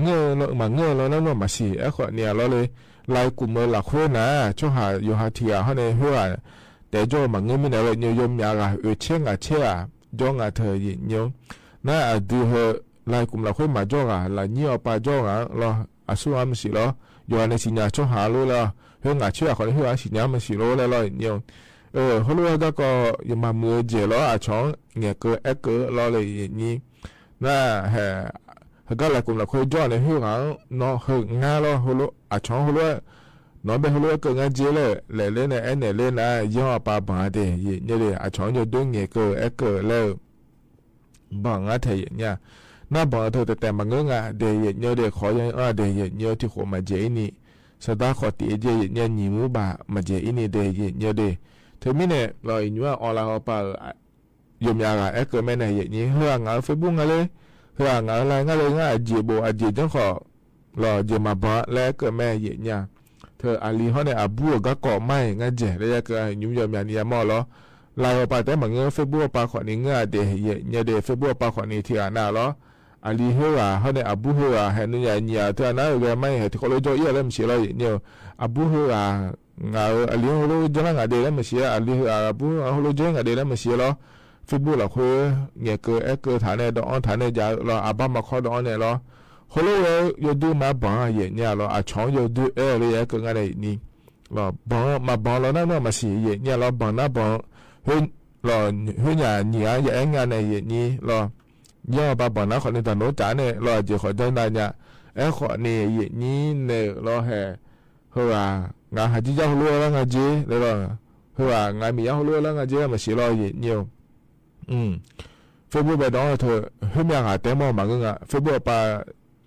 U: เงยมาเงยแล้วนั่นมาสีขอเนี่ยเราเลยไล่กลุ่มเราคุยนะช่วงหาอยู่หาเทียเขาในหัวแต่ แต่จ่อมาเงินไม่ได้เลยยมยากะเชียงอ่ะเชียจ่องอ่ะเธอยิโยน่าดูเหลายกลุ่มเราค่อยมาจ่องอ่ะลายนี้เอาไปจ่องอ่ะรออาสู้อ่ะมันสิรอยอนในสิญญาจ่อหารู้แล้วเฮืองอ่ะเชียคนที่อ่ะสิญญามันสิรู้แล้วยิโยเขารู้ว่าก็ยังมามือเจล้ออ่ะช่องเงี้ยเกิดเกิดรอเลยนี่น่าก็หลายกลุ่มเราค่อยจ่อในเฮืองอ่ะเนาะเฮืองง่ายแล้วเขารู้อ่ะช่องเขารู้น้องเป็นเขารู้เกิดงานเจเลยเล่นเนี่ยเนี่ยเล่นนะย่อปลาบาเดยเนี่ยอ่ะช่องจะดึงเงี้ยเกิดแล้วบังอ่ะเธอเนี่ยน่าบังเธอแต่บางเรื่องอ่ะเดี๋ยวเนี่ยเดี๋ยวขอยังเดี๋ยวเนี่ยที่หัวมาเจนี่สตาขอตีเจเนี่ยหนีมูบ่ามาเจนี่เดี๋ยวเนี่ยเดี๋ยวเธอไม่เนี่ยเราอินว่าออนไลน์เอาไปยมยากะเกิดไม่เนี่ยเนี่ยเฮืองานเฟซบุ๊กอะไรเฮืองานอะไรงั้นเลยงั้นเจียโบเจียจังขอเราเจียมาบ้าแล้วเกิดแม่เนี่ยเธออาลีเขาเนี่ยอาบัวก็เกาะไม้งั้นเจแล้วก็ยุ่งยามยานี่มอแล้วไลน์เอาไปแต่บางเรื่องเฟซบุ๊กปาขอนี้งั้นเดี๋ยวเนี่ยเดี๋ยวเฟซบุ๊กปาขอนี้ที่อ่านแล้วอาลีเฮือเขาเนี่ยอาบัวเฮือเห็นเนี่ยเนี่ยเธอน่าจะไม่เห็นที่เขาเลยจ่อยอะไรไม่ใช่เลยเนี่ยอาบัวเฮืองาอาลีเขาเลยจะนั่งอะไรแล้วไม่ใช่อาลีเฮืออาบัวเขาเลยจะนั่งอะไรแล้วไม่ใช่แล้วเฟซบุ๊กเราคุยเนี่ยเกิดฐานเนี่ยดอนฐานเนี่ยจะเราอาบ้ามาขอดอนเนี่ยแล้วเขาเลยยดูมาบ้านเนี่ยเราอาช่องยดูเลยก็งั้นเลยนี่เราบ้านมาบ้านเรานั่นมาสิเนี่ยเราบ้านน่ะบ้านเฮ้ยเราเฮ้ยเนี่ยอย่างงั้นเนี่ยนี่เราย่อบ้านน่ะคนนี้ตอนโน้ตจานเนี่ยเราจะขอได้เนี่ยคนนี้นี่เนี่ยเราเฮ้ยงานหาที่จะหัวแล้วงานเจแล้วเฮ้ยงานมีหัวแล้วงานเจมาสิเราเนี่ยเฟซบุ๊กไปดองเธอเฮ้ยมีงานแต่มอมาเงี้ยเฟซบุ๊กไป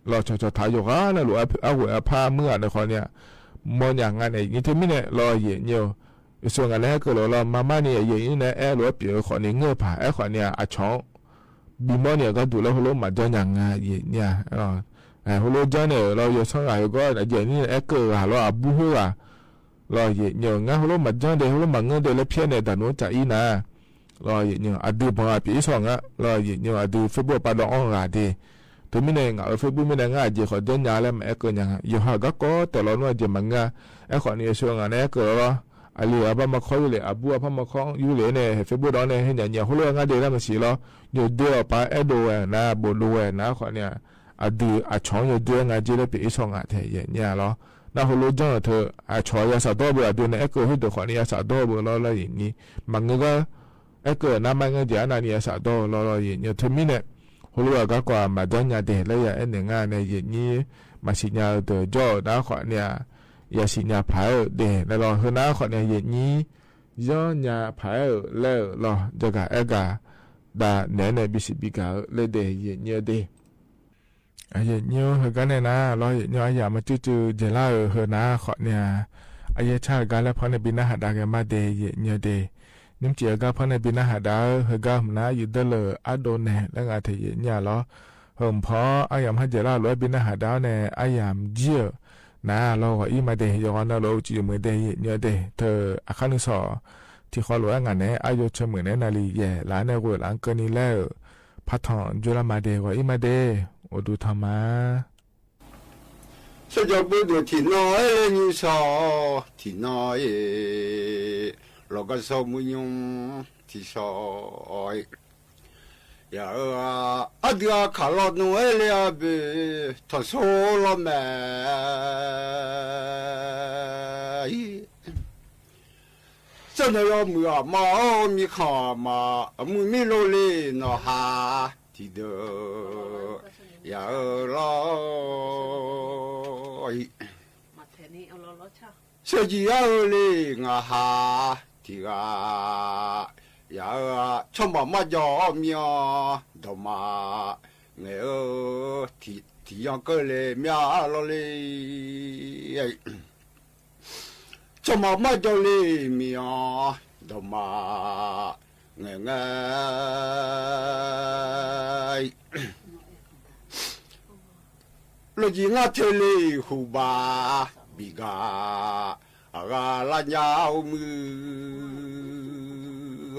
U: เราจะถ่ายอยู่กันนะหรือเอาหัวผ้าเมื่อในคนเนี่ยมองอย่างงั้นเองนี่ที่ไม่เนี่ยเราเนี่ยส่วนงานแรกก็เรามาเนี่ยอย่างนี้เนี่ยหรือว่าเปลี่ยนคนนี้เงือบผ่าคนเนี่ยอาช่องบีมเนี่ยก็ดูแล้วเขาลงมาจะอย่างงั้นเนี่ยเขาลงจะเนี่ยเราอยู่ช่องไหนก็อย่างนี้เกิดเราบูฮัวเราเนี่ยงั้นเขาลงมาจะเดี๋ยวเขาลงมาเงินเดี๋ยวแล้วเพี้ยนเนี่ยแต่โน้ตจะอีนะเราเนี่ยอดีตพอปีสองอ่ะเราเนี่ยอดีตเฟซบุ๊กไปลองอะไรดีตัวไม่เนี่ยงาเฟซบุ๊กไม่เนี่ยง่ายจีขอเดินยาแล้วมันเกินยังอยู่ห่างก็แต่เราเนี่ยจีมันง่ายขอเนี่ยช่วงงานเนี่ยเกิดแล้วอะไรบ้างมาคอยอยู่เลยบัวพ่อมาคล้องอยู่เลยเนี่ยเฟซบุ๊กเราเนี่ยเห็นอย่างเขาเรื่องงานเดียวแล้วมันสีแล้วอยู่เดียวไปดูนะบนดูนะขอเนี่ยอดีตช่องอยู่เดียวงานจีแล้วปีสองอ่ะเทียเนี่ยแล้ว那后来讲他ช่วยสะดวกแบบเดียวเนี่ยก็ให้ตัวคนนี้สะดวกแบบเราอย่างนี้มันก็ก็น้ำมันก็เดี๋ยวนั่นเนี่ยสะดวกเราอย่างนี้ทั้งนี้เนี่ยเขารู้ว่าก็กว่ามาตอนนี้เดี๋ยวเลยอย่างนี้งานเนี่ยอย่างนี้มาสิญญาเดี๋ยวจ่อน้าคนเนี่ยอย่าสิญญาพายเดี๋ยวแล้วเราเห็นน้าคนเนี่ยอย่างนี้ย้อนญาพายแล้วเราจะก็ได้เนี่ยบิสิบิกาเลยเดี๋ยวอย่างนี้เดี๋ยวไอ้เนี่ยเฮกันเนี่ยนะเราเนี่ยอย่ามาจู่ๆเจล่าเฮนะขอเนี่ยไอ้ชาติกันแล้วพอในบินหาดากันมาเดยเนี่ยเดนิมเจียก็พอในบินหาดาเฮก็นะอยู่เดลอโดนเนี่ยแล้วงาเทยเนี่ยล้อเฮิมพอไอ้ยามให้เจล่าร้อยบินหาดาเนี่ยไอ้ยามเจียนะเราก็อีมาเดยย้อนนะเราจีมือเดยเนี่ยเดเธออาคานุสอที่เขาหลวงงานเนี่ยอายุเฉมือนเนี่ยนาลีแย่หลานเนี่ยกูหลังเกินนี้แล้วพัฒน์จุลมาเดว่าอีมาเด我读他妈。
H: 说叫不得听那你说听那耶，那个什么用听说呀弟啊看了弄了呗，他说了没？真的要没啊嘛没看嘛，没落来那哈听的。อย่าล้อเสียจีเอาเลยงาหาที่กาอย่าชมมาจอมยอดมาเงยที่ยังก็เลยมีอะไรเลยชมมาจอเลยมีดมาเงยลูกยิงอาเทลีหูบาบิกาอากาลายาวมือ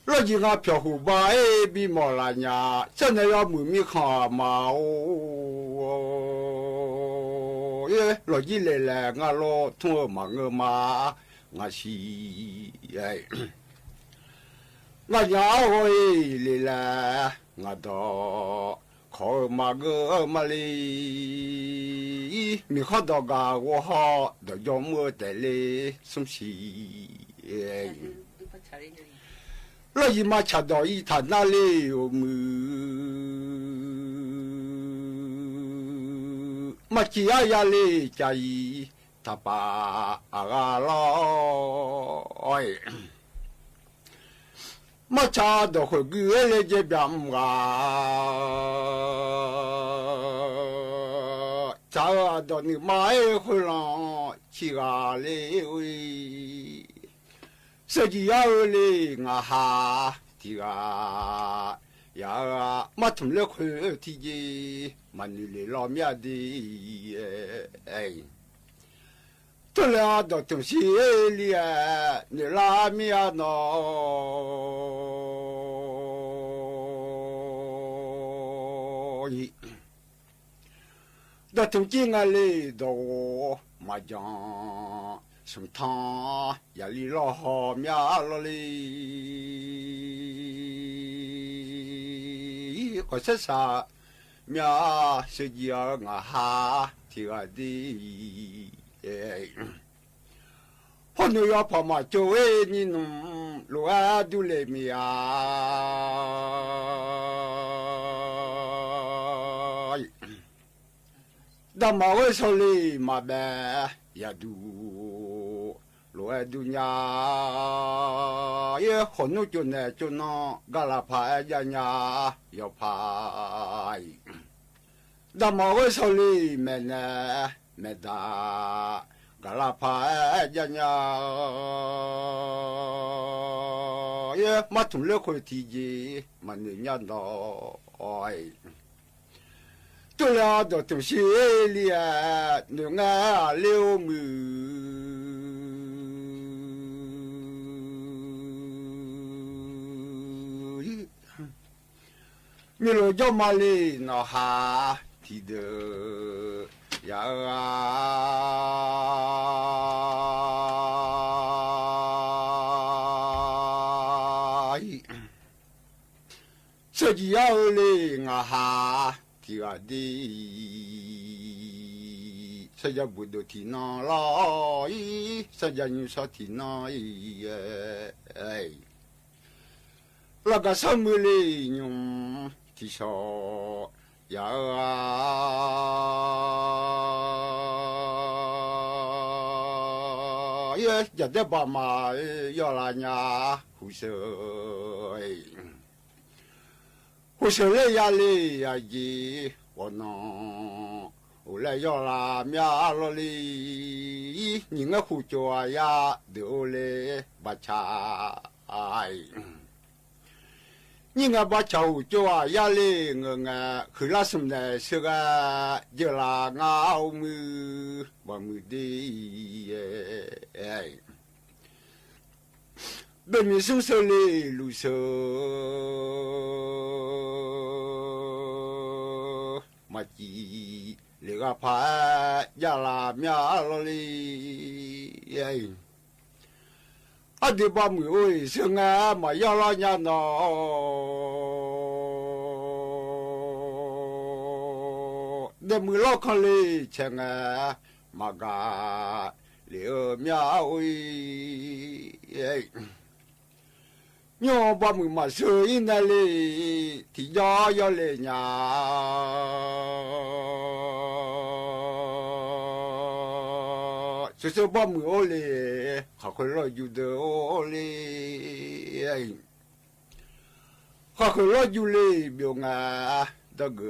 H: ลูกยิงอาเพียวหูบาบิมอลายาฉันเนี่ยยอมือมีขามาโอ้ลูกยิงเลยแหละงาโลทั่วมังมา งาชีไองายาโอยลีลางาดอขอมาเกอมาลีมีข้อดอกาวะฮอดอยอมมือแต่เลสมชีแล้วยิ่งมาชัดดอยฐานนาเลโอมือมาขี้อายาเลใจตาปาอากาลอยมาชาดอกเกลือเลเจ็บยำกาชาดอกนี่ไม่คนละชิกาเลวิสกิยาเลงาฮาทิกายามาทำเลือกที่จีมันนี่เลยล้อมยาดีตัวละดอกตัวสีเลียนี่ลามียานอดอกตัวจริงอะไรดอกมาจังสมทานอย่าลีล้อหอมยาลลีก็เสียสามียเสียงาฮาที่กาดีพอหนูยอพอมาโจเอนี่นุ่มลูกอาดูเลมียดำมาไว้สลีมาเบยาดูลูกอาดูญาเย่คนนู้จุนเนจุนนอกาลาพายญาญายอพายดำมาไว้สลีแม่เนแม่ดากาลาพายญาญาเย่มาถึงเลือกคนที่จีมันนี่ยันดอยตัวละดอกตัวเสียเลียหนึ่งเลี้ยวมือมีโลจอมาลีนาฮาที่เดยาสกิยาเลงาฮาที่กาดีสัจบุตรที่นาลอยสัจยุสที่นายแล้วก็สมุลียุมที่ชอยาจะได้บามายอลาญาหุเซหุเซเลยาเลยาจีวันโอเลยอลามีอาลลียิ่งหุจัวยาเดโอเลบัชายยิ่งบัชหุจัวยาเลงงคือลาสมเนสกาเจลางเอามือบะมือดีเป็นมิสุสลีลุโซมาจีเลกาพายาลามีอาลลีอดีบามือโอ้ยสงามายาลาญาโนเดมือลอกคลีเชงมากาเลอมีอาโอ้ยโยบามือมาเสยนั่นเลยที่ยอยอเลยญาสุดๆบามือโอเลยข้าคนรออยู่เด้อโอเลยข้าคนรออยู่เลยเบียงตะเก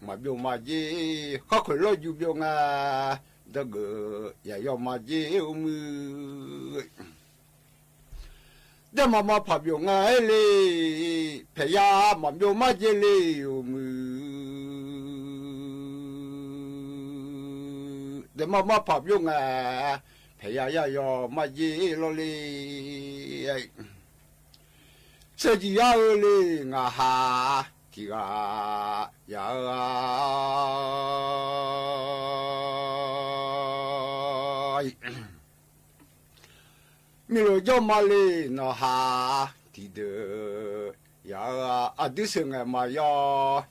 H: มาเบียมาจีข้าคนรออยู่เบียงตะเกอย่ายอมมาจีมือเดี๋ยวมาพับอยู่ไงเลยพยายามมาอยู่มาเจเลยมือเดี๋ยวมาพับอยู่ไงพยายามมาเจลเลยเสียจียาเลยงาฮาที่กายา มีรู้ย่อมาเลยนะฮะที่เดือยาอดีตไงมายา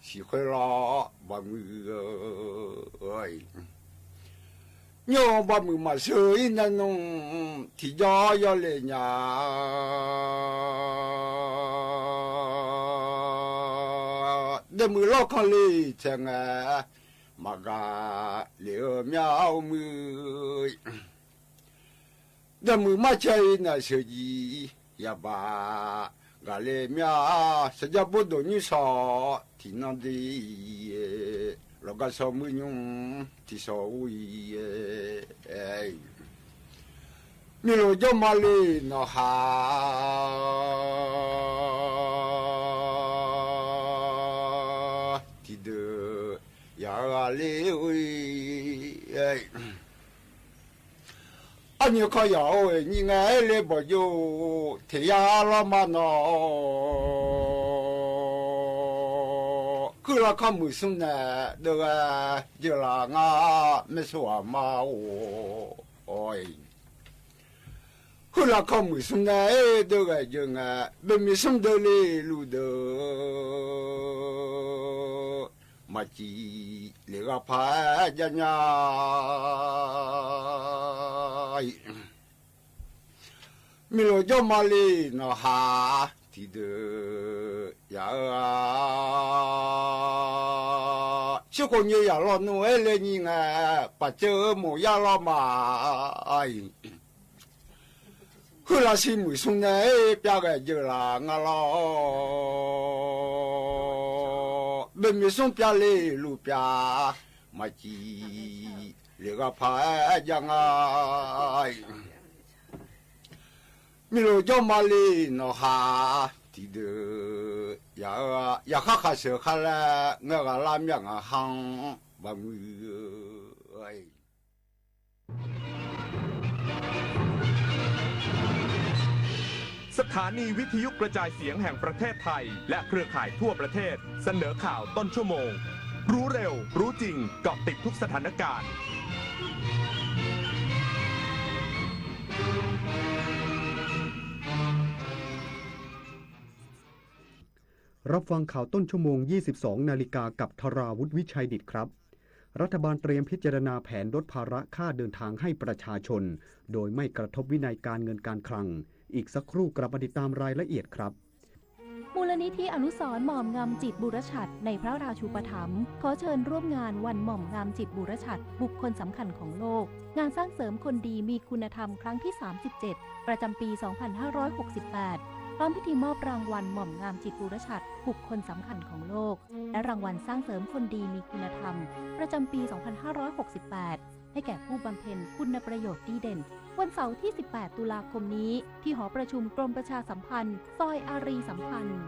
H: สิเคยรอบางมือเอ้ยโยบางมือมาเสยนั่นนุ่งที่ยอยาเลยญาเดมือลอกคนเลยเชงมากาเหลียวเมียวมือเดมือมาใช่น่ะเสียจียาบากาเลเมียสจะบุดนิสอที่นั่นดีเราก็สมุยงที่สอวุยมีโลจมาลีนะฮะที่เดือยาเลวุยอันนี้เขาอยากนี่ไงเลยบอกอยู่ที่ยาละมาโนคือเราข้ามือสุ่มเนี่ยเดี๋ยวเจอละงาไม่สวมาโอ้ยคือเราข้ามือสุ่มเนี่ยเดี๋ยวเจอไงไม่มีสุ่มเดลีลูเดมาจีเลี้ยงพายจันยามีโลจมาลีนะฮะที่เดือยาชิคกี้พายเราหนูเอเลนี่ไงปัจเจอหมูยาเรามาคือเราสิมือสุ่มเนี่ยเปียกเจอละงาเราไม่มีสุ่มเปียเลยลูเปียมาจีเลี้ยงพายยังไงมีโลจมาลีนะฮะที่เดือยาข้าข้าเสือข้าละเงาลามยังหังบางมือ
D: สถานีวิทยุกระจายเสียงแห่งประเทศไทยและเครือข่ายทั่วประเทศเสนอข่าวต้นชั่วโมงรู้เร็วรู้จริงเกาะติดทุกสถานการณ์
E: รับฟังข่าวต้นชั่วโมง 22 นาฬิกากับธราวุฒิวิชัยดิตครับรัฐบาลเตรียมพิจารณาแผนลดภาระค่าเดินทางให้ประชาชนโดยไม่กระทบวินัยการเงินการคลังอีกสักครู่กลับมาติดตามรายละเอียดครับ
I: มูลนิธิอนุสรณ์หม่อมงามจิตบุรชัดในพระราชูปถัมภ์ขอเชิญร่วมงานวันหม่อมงามจิตบุรชัดบุคคลสำคัญของโลกงานสร้างเสริมคนดีมีคุณธรรมครั้งที่ 37 ประจำปี 2568 พร้อมพิธีมอบรางวัลหม่อมงามจิตบุรชัดบุคคลสำคัญของโลกและรางวัลสร้างเสริมคนดีมีคุณธรรมประจำปี 2568 ให้แก่ผู้บำเพ็ญคุณประโยชน์ดีเด่นวันเสาร์ที่ 18 ตุลาคมนี้ที่หอประชุมกรมประชาสัมพันธ์ซอยอารีสัมพันธ์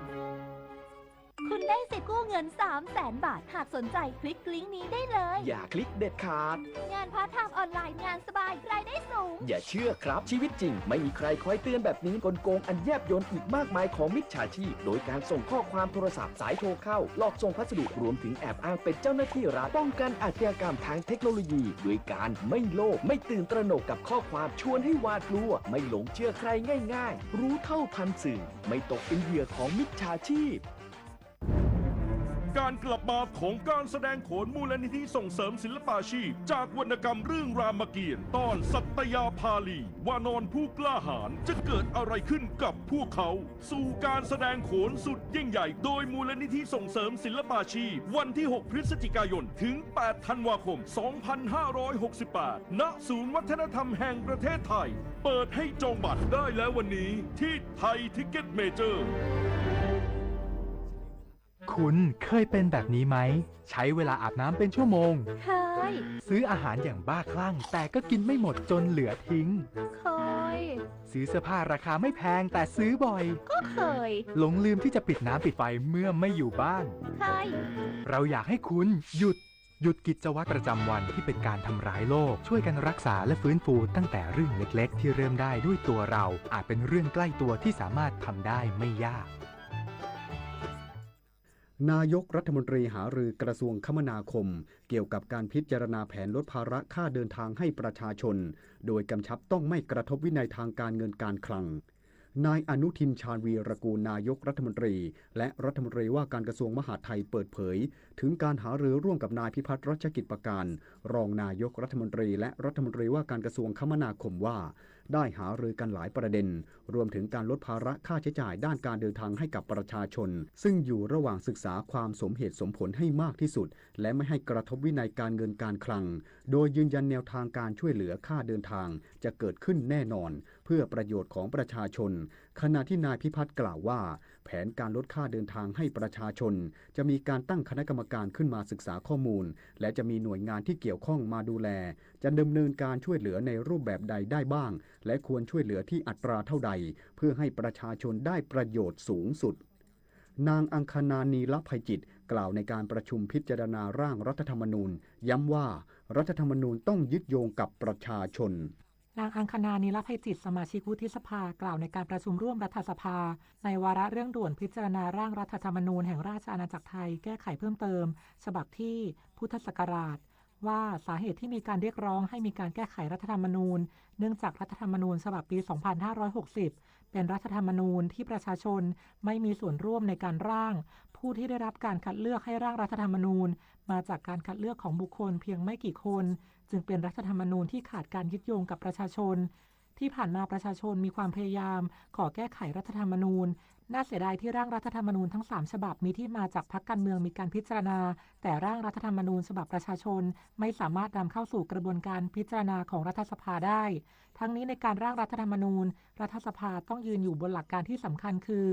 I: คุณได้สิทธิ์กู้เงิน 300,000 บาทหากสนใจคลิกลิงก์นี้ได้เลย
V: อย่าคลิกเด็ดขาด
I: งานพาร์ทไทม์ออนไลน์งานสบายรายได้สูง
V: อย่าเชื่อครับชีวิตจริงไม่มีใครคอยเตือนแบบนี้กลโกงอันแยบยลอีกมากมายของมิจฉาชีพโดยการส่งข้อความโทรศัพท์สายโทรเข้าหลอกส่งพัสดุรวมถึงแอบอ้างเป็นเจ้าหน้าที่รัฐป้องกันอาชญากรรมทางเทคโนโลยีด้วยการไม่โลภไม่ตื่นตระหนกกับข้อความชวนให้หวาดกลัวไม่หลงเชื่อใครง่ายๆรู้เท่าทันสื่อไม่ตกเป็นเหยื่อของมิจฉาชีพ
F: การกลับมาของการแสดงโขนมูลนิธิส่งเสริมศิลปาชีพจากวรรณกรรมเรื่องรามเกียรติ์ตอนสัตยาภาลีวานอนผู้กล้าหาญจะเกิดอะไรขึ้นกับพวกเขาสู่การแสดงโขนสุดยิ่งใหญ่โดยมูลนิธิส่งเสริมศิลปาชีพวันที่ 6 พฤศจิกายนถึง 8 ธันวาคม 2568 ณ ศูนย์วัฒนธรรมแห่งประเทศไทยเปิดให้จองบัตรได้แล้ววันนี้ที่ไทยทิกเก็ตเมเจอร์
W: คุณเคยเป็นแบบนี้ไหมใช้เวลาอาบน้ำเป็นชั่วโมง
I: เคย
W: ซื้ออาหารอย่างบ้าคลั่งแต่ก็กินไม่หมดจนเหลือทิ้ง
I: เคย
W: ซื้อเสื้อผ้าราคาไม่แพงแต่ซื้อบ่อย
I: ก็เคย
W: หลงลืมที่จะปิดน้ำปิดไฟเมื่อไม่อยู่บ้าน
I: เคย
W: เราอยากให้คุณหยุดกิจวัตรประจำวันที่เป็นการทำร้ายโลกช่วยกันรักษาและฟื้นฟูตั้งแต่เรื่องเล็กๆที่เริ่มได้ด้วยตัวเราอาจเป็นเรื่องใกล้ตัวที่สามารถทำได้ไม่ยาก
E: นายกรัฐมนตรีหารือกระทรวงคมนาคมเกี่ยวกับการพิจารณาแผนลดภาระค่าเดินทางให้ประชาชนโดยกำชับต้องไม่กระทบวินัยทางการเงินการคลังนายอนุทินชาญวีรกูลนายกรัฐมนตรีและรัฐมนตรีว่าการกระทรวงมหาดไทยเปิดเผยถึงการหารือร่วมกับนายพิพัฒน์รัชกิจประการรองนายกรัฐมนตรีและรัฐมนตรีว่าการกระทรวงคมนาคมว่าได้หารือกันหลายประเด็นรวมถึงการลดภาระค่าใช้จ่ายด้านการเดินทางให้กับประชาชนซึ่งอยู่ระหว่างศึกษาความสมเหตุสมผลให้มากที่สุดและไม่ให้กระทบวินัยการเงินการคลังโดยยืนยันแนวทางการช่วยเหลือค่าเดินทางจะเกิดขึ้นแน่นอนเพื่อประโยชน์ของประชาชนขณะที่นายพิพัฒน์กล่าวว่าแผนการลดค่าเดินทางให้ประชาชนจะมีการตั้งคณะกรรมการขึ้นมาศึกษาข้อมูลและจะมีหน่วยงานที่เกี่ยวข้องมาดูแลจะดำเนินการช่วยเหลือในรูปแบบใดได้บ้างและควรช่วยเหลือที่อัตราเท่าใดเพื่อให้ประชาชนได้ประโยชน์สูงสุดนางอังคณานีลภัยจิตกล่าวในการประชุมพิจารณาร่างรัฐธรรมนูญย้ำว่ารัฐธรรมนูญต้องยึดโยงกับประชาชน
J: นางอังคณานีลภัยจิตสมาชิกวุฒิสภากล่าวในการประชุมร่วมรัฐสภาในวาระเรื่องด่วนพิจารณาร่างรัฐธรรมนูญแห่งราชอาณาจักรไทยแก้ไขเพิ่มเติมฉบับที่พุทธศักราชว่าสาเหตุที่มีการเรียกร้องให้มีการแก้ไขรัฐธรรมนูญเนื่องจากรัฐธรรมนูญฉบับปี 2560 เป็นรัฐธรรมนูญที่ประชาชนไม่มีส่วนร่วมในการร่างผู้ที่ได้รับการคัดเลือกให้ร่างรัฐธรรมนูญมาจากการคัดเลือกของบุคคลเพียงไม่กี่คนจึงเป็นรัฐธรรมนูญที่ขาดการยึดโยงกับประชาชนที่ผ่านมาประชาชนมีความพยายามขอแก้ไขรัฐธรรมนูญน่าเสียดายที่ร่างรัฐธรรมนูญทั้ง3ฉบับมีที่มาจากพรรคการเมืองมีการพิจารณาแต่ร่างรัฐธรรมนูญฉบับประชาชนไม่สามารถนำเข้าสู่กระบวนการพิจารณาของรัฐสภาได้ทั้งนี้ในการร่างรัฐธรรมนูญรัฐสภาต้องยืนอยู่บนหลักการที่สำคัญคือ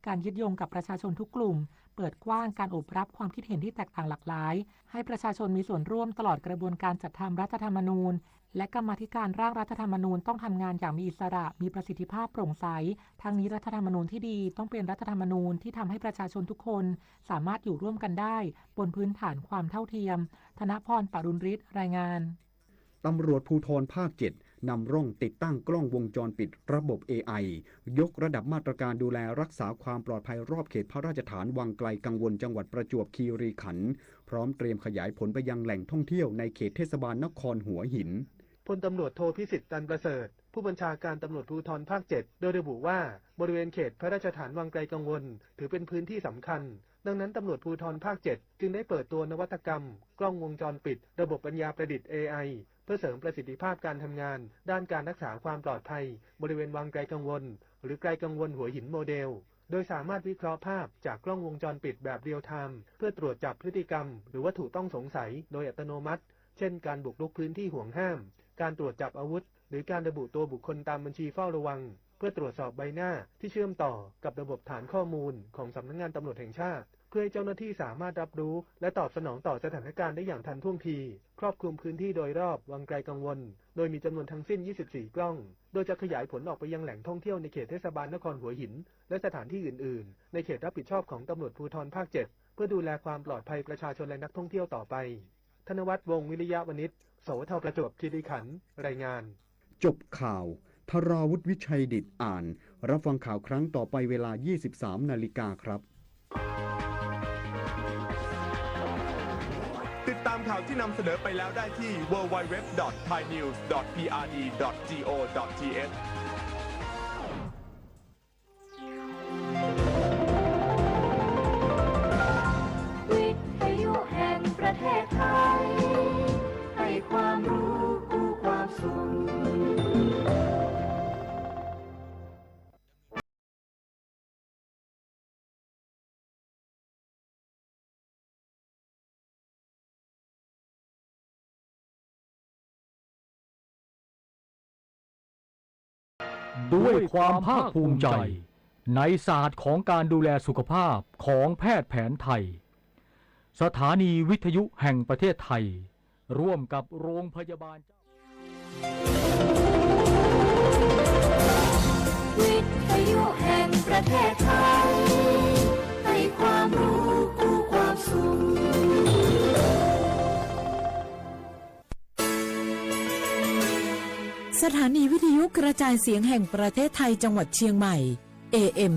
J: การยึดโยงกับประชาชนทุกกลุ่มเปิดกว้างการอบรับความคิดเห็นที่แตกต่างหลากหลายให้ประชาชนมีส่วนร่วมตลอดกระบวนการจัดทำรัฐธรรมนูญและกรรมาธิการร่างรัฐธรรมนูญต้องทำงานอย่างมีอิสระมีประสิทธิภาพโปร่งใสทั้งนี้รัฐธรรมนูญที่ดีต้องเป็นรัฐธรรมนูญที่ทำให้ประชาชนทุกคนสามารถอยู่ร่วมกันได้บนพื้นฐานความเท่าเทียมธนพร ปรุณฤทธิ์รายงาน
E: ตำรวจภูธรภาค 7นำร่องติดตั้งกล้องวงจรปิดระบบ AI ยกระดับมาตรการดูแลรักษาความปลอดภัยรอบเขตพระราชฐานวังไกลกังวลจังหวัดประจวบคีรีขันธ์พร้อมเตรียมขยายผลไปยังแหล่งท่องเที่ยวในเขตเทศบาลนครหัวหิน
K: พลตำรวจโทพิสิทธิ์ตันประเสริฐผู้บัญชาการตำรวจภูธรภาค 7โดยระบุว่าบริเวณเขตพระราชฐานวังไกลกังวลถือเป็นพื้นที่สำคัญดังนั้นตำรวจภูธรภาค 7จึงได้เปิดตัวนวัตกรรมกล้องวงจรปิดระบบปัญญาประดิษฐ์ AI เพื่อเสริมประสิทธิภาพการทำงานด้านการรักษาความปลอดภัยบริเวณวังไกลกังวลหรือไกลกังวลหัวหินโมเดลโดยสามารถวิเคราะห์ภาพจากกล้องวงจรปิดแบบเรียลไทม์เพื่อตรวจจับพฤติกรรมหรือวัตถุต้องสงสัยโดยอัตโนมัติเช่นการบุกรุกพื้นที่ห่วงห้ามการตรวจจับอาวุธหรือการระบุตัวบุคคลตามบัญชีเฝ้าระวังเพื่อตรวจสอบใบหน้าที่เชื่อมต่อกับระบบฐานข้อมูลของสำนักงานตำรวจแห่งชาติเพื่อให้เจ้าหน้าที่สามารถรับรู้และตอบสนองต่อสถานการณ์ได้อย่างทันท่วงทีครอบคลุมพื้นที่โดยรอบวังไกลกังวลโดยมีจำนวนทั้งสิ้น24กล้องโดยจะขยายผลออกไปยังแหล่งท่องเที่ยวในเขตเทศบาลนครหัวหินและสถานที่อื่นๆในเขตรับผิดชอบของตำรวจภูธรภาค 7เพื่อดูแลความปลอดภัยประชาชนและนักท่องเที่ยวต่อไปธนวัฒน์วงศ์วิริยะวณิชสวท.ประจวบคีรีขันธ์รายงาน
E: จบข่าวธราวุฒิวิชัยดิษฐ์อ่านรับฟังข่าวครั้งต่อไปเวลา 23 นาฬิกาครับ
D: ติดตามข่าวที่นำเสนอไปแล้วได้ที่ www.thainews.prd.go.th
L: วิทยุแห่งประเทศไทยให้ความรู้คู่ความสุข
X: ด้วยความภาคภูมิใจในศาสตร์ของการดูแลสุขภาพของแพทย์แผนไทยสถานีวิทยุแห่งประเทศไทยร่วมกับโรงพยาบาล
L: วิทยุแห่งประเทศไทยให้ความรู้คู่ความสุข
A: สถานีวิทยุกระจายเสียงแห่งประเทศไทยจังหวัดเชียงใหม่ AM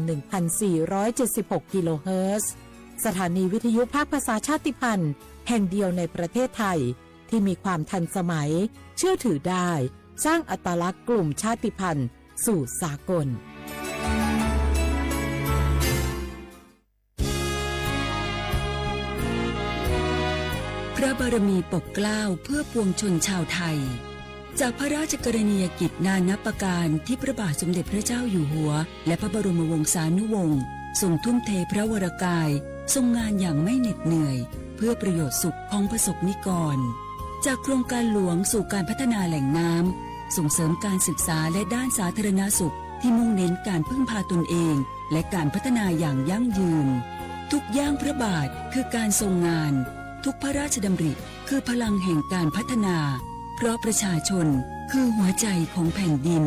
A: 1476 กิโลเฮิรตซ์ สถานีวิทยุภาคภาษาชาติพันธุ์แห่งเดียวในประเทศไทยที่มีความทันสมัยเชื่อถือได้สร้างอัตลักษณ์กลุ่มชาติพันธุ์สู่สากล
B: พระบารมีปกเกล้าเพื่อปวงชนชาวไทยจากพระราชกรณียกิจนานับประการที่พระบาทสมเด็จพระเจ้าอยู่หัวและพระบรมวงศานุวงศ์ทรงทุ่มเทพระวรกายทรงงานอย่างไม่เหน็ดเหนื่อยเพื่อประโยชน์สุขของประสบนิกรจากโครงการหลวงสู่การพัฒนาแหล่งน้ำส่งเสริมการศึกษาและด้านสาธารณสุขที่มุ่งเน้นการพึ่งพาตนเองและการพัฒนาอย่างยั่งยืนทุกย่างพระบาทคือการทรงงานทุกพระราชดำริคือพลังแห่งการพัฒนาเพราะประชาชนคือหัวใจของแผ่นดิน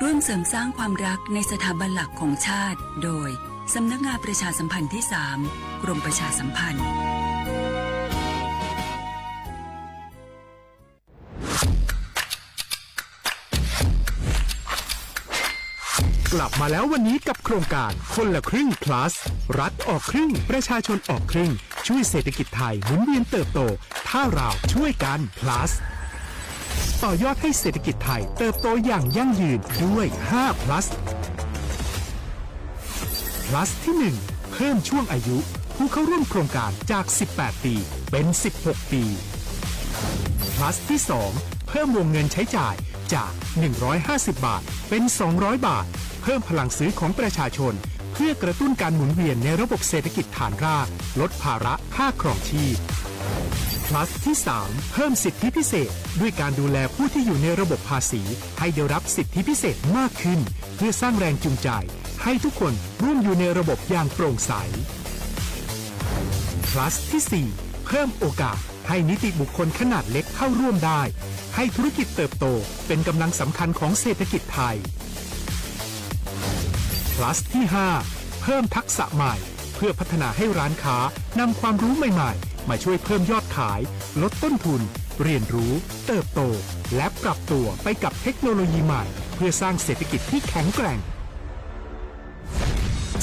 B: ร่วมเสริมสร้างความรักในสถาบันหลักของชาติโดยสำนักงานประชาสัมพันธ์ที่ 3 กรมประชาสัมพันธ์
P: กลับมาแล้ววันนี้กับโครงการคนละครึ่ง plus รัฐออกครึ่งประชาชนออกครึ่งช่วยเศรษฐกิจไทยหมุนเวียนเติบโตถ้าเราช่วยกัน plus ต่อยอดให้เศรษฐกิจไทยเติบโตอย่างยั่งยืนด้วย5 plus plus ที่ 1 เพิ่มช่วงอายุผู้เข้าร่วมโครงการจาก18ปีเป็น16ปีplus ที่ 2 เพิ่มวงเงินใช้จ่ายจาก150บาทเป็น200บาทเพิ่มพลังซื้อของประชาชนเพื่อกระตุ้นการหมุนเวียนในระบบเศรษฐกิจฐานรากลดภาระค่าครองชีพ plus ที่ 3 เพิ่มสิทธิพิเศษด้วยการดูแลผู้ที่อยู่ในระบบภาษีให้ได้รับสิทธิพิเศษมากขึ้นเพื่อสร้างแรงจูงใจให้ทุกคนร่วมอยู่ในระบบอย่างโปร่งใส plus ที่ 4 เพิ่มโอกาสให้นิติบุคคลขนาดเล็กเข้าร่วมได้ให้ธุรกิจเติบโตเป็นกำลังสำคัญของเศรษฐกิจไทย plus ที่ 5 เพิ่มทักษะใหม่เพื่อพัฒนาให้ร้านค้านำความรู้ใหม่ๆมาช่วยเพิ่มยอดขายลดต้นทุนเรียนรู้เติบโตและปรับตัวไปกับเทคโนโลยีใหม่เพื่อสร้างเศรษฐกิจที่แข็งแกร่ง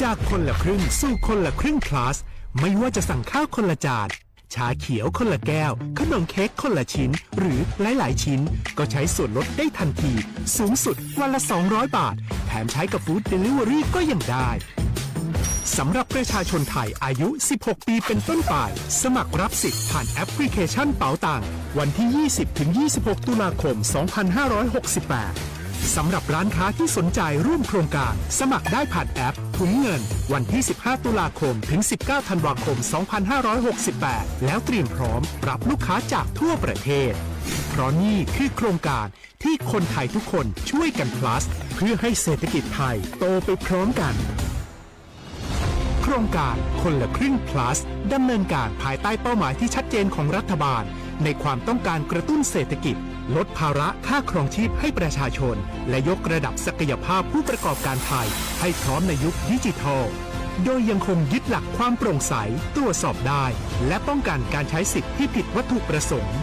P: จากคนละครึ่งสู่คนละครึ่ง plus ไม่ว่าจะสั่งข้าวคนละจานชาเขียวคนละแก้วขนมเค้กคนละชิ้นหรือหลายๆชิ้นก็ใช้ส่วนลดได้ทันทีสูงสุดวันละ200บาทแถมใช้กับฟู้ดเดลิเวอรี่ก็ยังได้สำหรับประชาชนไทยอายุ16ปีเป็นต้นไปสมัครรับสิทธิ์ผ่านแอปพลิเคชันเป๋าตังค์วันที่ 20-26 ตุลาคม 2568 สำหรับร้านค้าที่สนใจร่วมโครงการสมัครได้ผ่านแอปถุงเงินวันที่ 15 ตุลาคมถึง 19 ธันวาคม 2568 แล้วเตรียมพร้อมรับลูกค้าจากทั่วประเทศเพราะนี่คือโครงการที่คนไทยทุกคนช่วยกัน plus เพื่อให้เศรษฐกิจไทยโตไปพร้อมกันโครงการคนละครึ่ง plus ดำเนินการภายใต้เป้าหมายที่ชัดเจนของรัฐบาลในความต้องการกระตุ้นเศรษฐกิจลดภาระค่าครองชีพให้ประชาชนและยกระดับศักยภาพผู้ประกอบการไทยให้พร้อมในยุคดิจิทัลโดยยังคงยึดหลักความโปร่งใสตรวจสอบได้และป้องกันการใช้สิทธิที่ผิดวัตถุประสงค์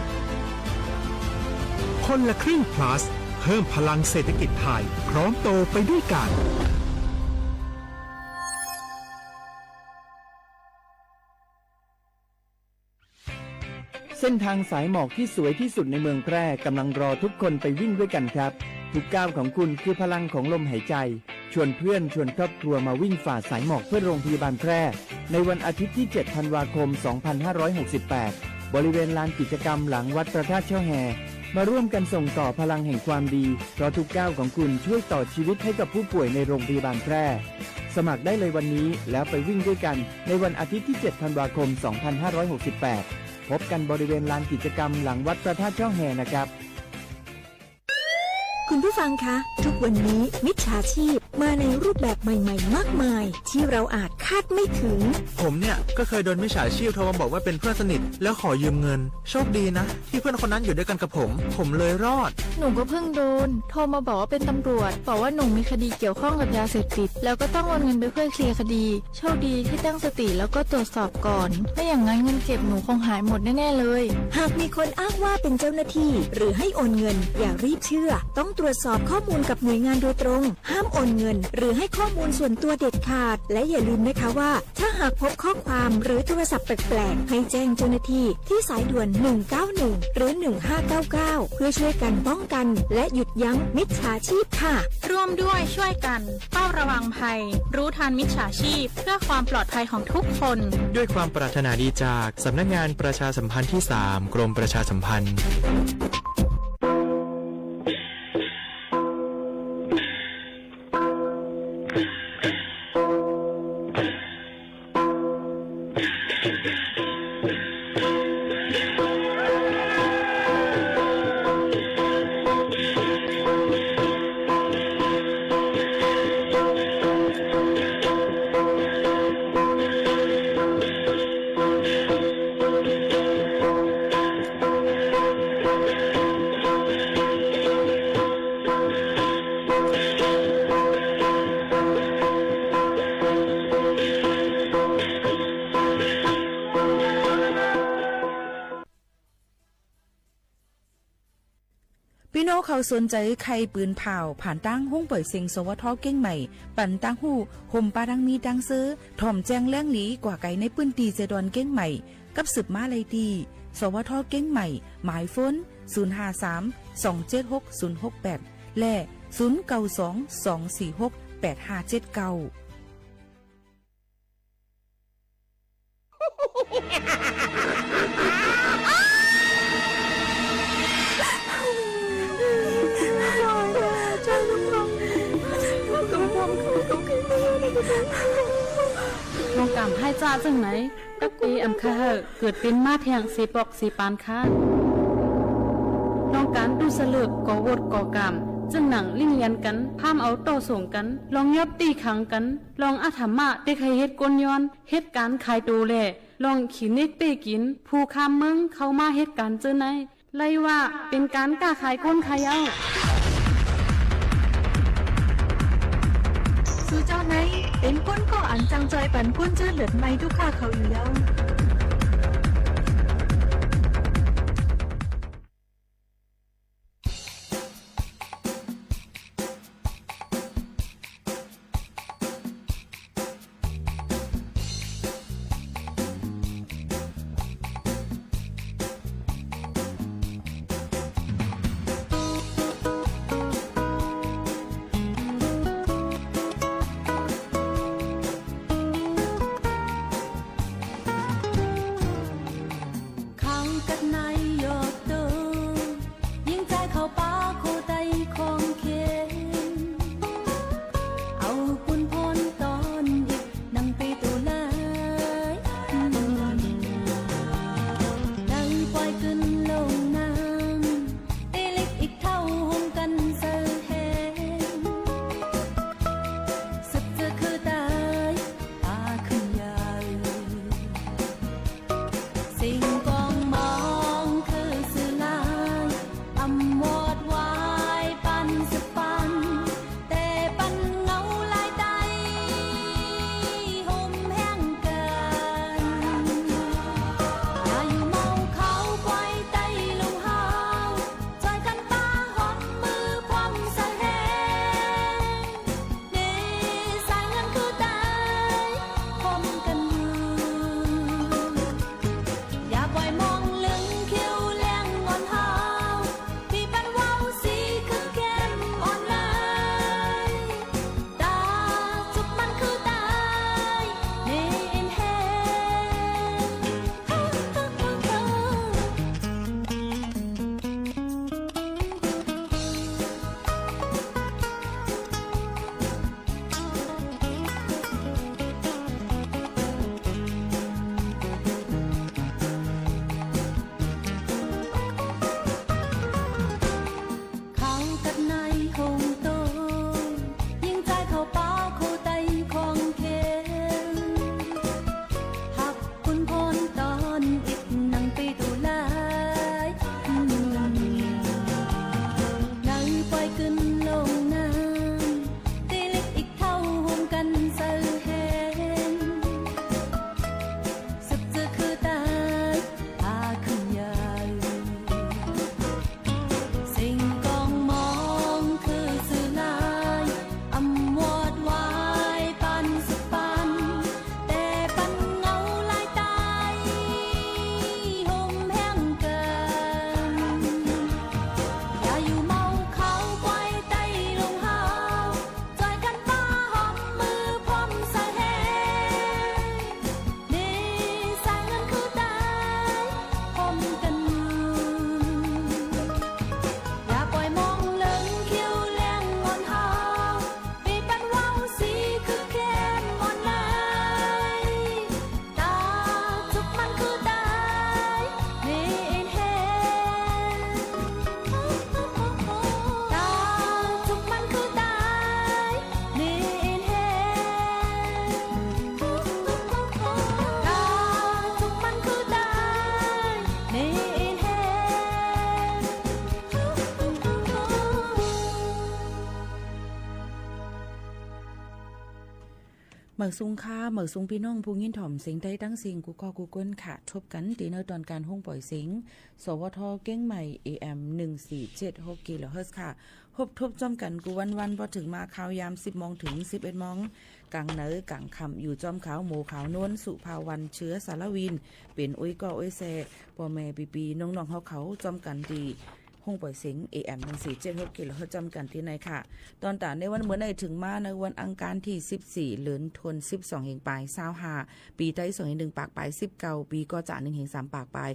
P: คนละครึ่ง plus เพิ่มพลังเศรษฐกิจไทยพร้อมโตไปด้วยกัน
Q: เส้นทางสายหมอกที่สวยที่สุดในเมืองแพร่กำลังรอทุกคนไปวิ่งด้วยกันครับทุกก้าวของคุณคือพลังของลมหายใจชวนเพื่อนชวนครอบครัวมาวิ่งฝ่าสายหมอกเพื่อโรงพยาบาลแพร่ในวันอาทิตย์ที่ 7 ธันวาคม 2568 บริเวณลานกิจกรรมหลังวัดพระธาตุช่อแฮมาร่วมกันส่งต่อพลังแห่งความดีเพราะทุกก้าวของคุณช่วยต่อชีวิตให้กับผู้ป่วยในโรงพยาบาลแพร่สมัครได้เลยวันนี้แล้วไปวิ่งด้วยกันในวันอาทิตย์ที่ 7 ธันวาคม 2568 พบกันบริเวณลานกิจกรรมหลังวัดพระธาตุช่อแฮนะครับ
M: คุณผู้ฟังคะทุกวันนี้มิจฉาชีพมาในรูปแบบใหม่ๆมากมายที่เราอาจคาดไม่ถึง
N: ผมเนี่ยก็เคยโดนมิจฉาชีพโทรมาบอกว่าเป็นเพื่อนสนิทแล้วขอยืมเงินโชคดีนะที่เพื่อนคนนั้นอยู่ด้วยกันกับผมเลยรอด
O: หนูก็เพิ่งโดนโทรมาบอกว่าเป็นตำรวจบอกว่าหนูมีคดีเกี่ยวข้องกับยาเสพติดแล้วก็ต้องโอนเงินไปเพื่อเคลียร์คดีโชคดีที่ตั้งสติแล้วก็ตรวจสอบก่อนไม่อย่างนั้นเงินเก็บหนูคงหายหมดแน่ๆเลย
M: หากมีคนอ้างว่าเป็นเจ้าหน้าที่หรือให้โอนเงินอย่ารีบเชื่อต้องตรวจสอบข้อมูลกับหน่วยงานโดยตรงห้ามโอนเงิน เงินหรือให้ข้อมูลส่วนตัวเด็ดขาดและอย่าลืมนะคะว่าถ้าหากพบข้อความหรือโทรศัพท์แปลกๆให้แจ้งเจ้าหน้าที่ที่สายด่วน191หรือ1599เพื่อช่วยกันป้องกันและหยุดยั้งมิจฉาชีพค่ะ
O: ร่วมด้วยช่วยกันเฝ้าระวังภัยรู้ทันมิจฉาชีพเพื่อความปลอดภัยของทุกคน
N: ด้วยความปรารถนาดีจากสำนักงานประชาสัมพันธ์ที่ 3 กรมประชาสัมพันธ์
C: พี่น้องเขาสนใจใครปืนเผาผ่านตั้งห้องเปิดเซ็งสวทเก้งใหม่ปั่นตั้งหูห่มปาดังมีดังซื้อถ่อมแจ้งแล้งหลีกว่าไก่ในปืนตีเจดอนเก้งใหม่กับสืบมาเลยดีสวทเก้งใหม่หมายฟ้น053-276-068และ0922468579
R: ลงกำให้จ้าจังไหนตักปีอำคาเกิดเป็นมาแทงสีปอกสีปานค้าลองการดูสลึกก่อวดก่อกำจึงหนังลิ่งเลียนกันพามเอาโตส่งกันลองยอบตีขังกันลองอาถรรมะได้ใครเฮ็ดกลย้อนเฮ็ดการขายตูแหล่ลองขีนิกเป้กินผู้ข้ามเมืองเข้ามาเฮ็ดการเจอไหนไล่ว่าเป็นการกล้าขายก้นขายเอา
M: สู้เจ้าไหนเป็นก้นก็อันจังใจปันก้นเจอเหลือดไม่ทุกข้าเขาอยู่แล้ว
L: สิ่งกองมองคือสื่อลายอำวอดวา
C: เหมือซุงค่าเหมือซุงพี่น้องผู้ยินถ่อมเสียงใต้ตั้งเสียงกูก็กูก้นค่ะทบกันตีเนอตอนการห้องปล่อยเสียงสวทเก้งใหม่ AM 1476กิโลเฮิรตซ์ค่ะพบทบจอมกันกูวันพอถึงมาข่าวยาม10 โมงถึง 11 โมงกลางเนอกลางค่ำอยู่จอมขาวหมูขาวนวลสุภาวันเชื้อสารวินเป็นอุ้ยก็อุ้ยแซ่พ่อแม่ปีน้องๆเขาจอมกันดีห้องปล่อยเสียง AM 1476กิโลเฮิรตซ์จำกันที่ไหนค่ะตอนต่างในวันเมื่อในถึงมาในวันอังคารที่14เดือนธันวาคม12แห่งปลาย25ปีไต้2แห่ง1ปากปลาย19ปีก็จะ1แห่ง3ปากปลาย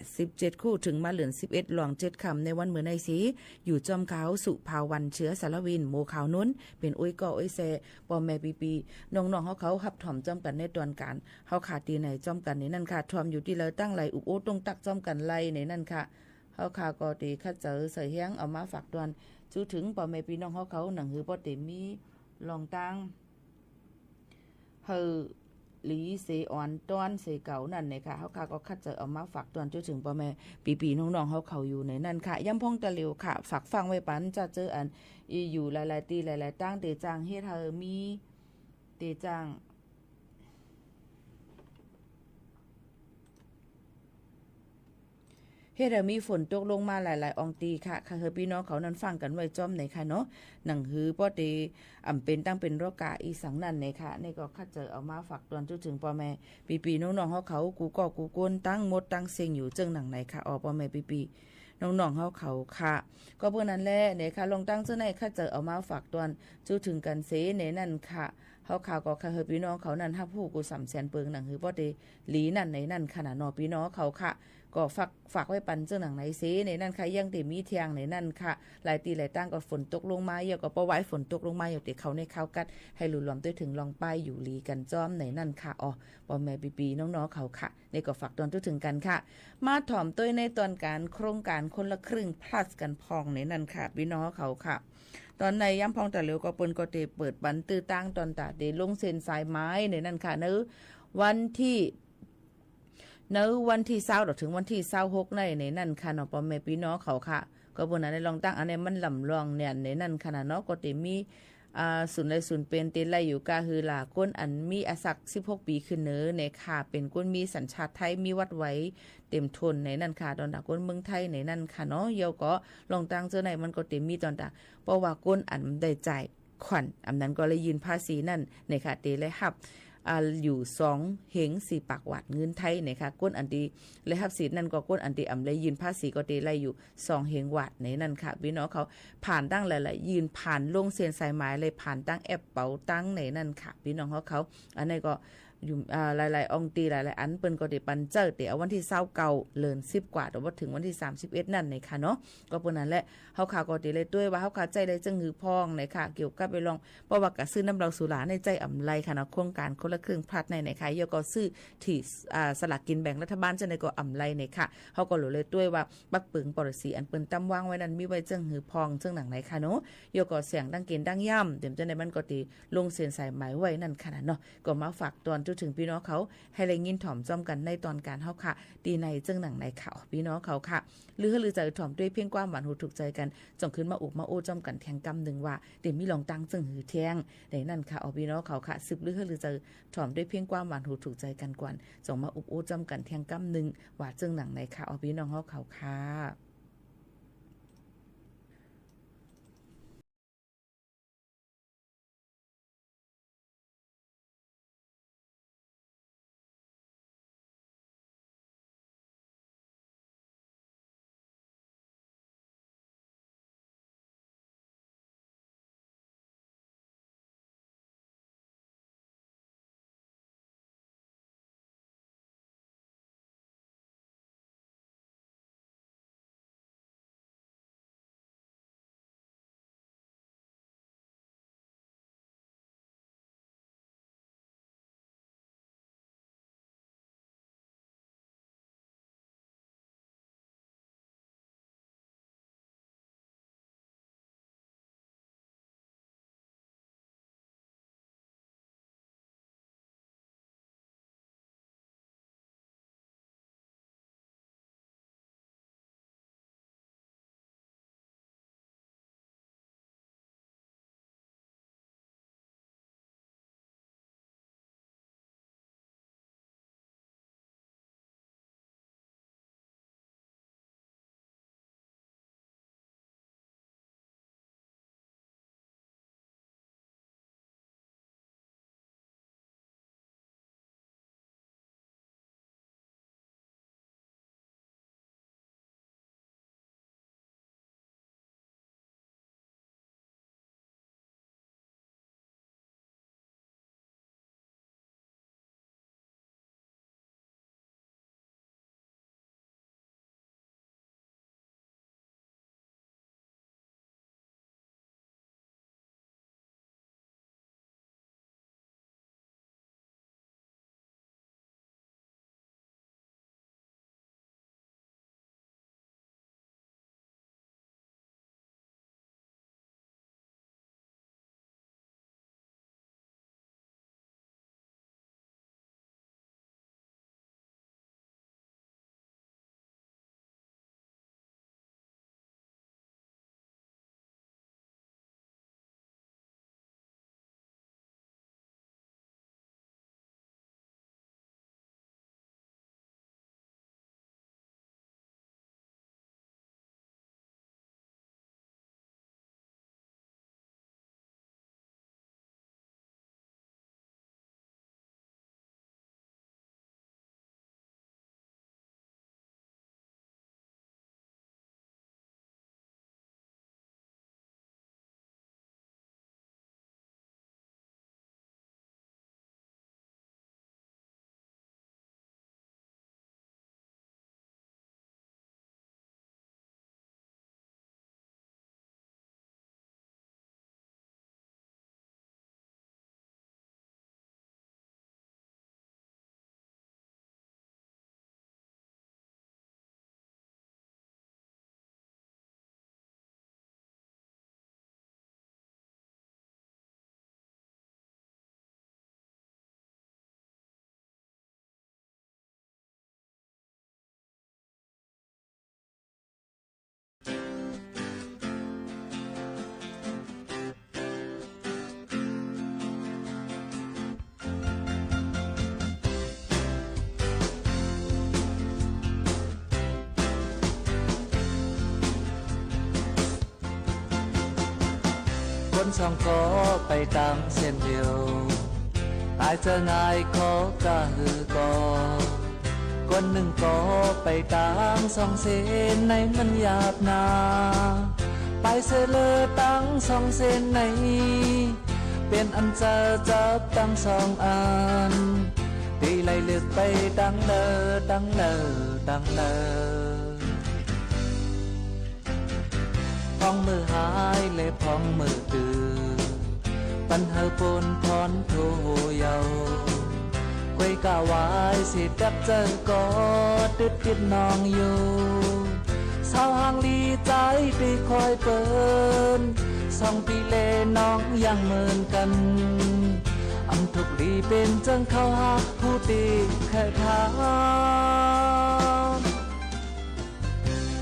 C: 87คู่ถึงมาเหลือน11หลวง7คำในวันเมื่อในสีอยู่จอมขาวสุภาวันเชื้อสารวินโมขาวนุ้นเป็นอุ้ยก็อุ้ยแซ่พ่อแม่ปีน้องๆเขาหับถ่อมจอมกันในตอนการเฮาขาดตีไหนจอมกันในนั่นค่ะถ่อมอยู่ที่เลยตั้งไหลอุโอตรงตักจอมกันไหลในนั่นค่ะเฮาขาก็ตีคัดเจอใส่เฮียงเอามาฝากตอนจูถึงพ่อแม่พี่น้องเขาหนังหือบ่ติมีลองตั้งเฮอหลีเสอ่อนต้อนเสเก่านั่นเนี่ยค่ะเฮาขาก็คัดเจอเอามาฝากตอนจูถึงพ่อแม่ปีน้องๆเขาอยู่ในนั่นค่ะย่ำพองตะเหลียวค่ะฝากฟังไว้ปันจะเจออันอยู่หลายๆตีหลายๆตั้งเตจางเฮ็ดเฮอมีเตจางเฮ็ดให้มีฝนตกลงมาหลายๆอองตีค่ะค่ะเฮอพี่น้องเขานั้นฟังกันไว้จ้อมในค่ะเนาะหนังหือป้อเตเป็นตั้งเป็นโรกาอีสังนั่นในค่ะนี่ก็คัดเจอเอามาฝากตอนจุถึงพ่อแม่ปีน้องๆเขากูก็กูก้นตั้งหมดตั้งเซ็งอยู่จึงหนังไหนค่ะพ่อแม่ปีน้องๆเขาค่ะก็เพื่อนั้นแหละเนี่ยค่ะลองตั้งเจ้าไหนคัดเจอเอามาฝากตอนจุถึงกันเสในนั่นค่ะเขาข่าวก็ค่ะเฮอพี่น้องเขานั้นฮับผู้กู300,000เปิงหนังหือป้อเตหลีนั่นในนั่นขนาดนอพี่น้องเขาค่ะก็ฝากไว้ปันเจ้าหนังไหนเสในนั่นค่ะยังติมีเทียงในนั่นค่ะหลายตีหลายตั้งก็ฝนตกลงมาเยอะก็ปะไว้ฝนตกลงมาอยู่ติเขาในข้าวกัดให้หลุดหลอมด้วยถึงลองป้ายอยู่ลีกันจ้อมในนั่นค่ะอ๋อพ่อแม่ปีน้องๆเขาค่ะในก็ฝากตอนถึงกันค่ะมาถ่อมตัวในตอนการโครงการคนละครึ่ง plus กันพองในนั่นค่ะพี่น้องเขาค่ะตอนในย้ำพองแต่เหลียวก็เปิ้นก็เตเปิดบันตื้อตั้งตอนตาเดลงเซ็นสายไม้ในนั่นค่ะเนื้อวันที่20ถึงวันที่26ในนั่นค่ะเนาะพ่อแม่พี่น้องเขาค่ะก็บ่นั้นได้ลองตั้งอันนี้มันลำลองเนี่ยในนั่นค่ะเนาะก็ติมีศูนย์เลยศูนย์เป็นเตไลอยู่กาฮือหลาก้นอันมีอาศัก16ปีขึ้นเนอในค่ะเป็นก้นมีสัญชาติไทยมีวัดไว้เต็มทนในนั่นค่ะตอนตาก้นเมืองไทยในนั่นค่ะเนาะเยาก็ลองตั้งเจอไหนมันก็เต็มมีตอนตาเพราะว่าก้นอันได้จ่ายขวัญอันนั้นก็เลยยืนภาษีนั่นในค่ะเตเลยรับอยู่2เหง4ปากวัดเงินไทยนะคะก้นอันตีและรับสิทธิ์นั่นก็ก้นอันตีเลยยืนภาษีก็เตไลอยู่2เหงวัดในนั่นค่ะพี่น้องเขาผ่านตั้งหลายๆยืนผ่านลงเซ็นสายหมายเลยผ่านตั้งแอปเป๋าตั้งในนั่นค่ะพี่น้องเขาอันนี้ก็อยู่หลายๆองตีหลายๆอันเปิ้นก็ได้ปันเจอแต่เอาวันที่29เลิน10กว่าแต่ว่าถึงวันที่31นั่นในค่ะเนาะก็เปิ้นนั้นแหละเฮาข่าวก็ได้เลยด้วยว่าเฮาข่าวใจได้จังหือพองในค่ะเกี่ยวกับไปลองเพราะว่าก็ซื้อน้ำเราสุราในใจอำไลค่ะเนาะโครงการคนละครึ่งพลัดในค่ะเยาก็ซื้อที่สลากกินแบ่งรัฐบาลจังได๋ก็อำไลในค่ะเฮาก็รู้เลยด้วยว่าปักปึงปรสีอันเปิ้นตำวางไว้นั้นมีไว้จังหือพองจังหนังไหนค่ะเนาะเยาก็เสียงดังเกณฑ์ดังย่ำเต็มจังได๋มันก็ติลงเส้นสายหมายไว้นั่นค่ะเนาะก็มาฝากตอนจนถึงพี่น้องเขาให้ได้ยินถ่อมจ้อมกันในตอนการเฮาค่ะดีในจึงหนังในข่าวพี่น้องเขาค่ะหรือใจถ่อมด้วยเพียงความหวานหูถูกใจกันจงขึ้นมาอุบมาโอ้จ้อมกันแทงกำหนึ่งว่าเดี๋ยวมีลองตั้งจึงหือแทงในนั่นค่ะเอาพี่น้องเขาค่ะสืบหรือใจถ่อมด้วยเพียงความหวานหูถูกใจกันกวนจงมาอุบโอ้จ้อมกันแทงกำหนึ่งว่าจึงหนังในข่าวเอาพี่น้องเขาค่ะ
G: คนสองก็ไปตามเส้นเดียวตายจะง่ายขอกระหือก่อคนหนึ่งก็ไปตามสองเส้นในมันหยาบนาไปเสลอตั้งสองเส้นในเป็นอันจะจับตั้งสองอันตีไล่เลือกไปดังเลอดังเลอดังเลอพองมือหายเลยพองมือตื่นปันเฮอปนพรโทเยาควยกะวายสิดับเจอก็ติดติดนองอยู่สาวหางลีใจตีคอยเปินสองปีเลน้องยังเหมือนกันอำทุกลีเป็นจังเข้าหาผู้ตีแค่ทาง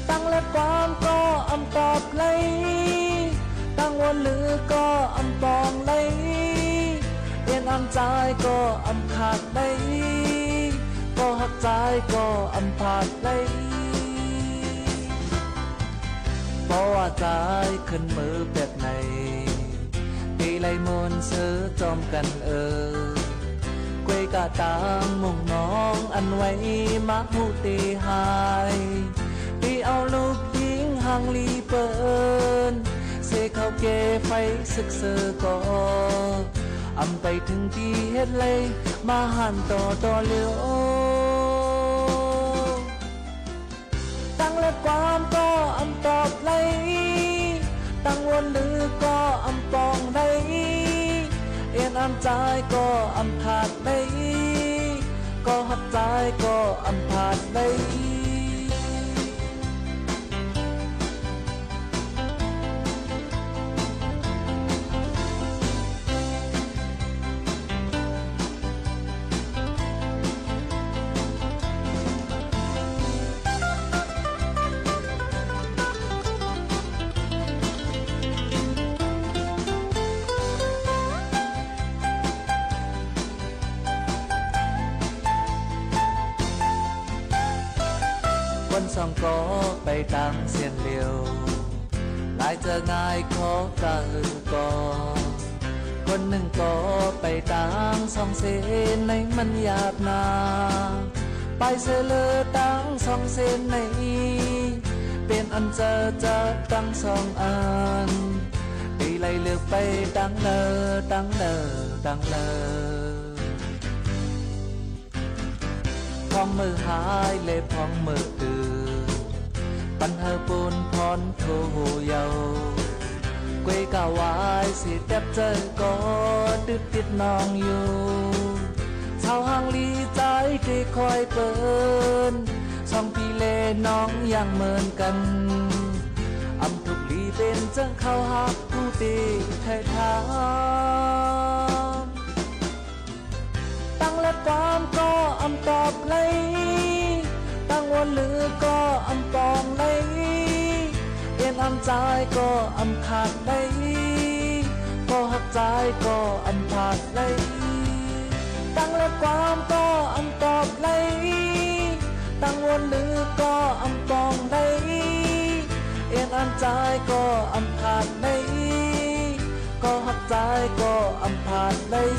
G: ตั้งและความก็อำตอบเลยตั้งวันหรือก็อำปองเลยเอ็นอำใจก็อำขาดเลยก็หักใจก็อำผาดเลยเพราะว่าใจขึ้นมือแบบไหนตีไล่มนต์ซื้อจอมกันกวยกะตามมุ่งน้องอันไว้มาหูตีหายตีเอาลูกยิงหางลีเปินเสเขาเกไฟศึกเสือก่ออำไปถึงที่เฮ็ดเลยมาหันต่อเลี้ยวตั้งและความก็อำตอบเลยตั้งวนหรือก็อำปองได้เอ็นอำใจก็อำขาดได้ก็หักใจก็อำผาดได้สองก็ไปตามเส้นเลียวหลายจะง่ายขอกระหือก่อคนหนึ่งก็ไปตามสองเส้นในมันหยาบนาไปเสลอตั้งสองเส้นในเป็นอันจะตั้งสองอันตีไล่เลือกไปดังเลอดังเลอดังเลอพองมือหายเลยพองมือตื่นปันเฮอปูนพรโทเยาควยกะวายสิดับเจอก็ติดนองอยู่ชาวหางลีใจที่คอยเปินสองปีเลน้องยังเหมือนกันอำทุกลีเป็นจังเข้าหาผู้ตีไทยทางตั้งและความก็อำตอบเลยตั้งวันหรือก็อำปองเลยเอ็นอำใจก็อำขาดเลยก็หักใจก็อำผาดเลยตั้งและความก็อำตอบเลยตั้งวันหรือก็อำปองเลยเอ็นอำใจก็อำขาดเลยก็หักใจก็อำผาดเลย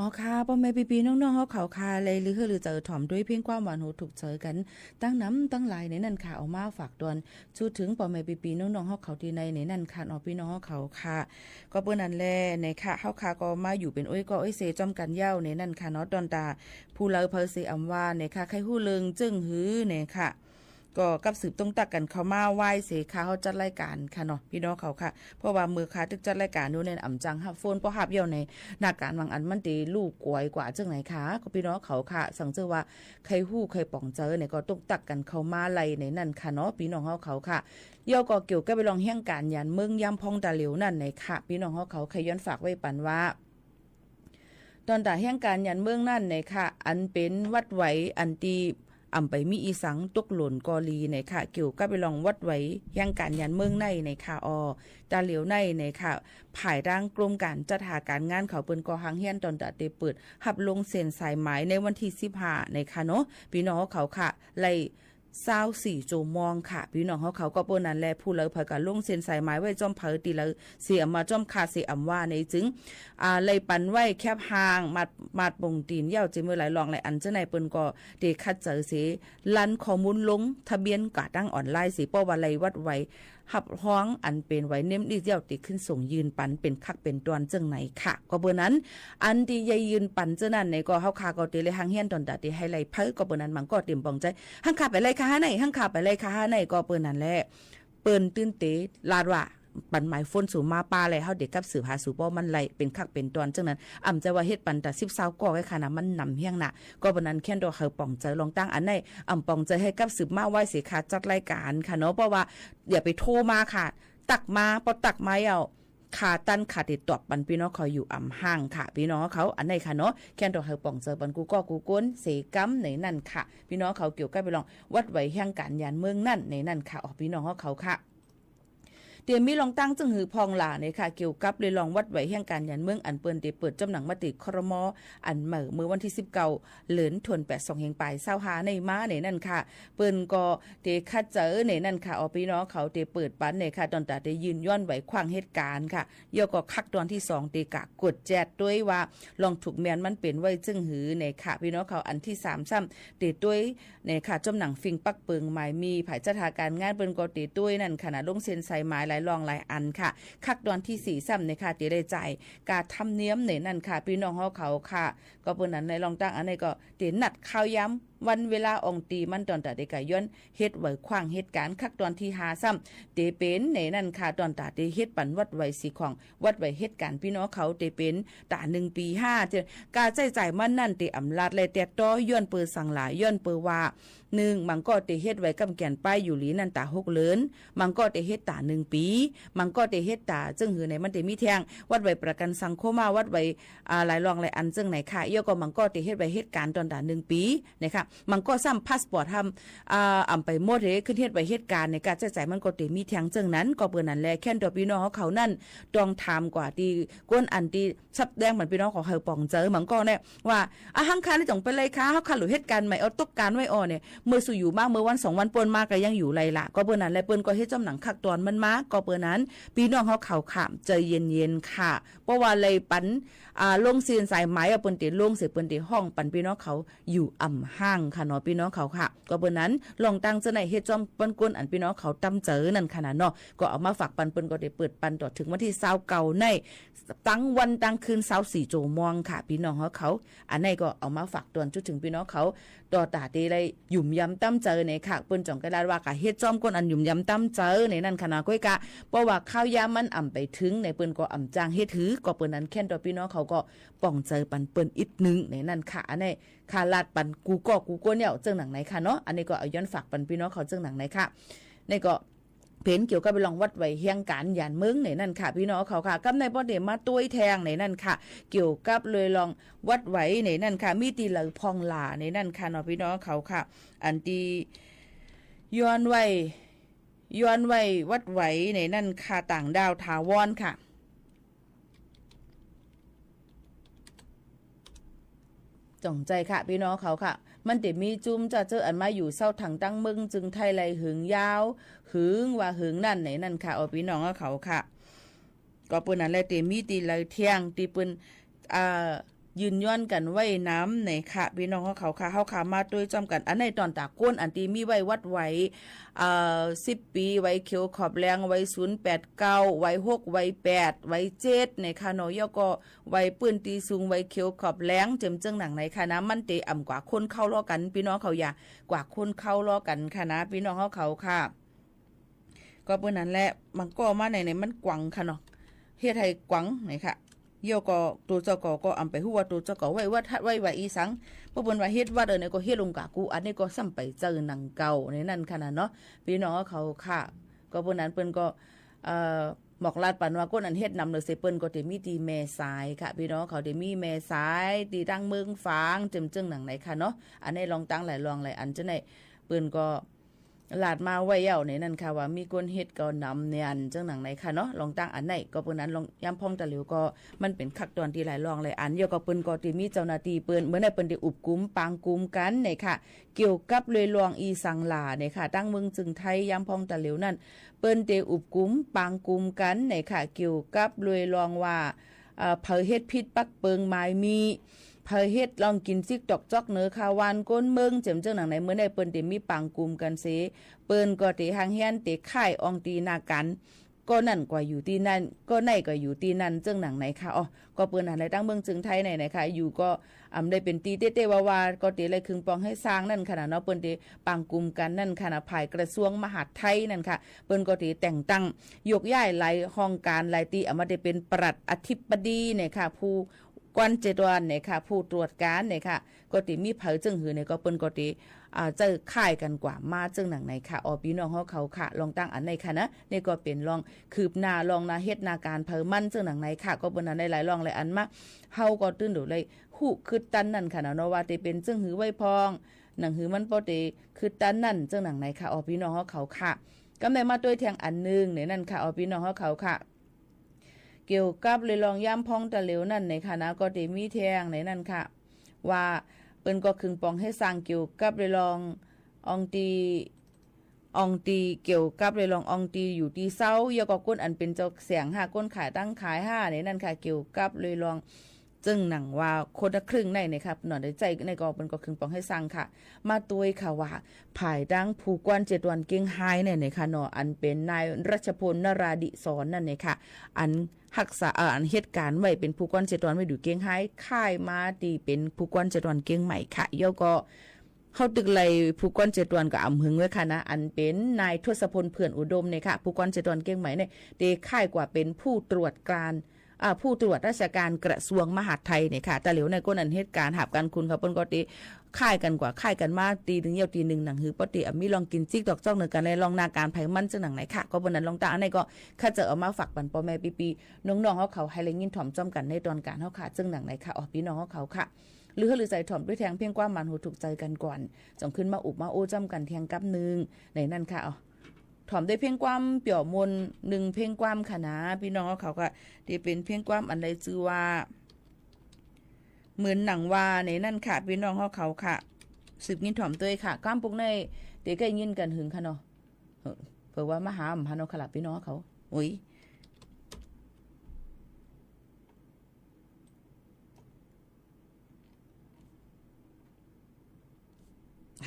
G: อ๋อค่ะพ่อแม่พี่ๆน้องๆเฮาเขาค่ะเลยหรือเจอถ่อมด้วยเพียงความหวานโหถูกเจอกันตั้งน้ำตั้งหลายในนั่นค่ะเอามาฝากดวนชูถึงพ่อแม่พี่ๆน้องๆเฮาเขาที่ในนั่นค่ะอ๋อพี่น้องเฮาเขาค่ะก็เปิ้นนั่นแลในค่ะเฮาค่ะก็มาอยู่เป็นก็เสจอมกันยาวในนั่นค่ะเนาะดอนตาผู้เลอเพอสิอำว่าในค่ะใครฮู้เลิงจึงหือในค่ะก็กับสืบต้องตักกันเข้ามาไหว้เสค่ะเฮาจัดรายการค่ะเนาะพี่น้องเขาค่ะเพราะว่ามือค่ะตึกจัดรายการอยู่ในอ่ำจังฮับโฟนบ่ฮับเยี่ยวในหน้าการบางอันมันติลูกกวยกว่าจังไหนคะก็พี่น้องเขาค่ะสั่งเจอว่าใครฮู้ใครป่องเจอเนี่ยก็ต้องตักกันเข้ามาไล่ในนั่นค่ะเนาะพี่น้องเฮาเขาค่ะเยี่ยวก็เกี่ยวกับไปลองเฮียงการยันเมืองยำพองตาเหลียวนั่นในค่ะพี่น้องเฮาเขาใครย้อนฝากไว้ปันว่าต ตอนตาแห่งการยันเมืองนั่นในค่ะอันเป็นวัดไหวอันตีอำไปมีอีสังตกหล่นกอลีในค่ะเกี่ยวกับไปลองวัดไหวแห่งการยันเมืองในค่ะตาเหลียวในค่ะภายร่างกรมการจัดหาการงานเขาเปิ้นกอหังเฮียนตอนตาเตเปิดหับลงเซ็นสายหมายในวันที่15ในค่ะเนาะพี่น้องเขาค่ะไล่24โจมองค่ะพี่น้องเขาก็เปิ้นนั้นแลผู้เลยเผยกันลงเซ็นสายหมายไว้จอมเผยตีเลยเสียมาจอมคาเสียอำว่าในจึงเลยปันไว้แคบห่างมาดปงตีนเย่าจิมือหลายลองหลายอันเจ้าในเปิ้นก็เดคัดเจอเสียลันข้อมูลลงทะเบียนกะตั้งออนไลน์สิป้อว่าไลวัดไว้หับห้องอันเป็นไว้เน้มดีเจ้าติขึ้นส่งยืนปันเป็นคักเป็นตอนจังไหนค่ะก็เบอร์นั้นอันที่ยายยืนปันเจ้านั้นในก็เฮาคาก็เตเลยหังเฮียนตอนตาที่ให้ไล่เพิ่ก็เบอร์นั้นมันก็เต็มปองใจหังขาไปไล่คาไหนหังขาไปไล่คาไหนก็เบอร์นั้นแหละเปิ้นตื่นเตลาดว่าปันหมายฝนสู่มาปลาอะไรเฮาเด็กกับสืบหาสู่ป้อมันไหลเป็นคักเป็นตอนจังนั้นอ่ำจะว่าเฮ็ดปันแต่10-20ก่อไว้ค่ะนะมันนำเฮียงน่ะก็บ่นั้นแค่นดอกเฮาป่องใจลองตั้งอันไหนอ่ำป่องใจให้กับสืบมาไว้สิค่ะจัดรายการค่ะเนาะเพราะว่าอย่าไปโทรมาค่ะตักมาพอตักมาเอาขาตันขาติดตอบปันพี่น้องเขาอยู่อ่ำห่างค่ะพี่น้องเขาอันไหนค่ะเนาะแค่นดอกเฮาป่องใจปันกูก็กูก้นเสกัมในนั่นค่ะพี่น้องเขาเกี่ยวกับไปลองวัดไว้แห่งการยานเมืองนั่นในนั่นค่ะพี่น้องเขาค่ะเตรียมมีลองตั้งจึงหือพองหลาเนี่ยค่ะเกี่ยวกับเลยลองวัดไหวแห่งการยันเมืองอันเปิ้นเตเปิดจำหนังมติครมอันเมื่อวันที่19เหลือนทวน82แห่งปลาย25ในม้าในนั่นค่ะเปิ้นก็เตคัดเจอในนั่นค่ะพี่น้องเขาเตเปิดปันเนี่ยค่ะตอนตาได้ยืนย้อนไหวขวางเหตุการณ์ค่ะเยาก็คักตอนที่2เตกะกดแจดด้วยว่าลองถูกแมนมันเป็นไว้จึงหือในค่ะพี่น้องเขาอันที่3ซ้ำเตด้วยในค่ะจำหนังฟิงปักเปิงหมายมีภายจัดหาการงานเปิ้นก็เตด้วยนั่นขณะลงเซ็นใส่หมายลองหลายอันค่ะคักตอนที่4ซ้ำในค่ะที่ได้จ่ายการทำเนียมในนั่นค่ะพี่น้องเขาค่ะก็เปิ้นนั้นในลองตั้งอันนี้ก็เตนัดข่าวย้ำวันเวลาอองตีมันตอนตาได้กะย้อนเฮ็ดไว้ขวางเหตุการณ์คักตอนที่5ซ้ำเตเป็นในนั่นค่ะตอนตาได้เฮ็ดปันวัดไว้สิของวัดไว้เหตุการณ์พี่น้องเขาเตเป็นตา1ปี5การจ่ายมันนั่นเตอำลาดเลยแต่ต่อย้อนเปิดสั่งหลายย้อนเปิดว่า1มันก็เตเฮ็ดไว้กำแก่นป้ายอยู่หลีนั่นตา6เลินมันก็เตเฮ็ดตา1ปีมันก็เตเฮ็ดตาจึงหือในมันเตมีแทงวัดไว้ประกันสังคมมาวัดไว้หลายรองหลายอันจึงไหนค่ะเยอะก็มันก็เตเฮ็ดไว้เหตุการณ์ตอนตา1ปีนะคะมันก็ซ้ำพาสปอร์ตทำไปหมดเลยขึ้นเฮ็ดไว้เหตุการณ์ในการจ่ายมันก็เตมีแทงจึงนั้นก็เปิ้นนั้นแลแค่นตัวพี่น้องเขานั่นต้องถามกว่าที่ก้นอันที่ซับแดงเหมือนพี่น้องของเฮาป่องเจอมันก็เนี่ยว่าหังคานี่ต้องไปเลยค่ะเฮาค่ะหรือเหตุการณ์ใหม่เอาตกการไว้เนี่ยเมื่อสู่อยู่มากเมื่อวัน2วันปนมาก็ยังอยู่ไรละก็เปิ้นนั้นแลเปิ้นก็เฮ็ดจำหนังคักตอนมันมาก็เปิ้นนั้นพี่น้องเขาขามใจเย็นๆค่ะเพราะว่าเลยปันลงเสียนสายไม้เปิ้นเตลงเสียเปิ้นเตห้องปันพี่น้องเขาอยู่อ่ำห้างค่ะเนาะพี่น้องเขาค่ะก็เปิ้นนั้นลองตั้งจะไหนเฮ็ดจอมเปิ้นกวนอันพี่น้องเขาตำเจอนั่นขนาดเนาะก็เอามาฝากปันเปิ้นก็ได้เปิดปันต่อถึงวันที่29ในตั้งวันตั้งคืน24โจมองค่ะพี่น้องเขาอันไหนก็เอามาฝากตวนจุดถึงพี่น้องเขาต่อตาเตได้หยุ่มยำตำเจอในค่ะเปิ้นจ่องกระดาษว่ากะเฮ็ดจอมกวนอันหยุ่มยำตำเจอในนั่นขนาดก้อยกะเพราะว่าข้าวยามันอ่ำไปถึงในเปิ้นก็อ่ำจางเฮ็ดถือก็เปิ้นนั้นแค่นต่อพี่น้องเขาก็ป่องเจอปันเปิ้นอีกนึงในนั่นค่ะอันไหนคาลาดปันกูก็เนี่ยเจิงหนังไหนค่ะเนาะอันนี้ก็เอาย้อนฝากปันพี่น้องเขาเจิงหนังไหนค่ะในก็เพนเกี่ยวกับไปลองวัดไว้เฮียงการยานเมืองในนั่นค่ะพี่น้องเขาค่ะกับในบ่ได้มาตุ้ยแทงในนั่นค่ะเกี่ยวกับเลยลองวัดไว้ในนั่นค่ะมีตีเหลือพองหลาในนั่นค่ะเนาะพี่น้องเขาค่ะอันที่ย้อนไว้วัดไว้ในนั่นค่ะต่างดาวถาวรค่ะจ่องใจค่ะพี่น้องเขาค่ะมันเต็มีจุ้มจะเจออันมาอยู่เศร้าถังตั้งมึงจึงไทยไรหึงยาวหึงว่าหึงนั่นไหนนั่นค่ะเอาพี่น้องเขาค่ะก็เปิ้นนั้นแหละเต็มีตีเลยเที่ยงตีเปิ้นยืนย้อนกันไว้น้ำในค่ะพี่น้องเขาค่ะเขาขามาด้วยจอมกันอันในตอนตาก้นอันตีมีไว้วัดไว้10 ปีไว้เขียวขอบแรงไว้089ไว้6ไว้8ไว้7ในค่ะเนาะยก็ไว้ปืนตีสูงไว้เขียวขอบแรงเจิมเจิงหนังในค่ะนะมันเตอ่ำกว่าคนเข้าล้อกันพี่น้องเขาอย่ากว่าคนเข้าล้อกันค่ะนะพี่น้องเขาค่ะก็เปิ้นนั้นแหละมันก็มาในมันกวังค่ะเนาะเฮ็ดให้กวังไหนค่ะเยี่ยวก็ตัวเจ้าก็อำไปฮู้ว่าตัวเจ้าก็ไว้ว่าไว้อีสังบ่เปิ้นว่าเฮ็ดว่าเด้อเนี่ยก็เฮ็ดลงกะกูอันนี้ก็ซ้ำไปเจอหนังเก่าในนั้นขนาดเนาะพี่น้องเขาค่ะก็เปิ้นนั้นเปิ้นก็ บอกลาดปันว่าก้นอันเฮ็ดนำเลยเซเปิ้นก็จะมีตีแม่สายค่ะพี่น้องเขาจะมีแม่สายตีตั้งเมืองฝางจึงหนังไหนค่ะเนาะอันนี้ลองตั้งหลายลองหลายอันจะไหนเปิ้นก็ลาดมาไว้เย้าในนั่นค่ะว่ามีก้นเฮ็ดก็นำเนี่ยอันจังหนังไหนค่ะเนาะลองตั้งอันไหนก็เปิ้นนั้นลองย้ำพองตะหลิวก็มันเป็นคักตอนที่หลายลองหลายอันเยอะก็เปิ้นก็ที่มีเจ้าหน้าที่เปิ้นเมื่อได้เปิ้นได้อุบกุมปางกุมกันเนี่ยค่ะเกี่ยวกับเลยลวงอีสังหลาเนี่ยค่ะตั้งเมืองจึงไทยย้ำพองตะหลิวนั่นเปิ้นได้อุบกุมปางกุมกันเนี่ยค่ะเกี่ยวกับเลยลวงว่าเผยเฮ็ดพิษปักเปิงไม้มีเผยเฮ็ดลองกินซิกตอกจอกเนื้อคาวานก้นเมืองเจิมเจ้าหนังไหนเมื่อได้เปิ้นได้มีปังกุมกันเสเปิ้นก็ติหางเฮียนติค่ายอองตีนากันก็นั่นกว่าอยู่ที่นั่นก็ไหนก็อยู่ที่นั่นเจ้าหนังไหนค่ะอ๋อก็เปิ้นอะไรตั้งเมืองจึงไทยไหนนะคะอยู่ก็ได้เป็นตีเต้ๆวาก็ติเลยคึงปองให้สร้างนั่นขนาดเนาะเปิ้นติปังกุมกันนั่นขนาดภายกระทรวงมหาดไทยนั่นค่ะเปิ้นก็ติแต่งตั้งยกย้ายหลายห้องการหลายตีเอามาได้เป็นปลัดอธิบดีเนี่ยค่ะผู้กวน7 วันเนี่ยค่ะผู้ตรวจการเนี่ยค่ะก็ติมีเผยจึงหือเนี่ยก็เปิ้นก็ติเจอค่ายกันกว่ามาจึงหนังไหนค่ะอ๋อพี่น้องเขาค่ะลองตั้งอันไหนค่ะนะนี่ก็เป็นลองคืบหน้าลองนาเฮ็ดนาการเผยมั่นจึงหนังไหนค่ะก็เปิ้นอันได้หลายลองหลายอันมาเฮาก็ตื่นดูเลยฮู้คือตันนั่นค่ะเนาะว่าติเป็นจึงหือไว้พองหนังหือมันบ่ติคือตันนั่นจึงหนังไหนค่ะอ๋อพี่น้องเขาค่ะกำได้มาด้วยแทงอันนึงในนั่นค่ะอ๋อพี่น้องเขาค่ะเกี่ยวกับเลยลองย่ำพองตะเหลวนั่นในคณะก็ได้มีแทงในนั่นค่ะว่าเปิ้นก็คึงปองให้สร้างเกี่ยวกับเลยลองอองตีเกี่ยวกับเลยลองอองตีอยู่ที่เซายก็ก้นอันเป็นเจ้าเสียง5ก้นขายตั้งขาย5ในนั่นค่ะเกี่ยวกับเลยลองจึงหนังว่าคนละครึ่งในนะครับหน่อยใจในก็เป็นก็คึงปองให้สร้างค่ะมาตัวค่ะว่าภายดังผู้กวน7 วันเก่งไฮเนี่ยค่ะเนาะอันเป็นนายรัชพลนราดิศรนั่นเนี่ยค่ะอันรักษาอันเหตุการณ์ไว้เป็นผู้กวน7 วันไว้ดูเก่งไฮค่ายมาตีเป็นผู้กวน7 วันเก่งใหม่ค่ะเยาก็เข้าตึกไหลผู้กวน7 วันก็อำหึงไว้ค่ะนะอันเป็นนายทศพลเพื่อนอุดมเนี่ยค่ะผู้กวน7 วันเก่งใหม่เนี่ยเตค่ายกว่าเป็นผู้ตรวจการผู้ตรวจราชการกระทรวงมหาดไทยเนี่ยค่ะแต่เหลียวในก้นอันเหตุการณ์หับกันคุณครับเปิ้นก็ตีค่ายกันกว่าค่ายกันมาตีถึงเยี่ยวตีหนึ่งหนังหือปติมีลองกินจิ๊กดอกจ้องเนื้อกันในลองนาการไผ่มันจังหนังไหนค่ะก็บนนั้นลองตาอันไหนก็ข้าจะเอามาฝากปันปอแม่ปีน้องๆเขาให้เลยยินถ่อมจ้อมกันในตอนการเขาค่ะจังหนังไหนค่ะอ๋อพี่น้องเขาค่ะหรือใจถ่อมด้วยแทงเพียงกว่ามันหูถูกใจกันก่อนจงขึ้นมาอุบมาโอ้จ้ำกันแทงกับนึงในนั่นค่ะอ๋อถ่อมได้เพียงความเปี่ยวมน1เพียงความค่ะนะพี่น้องเขาก็ที่เป็นเพียงความอันใดชื่อว่าเหมือนหนังว่าในนั่นค่ะพี่น้องเขาค่ะสืบยินถ่อมตัวค่ะก้ามปุกในเด็กก็ยินกันหึงค่ะเนาะเผื่อว่ามาหาพาน้องขลับพี่น้องเขาอุ้ย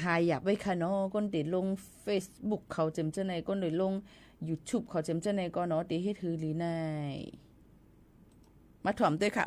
G: หายอยากไว้ค่ะเนาะก้นติดลง Facebook เขาเจมเจในก้นเลยลง YouTube เขาเจมเจในก็เนาะติเฮ็ดฮือลีนายมาถ่อมด้วยค่ะ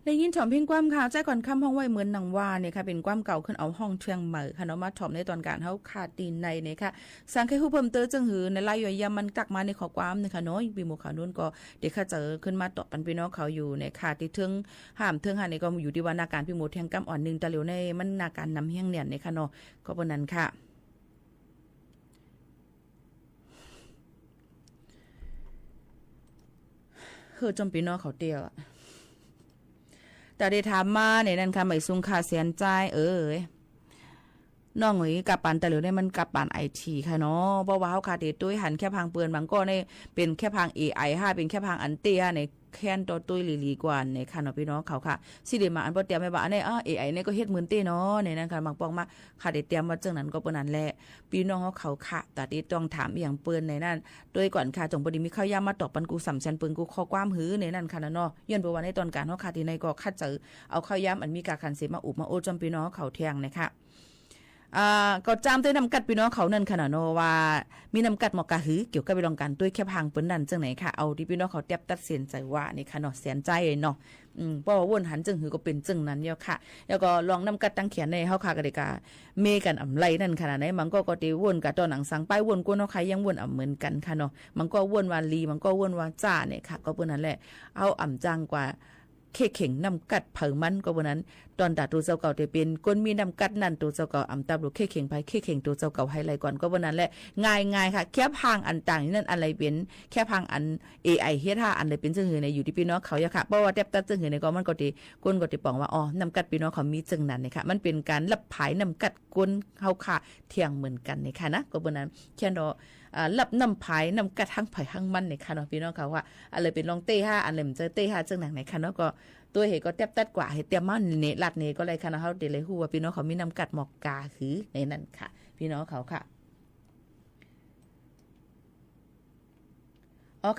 G: ได้ยินถอมเพ่งความข่าวใจก่อนค่ำห้องไว้เหมือนหนังว่าเนี่ยค่ะเป็นความเก่าขึ้นเอาห้องเชียงใหม่ค่ะเนาะมาถอมในตอนการเฮาขาดตีนในเนี่ยค่ะสังเกตผู้เพิ่มเติมจังหือในรายย่อยยามมันกักมาในข้อความเนี่ยค่ะเนาะปีหมู่ข่าวนู้นก็เด็กค่ะเจอขึ้นมาตอบปันพี่น้องเขาอยู่ในค่ะที่ถึงห้ามถึงหานี่ก็อยู่ที่ว่านาการพี่หมู่แทงกำอ่อนนึงตะเหลียวในมันนาการนำเฮียงเนี่ยเนี่ยค่ะเนาะก็ปานนั้นค่ะคือจมพี่น้องเขาเตียวแต่ได้ถามมาในนั้นค่ะไม่ซุงค่าเสียนใจน้องหนุ่ยกับปันแต่เหลือได้มันกับปันITค่ะเนาะเพราะว่าเฮาคาเดตุ้ยหันแค่พังเปือนบางก็ในเป็นแค่พัง AI 5เป็นแค่พังอันเตียในแค่นตัวตุ้ยหลีๆกว่าในค่ะเนาะพี่น้องเขาค่ะสิได้มาอันบ่เตรียมไว้ว่าอันนี้AI นี่ก็เฮ็ดเหมือนเต้เนาะในนั้นค่ะบางปองมาค่ะได้เตรียมว่าจังนั้นก็ปานนั้นแหละพี่น้องเขาค่ะแต่ที่ต้องถามอีหยังเปิ้นในนั้นโดยก่อนค่ะจงบ่ได้มีข้าวยามมาตอบปันกูสำชันเปิ้นกูข้อความหือในนั้นค่ะเนาะย้อนบ่ว่าในตอนการเฮาค่ะที่ในก็คัดเจอเอาข้าวยามอันมีกาคันเสมาอุบมาโอจอมพี่น้องเขาเที่ยงนะคะก็จามด้วยน้ำกัดพี่น้องเขานั่นขนาดโนว่ามีน้ำกัดหมอกกะหือเกี่ยวกับไปลองกันด้วยแค่พังเปิ้นนั่นจังไหนค่ะเอาที่พี่น้องเขาเตียบตัดเสียนใจว่านี่ค่ะเนาะเสียนใจเนาะเพราะว่าวนหันจังหือก็เป็นจังนั้นเดียวค่ะแล้วก็ลองน้ำกัดตั้งเขียนในเฮาค่ะกติกาเมกันอำไลนั่นขนาดไหนมันก็ตีวนกับตอนหนังสังไปวนกวนเนาะใครยังวนเหมือนกันค่ะเนาะมันก็วนว่าลีมันก็วนว่าจ้าเนี่ยค่ะก็เปิ้นนั่นแหละเอาจังกว่าเคเข่งน้ำกัดเผามันก็บนนั้นตอนตาตัวเจ้าเก่าจะเป็นก้นมีน้ำกัดนั่นตัวเจ้าเก่าตาบุเคเข่งไปเคเข่งตัวเจ้าเก่าให้ไรก่อนก็บนนั้นแหละง่ายค่ะแค่พังอันต่างนั่นอะไรเป็นแค่พังอัน AI เฮ็ดท่าอันใดเป็นจึงหือในอยู่ที่พี่น้องเขาอย่าค่ะเพราะว่าแทบตัดจึงหือในก็มันก็ตีก้นก็ตีปองว่าน้ำกัดพี่น้องเขามีจึงนั้นนะคะมันเป็นการลับผายน้ำกัดก้นเฮาค่ะเที่ยงเหมือนกันนะคะนะก็บนนั้นแค่เนาะรับน้ำผายน้ำกัดทั้งไผ่ทั้งมันเนี่ยค่ะเนาะพี่น้องเขาว่าอะไรเป็นลองเต้5อันเลยมันจะเต้5จึงหนังไหนค่ะเนาะก็ตัวเหตุก็แทบตัดกว่าให้เตรียมมันเนลัดเนก็เลยค่ะนะเฮาเดเลยฮู้ว่าพี่น้องเขามีน้ำกัดหมอกกาคือในนั้นค่ะพี่น้องเขาค่ะ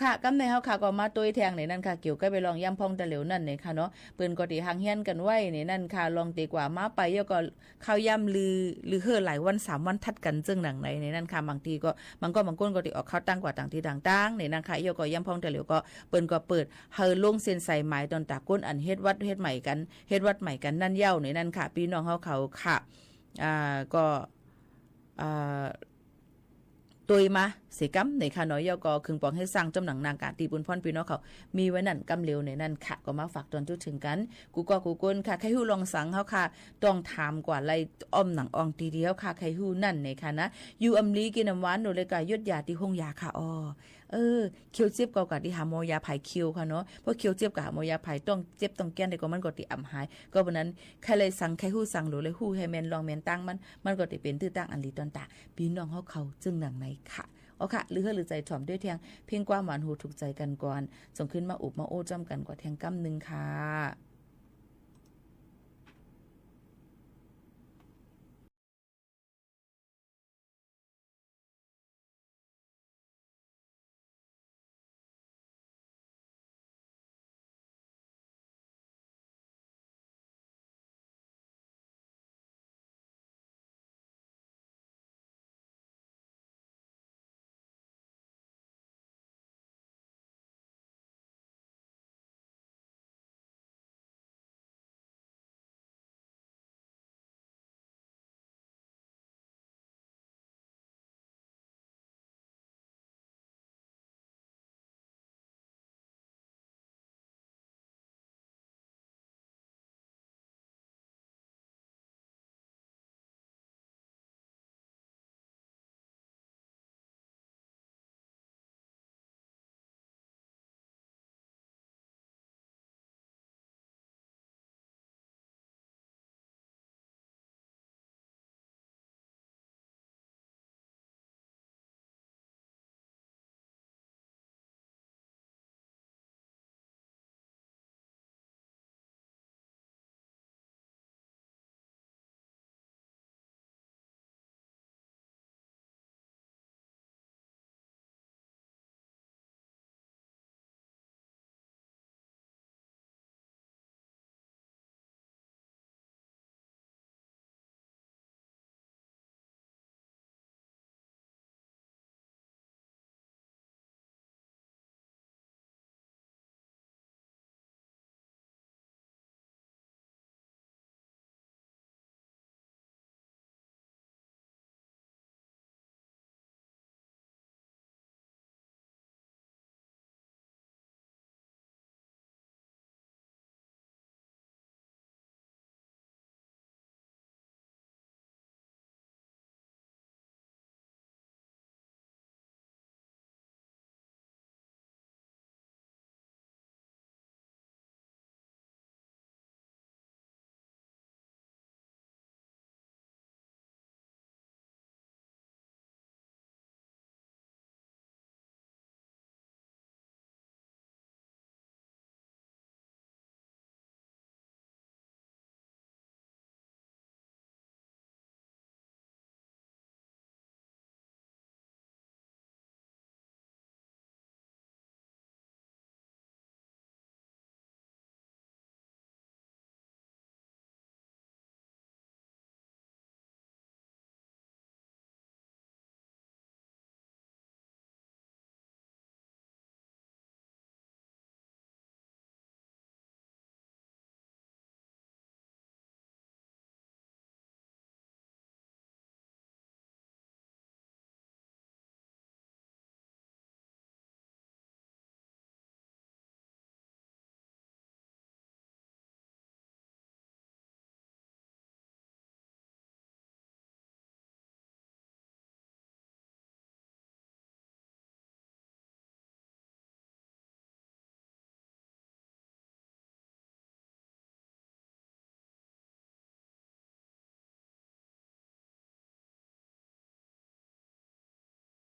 G: ค่ะกำในเฮาค่ะก็มาตุ้ยแทงในนั้นค่ะเกี่ยวกับไปลองย่ำพองตะเหลวนั่นเนี่ยค่ะเนาะเปิ้นก็สิหังเฮียนกันไว้ในนั้นค่ะลองตีกว่ามาไปแล้วก็เข้าย่ำลือเฮือหลายวัน3วันทัดกันจึงหนังในนั้นค่ะบางทีก็บางก้นก็สิออกเข้าตั้งกว่าต่างที่ต่างๆในนั้นค่ะแล้วก็ย่ำพองตะเหลวก็เปิ้นก็เปิดเฮอลงเส้นใส่หมายตอนตาก้นอันเฮ็ดวัดใหม่กันนั่นเย้าในนั้นค่ะพี่น้องเขาค่ะก็ตัวมาเสกำในค่ะน้อยยก็คึงปองให้สร้างจำหนังนางการตีบุญพรพี่น้องเขามีไว้นั่นกำเร็วในนั่นค่ะก็มาฝากตอนจุดถึงกันกูก้นค่ะใครฮู้ลองสังเขาค่ะต้องถามกว่าไรอ้อมหนังอองตีเดียวค่ะใครฮู้นั่นในค่ะนะอยู่อำลีกินน้ำหวานโดยเลยกายดยาที่ห้องยาค่ะเคียวเจ็บก็กะที่หาหมอยาไผ่เคียวค่ะเนาะเพราะเคียวเจ็บกับหาหมอยาไผ่ต้องเจ็บต้องแก้นได้ก็มันก็ติอ่ำหายก็วันนั้นใครเลยสั่งใครฮู้สั่งโดยเลยฮู้ให้แม่นลองแม่นตั้งมันก็ติเป็นตื้อตั้งอันลีตอนตาพี่น้องเขาจึงหนังในค่ะค่ะหรือใจถ่อมด้วยเทียงเพียงกว่าหวานหูถูกใจกันก่อนส่งขึ้นมาอุบมาโอ้จ้ำกันกว่าแทงกำนึงค่ะ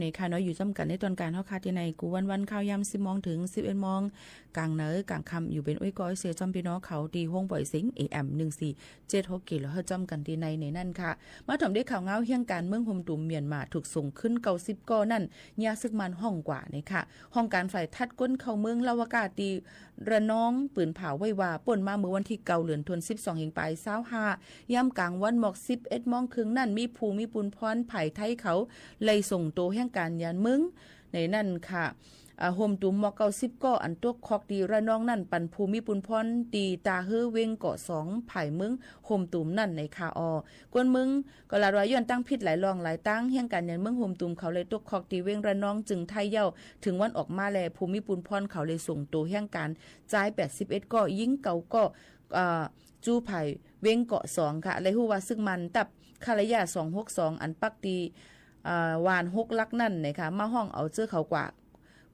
G: ในค่ะเนาะอยู่จำกันในตอนการเฮาคาที่ในกูวันข่าวยาม10 โมงถึง 11 โมงกลางเหนือกลางค่ำอยู่เป็นอ้อยก้อยเสียจำพี่น้องเขาดีห้องปล่อยสิง AM 1476กิโลเฮิรตซ์จำกันที่ในนั่นค่ะมาถมได้ข่าวเงาเฮียงการเมืองโฮมตุ่มเมียนมาถูกส่งขึ้น90ก่อนั่นยาซึกมันห้องกว่านี่ค่ะห้องการฝ่ายทัดก้นเข้าเมืองลาวากาตีระนองปืนเผาไว้ว่าป่นมาเมื่อวันที่9เดือนธันวาคม12เฮงปลาย25ย่ำกลางวันหมอก11 โมงครึ่งนั่นมีภูมิปุนพรไผ่ไทยเขาเลยส่งโตแห่งการยานมึงในนั่นค่ะโฮมตุ่มหมอก90ก่ออันตกคอกดีระนองนั่นปันภูมิปุนพรตีตาเฮอเวงเกาะ2ไผ่มึงโฮมตุ่มนั่นในคาอกวนมึงก็ละร้อยย้อนตั้งพิษหลายรองหลายตั้งแห่งการยันเมืองโฮมตุ่มเขาเลยตกคอกตีเวงระนองจึงไทยเย้าถึงวันออกมาแลภูมิปุนพรเขาเลยส่งโตแห่งการจ่าย81ก่อยิงเก่าก็จู้ไผ่เวงเกาะ2ค่ะเลยฮู้ว่าซึ่งมันตับคาระยะ262อันปักตีวาน6ลักนั่นนะคะมาห้องเอาเจอเขากว่า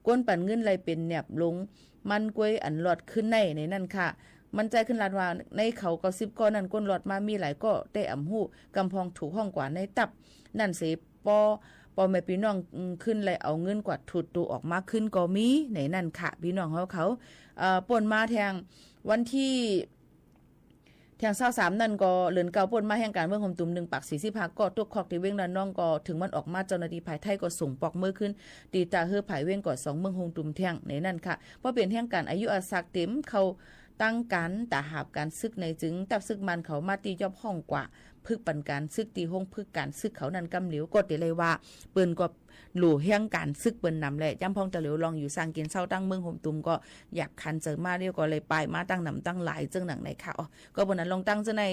G: ก้นปั่นเงินไรเป็นแหนบลงมันกล้วยอันหลอดขึ้นในนั่นค่ะมันใจขึ้นลาดว่าในเขา90ก้อนนั่นก้นหลอดมามีหลายก็ได้อ่ำหู้กำพองถูกห้องกว่าในตับนั่นเสปอแม่พี่น้องขึ้นเลยเอาเงินกว่าถุดตัวออกมาขึ้นก็มีในนั่นค่ะพี่น้องเขาป่นมาแทงวันที่แทง23นั่นก็เลือนเก่าป่นมาแห่งการเมืองโฮมตุ่ม1ปัก45ก็ตกคอกที่เว้งระนองก็ถึงมันออกมาเจ้าหน้าที่ภายไทยก็ส่งปอกมือขึ้นตีตาเฮือภายเว้งก็2เมืองโฮมตุ่มแทงในนั่นค่ะเพราะเป็นแห่งการอายุอาศักเต็มเขาตั้งกันตาหาบการซึกในจึงตับซึกมันเขามาตียอบห้องกว่าพึกปันการซึกตีห้องพึกการซึกเขานั้นกำเหลียวก็ได้เลยว่าเปิ้นก็หลู่แห่งการซึกเปิ้นนำแหละย่ำพองตะเหลียวลองอยู่สร้างกินเศร้าตั้งเมืองโฮมตุมก็อยากคันเจอมาเรียวก็เลยไปมาตั้งนำตั้งหลายจึงหนังในค่ะก็บนนั้นลองตั้งเจ้าใน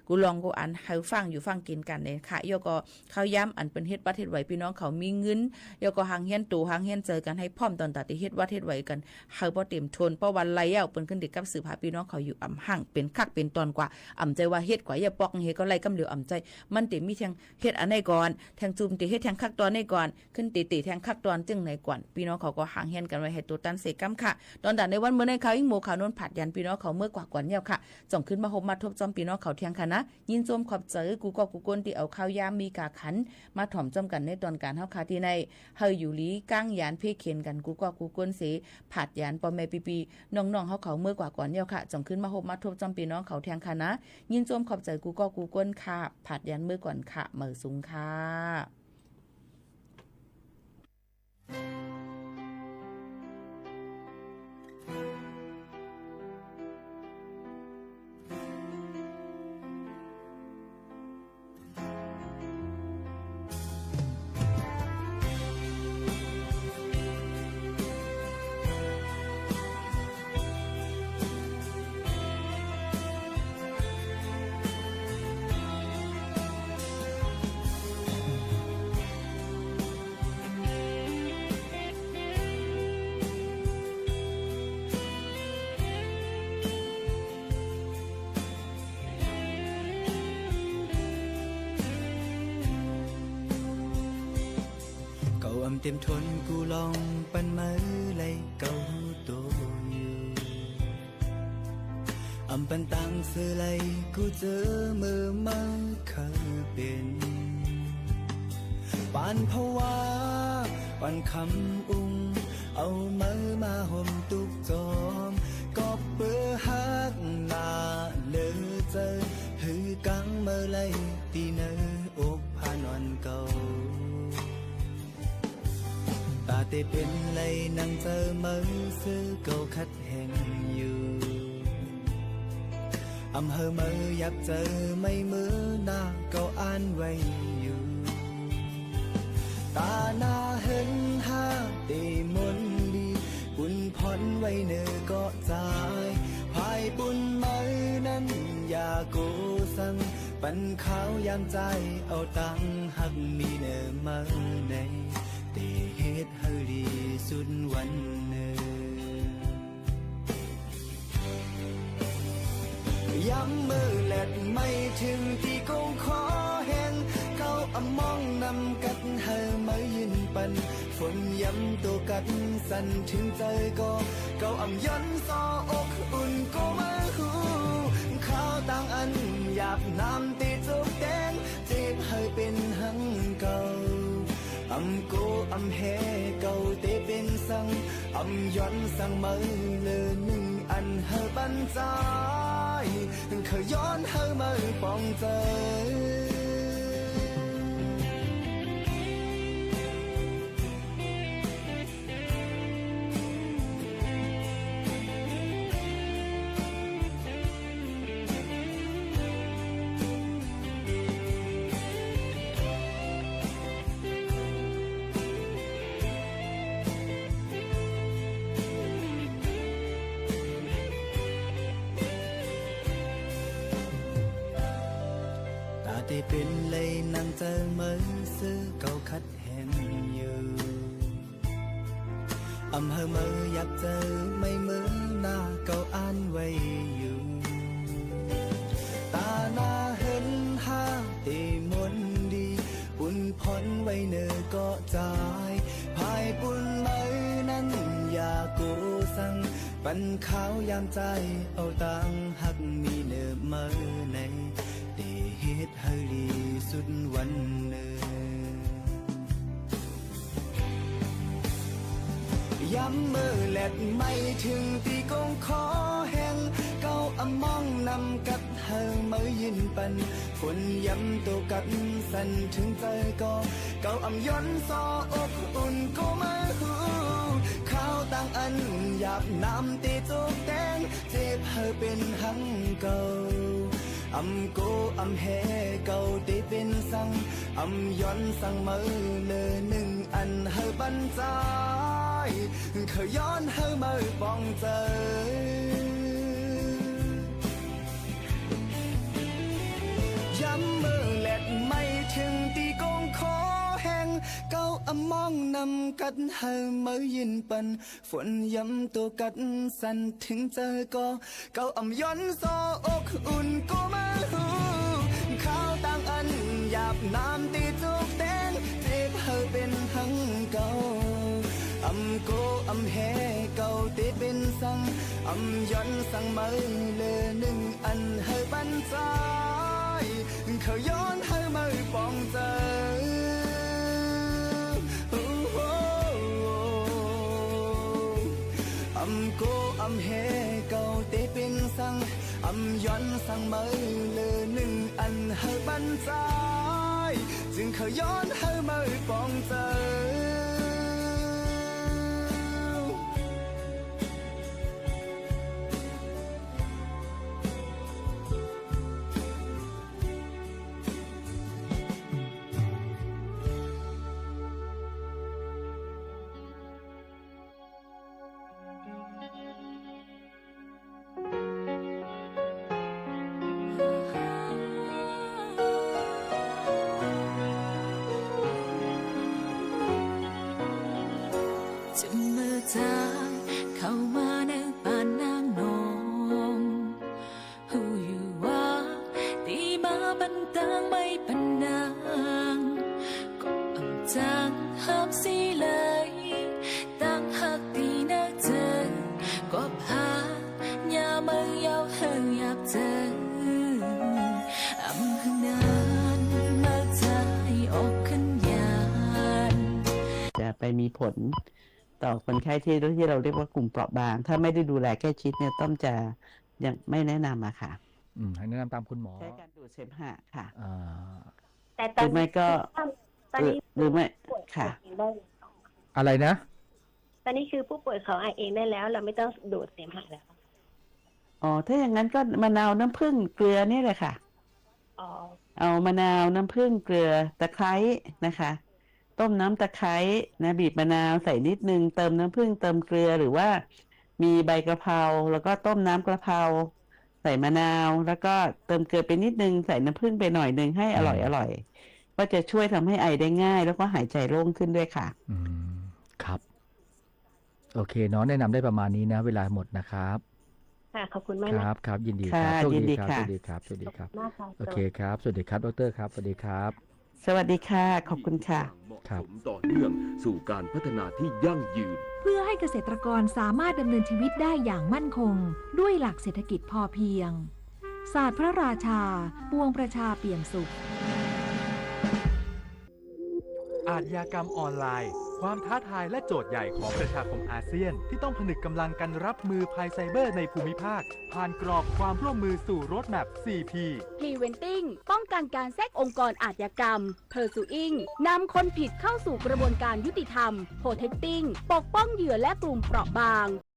G: กูลองกูอันให้ฟังอยู่ฟังกินกันในค่ะยก็เขาย้ำอันเป็นเฮ็ดวัดเฮ็ดไหวพี่น้องเขามีเงินยก็หางเฮียนตู่หางเฮียนเจอกันให้พร้อมตอนตัดที่เฮ็ดวัดเฮ็ดไหวกันเฮาบ่เต็มทนเพราะวันไรเปิ้นขึ้นเด็กกับสืบหาพี่น้องเขาอยู่อ่ำห่างเป็นคักเป็นตอนกว่าอ่ำใจว่าเฮ็ดกว่าอย่าปอกเฮ็ดก็ไล่กำเหลียวอ่ำใจมันเต็มมีแทงเฮ็ดอันไหนก่อนแทงจุ่มติเฮ็ดแทงคักตอนไหนก่อนขึ้นติแทงคักตอนจึงไหนก่อนพี่น้องเขาก็ห่างเฮียนกันไว้ให้ตัวตันเสกำค่ะตอนดันในวันเมื่อในเขายิ่งโมขาวนนผัดยันพี่น้องเขาเมื่อกว่ากว่าเนี่ยค่ะจ่องขึ้นมาหบมาทบจอมพี่น้องเขาเทียงค่ะนะยินโจมขอบใจกูก็กูก้นที่เอาข้าวยามมีกาขันมาถ่อมจอมกันในตอนการเฮาคาที่ในเฮาอยู่ลีก้างยานเพเขียนกันกูก็กูก้นเสผัดยันปอแม่ปีน้องๆเฮาเขาเมื่อกว่าก่อนเนี่ยค่ะจ่องขึ้นมาหบมาทบจอมพี่น้องเขาเทียงค่ะนะยินโจมขอบใจกูก็กูก้นค่ะผัดยันเมื่อก่อนค่ะเหมอสูงค่ะ
H: เต็มทนกูลองปันมือเลยเกาตัวอยู่ปันตังเสือเลยกูเจอมือมาเคยเป็นปานภาวะปานคำอุ้งเอามือมาห่มตุกจอมก็เปื้อหักหน้าเลือเจอหือกังมือเลยตีเนื้ออกผ่านวันเก่าตาเตเป็นเลยนั่งเจอมือซื้อเก่าคัดแห่งอยู่เฮอมืออยากเจอไม่มือหน้าเก่าอ่านไว้อยู่ตาหน้าเห็นหาตีมนดีปุ่นพรไว้เนื้อก็ใจภายปุ่นมือนั้นอย่าโกสังปันข้าวยามใจเอาตังหักมีเนื้อมือในเฮ็ดเฮาดีสุดวันเนื้ย้ำมือแลดไม่ถึงที่คงขอแห่งเขามองนำกัดเฮามายืนปันฝนย้ำตัวกัดสั่นถึงใจก็เก่าย้อนซออกอุ่นก็มาหูข้าวต่างอันหยาบน้ำตีจุกแดงจีบให้เป็นหังเก่า âm cô âm hè cầu tế bên sông âmย้อนsang mơ lơ nưng ăn hơ bắn trái khờย้อนhơ mơ bong tớiเป็นเลยนั่งเจอเมื่อซื้อเก่าคัดแห่งอยู่อำเภอเมื่ออยากเจอไม่เหมือนหน้าเก่าอ่านไว้อยู่ตาหน้าเห็นห้าตีมนดีปุ่นพ้นไว้เนื้อก็ใจภายปุ่นเมื่อนั้นอยากกูสั่งปันขาวยามใจเอาตังหักมีเนื้อเมื่อในเฮ็ดให้ลีสุดวันเนื้ย้ำมือแลดไม่ถึงตีกงขอแห่งเก้าอมองนำกัดเฮาเมื่อยินปันฝนย้ำตัวกัดสั่นถึงใจก็เก้าอำย้อนซออกอุ่นก็มาหูข้าวต่างอันหยาบน้ำตีจุกแดงเจ็บเฮาเป็นหังเก่าcô âm hè cầu tế bên sangย้อนsang mơ lơ nưng ăn hơi bắn trái khờย้อนhơi mơ bong tớiย้ำมือแลดไม่ถึงตีกงขอแห่งเก้ามองนำกัดเฮาเมื่อยินปันฝนย้ำตัวกัดสั่นถึงเจอก็เก้าย้อนซออกอุ่นก็มาหูข้าวต่างอันหยาบน้ำตีจุกแดงเจ็บเฮาเป็นหังเก่าโกแห่เก่าเตเป็นสังย้อนสั่งเมื่อเลอหนึ่งอันเฮาบันใจเขาย้อนเฮาเมื่อปองเจอcô âm hè cầu tế bên sangย้อนสั่งเมื่อเลอหนึ่งอันเฮาบันใจจึงเขาย้อนเฮาเมื่อปองเจอ
L: เข้ามาในบ้านนางนองหูอยู่ว่าตีมาบันตังไม่ปันนางก็อำจางห้ามสิเลยตั้งหักตีนักเจอก็พายาเมืองยาวเฮงอยากเจออำหึงนานมาใจออกขึ้นยานจะไปมีผลต่อคนไข้ที่เราเรียกว่ากลุ่มเปราะบางถ้าไม่ได้ดูแลใกล้ชิดเนี่ยต้องจะยังไม่แนะนำอะค่ะ
X: ให้แนะนำตามคุณหมอ
L: ใช้การดูดเสมหะค่ะ
S: แต่ตอนนี้ก็
L: หรือไม่ค่ะ
X: อะไรนะ
S: ตอนนี้คือผู้ป่วยเขาไอเองได้แล้วเราไม่ต้องดูดเสมหะแล้ว
L: ถ้าอย่างนั้นก็มะนาวน้ำผึ้งเกลือนี่แหละค่ะเอามะนาวน้ำผึ้งเกลือตะไคร้นะคะต้มน้ำตะไคร้นะบีบมะนาวใส่นิดนึงเติมน้ำผึ้งเติมเกลือหรือว่ามีใบกระเพราแล้วก็ต้มน้ำกระเพราใส่มะนาวแล้วก็เติมเกลือไปนิดนึงใส่น้ำผึ้งไปหน่อยนึงให้อร่อยก็จะช่วยทำให้ไอได้ง่ายแล้วก็หายใจโล่งขึ้นด้วยค่ะ
X: ครับโอเคเนาะแนะนำได้ประมาณนี้นะเวลาหมดนะครับ
S: ค่ะขอบคุณมาก
X: ครับยินดีครับสวัสดีครับสวัสดีครับสวัสดีครับโอเคครับสวัสดีครับดร.ครับสวัสดีครับ
L: สวัสดีค่ะขอบคุณค่ะ
X: ครับ
T: ต่อเนื่องสู่การพัฒนาที่ยั่งยืน
I: เพื่อให้เกษตรกรสามารถดำเนินชีวิตได้อย่างมั่นคงด้วยหลักเศรษฐกิจพอเพียงศาสตร์พระราชาปวงประชาเปี่ยมสุข
F: อาชญากรรมออนไลน์ความท้าทายและโจทย์ใหญ่ของประชาคมอาเซียนที่ต้องผนึกกำลังกันรับมือภัยไซเบอร์ในภูมิภาคผ่านกรอบความร่วมมือสู่โรดแมพ 4P
U: Preventing ป้องกันการแทรกองค์กรอาชญากรรม Pursuing นำคนผิดเข้าสู่กระบวนการยุติธรรม Protecting ปกป้องเหยื่อและกลุ่มเปราะบาง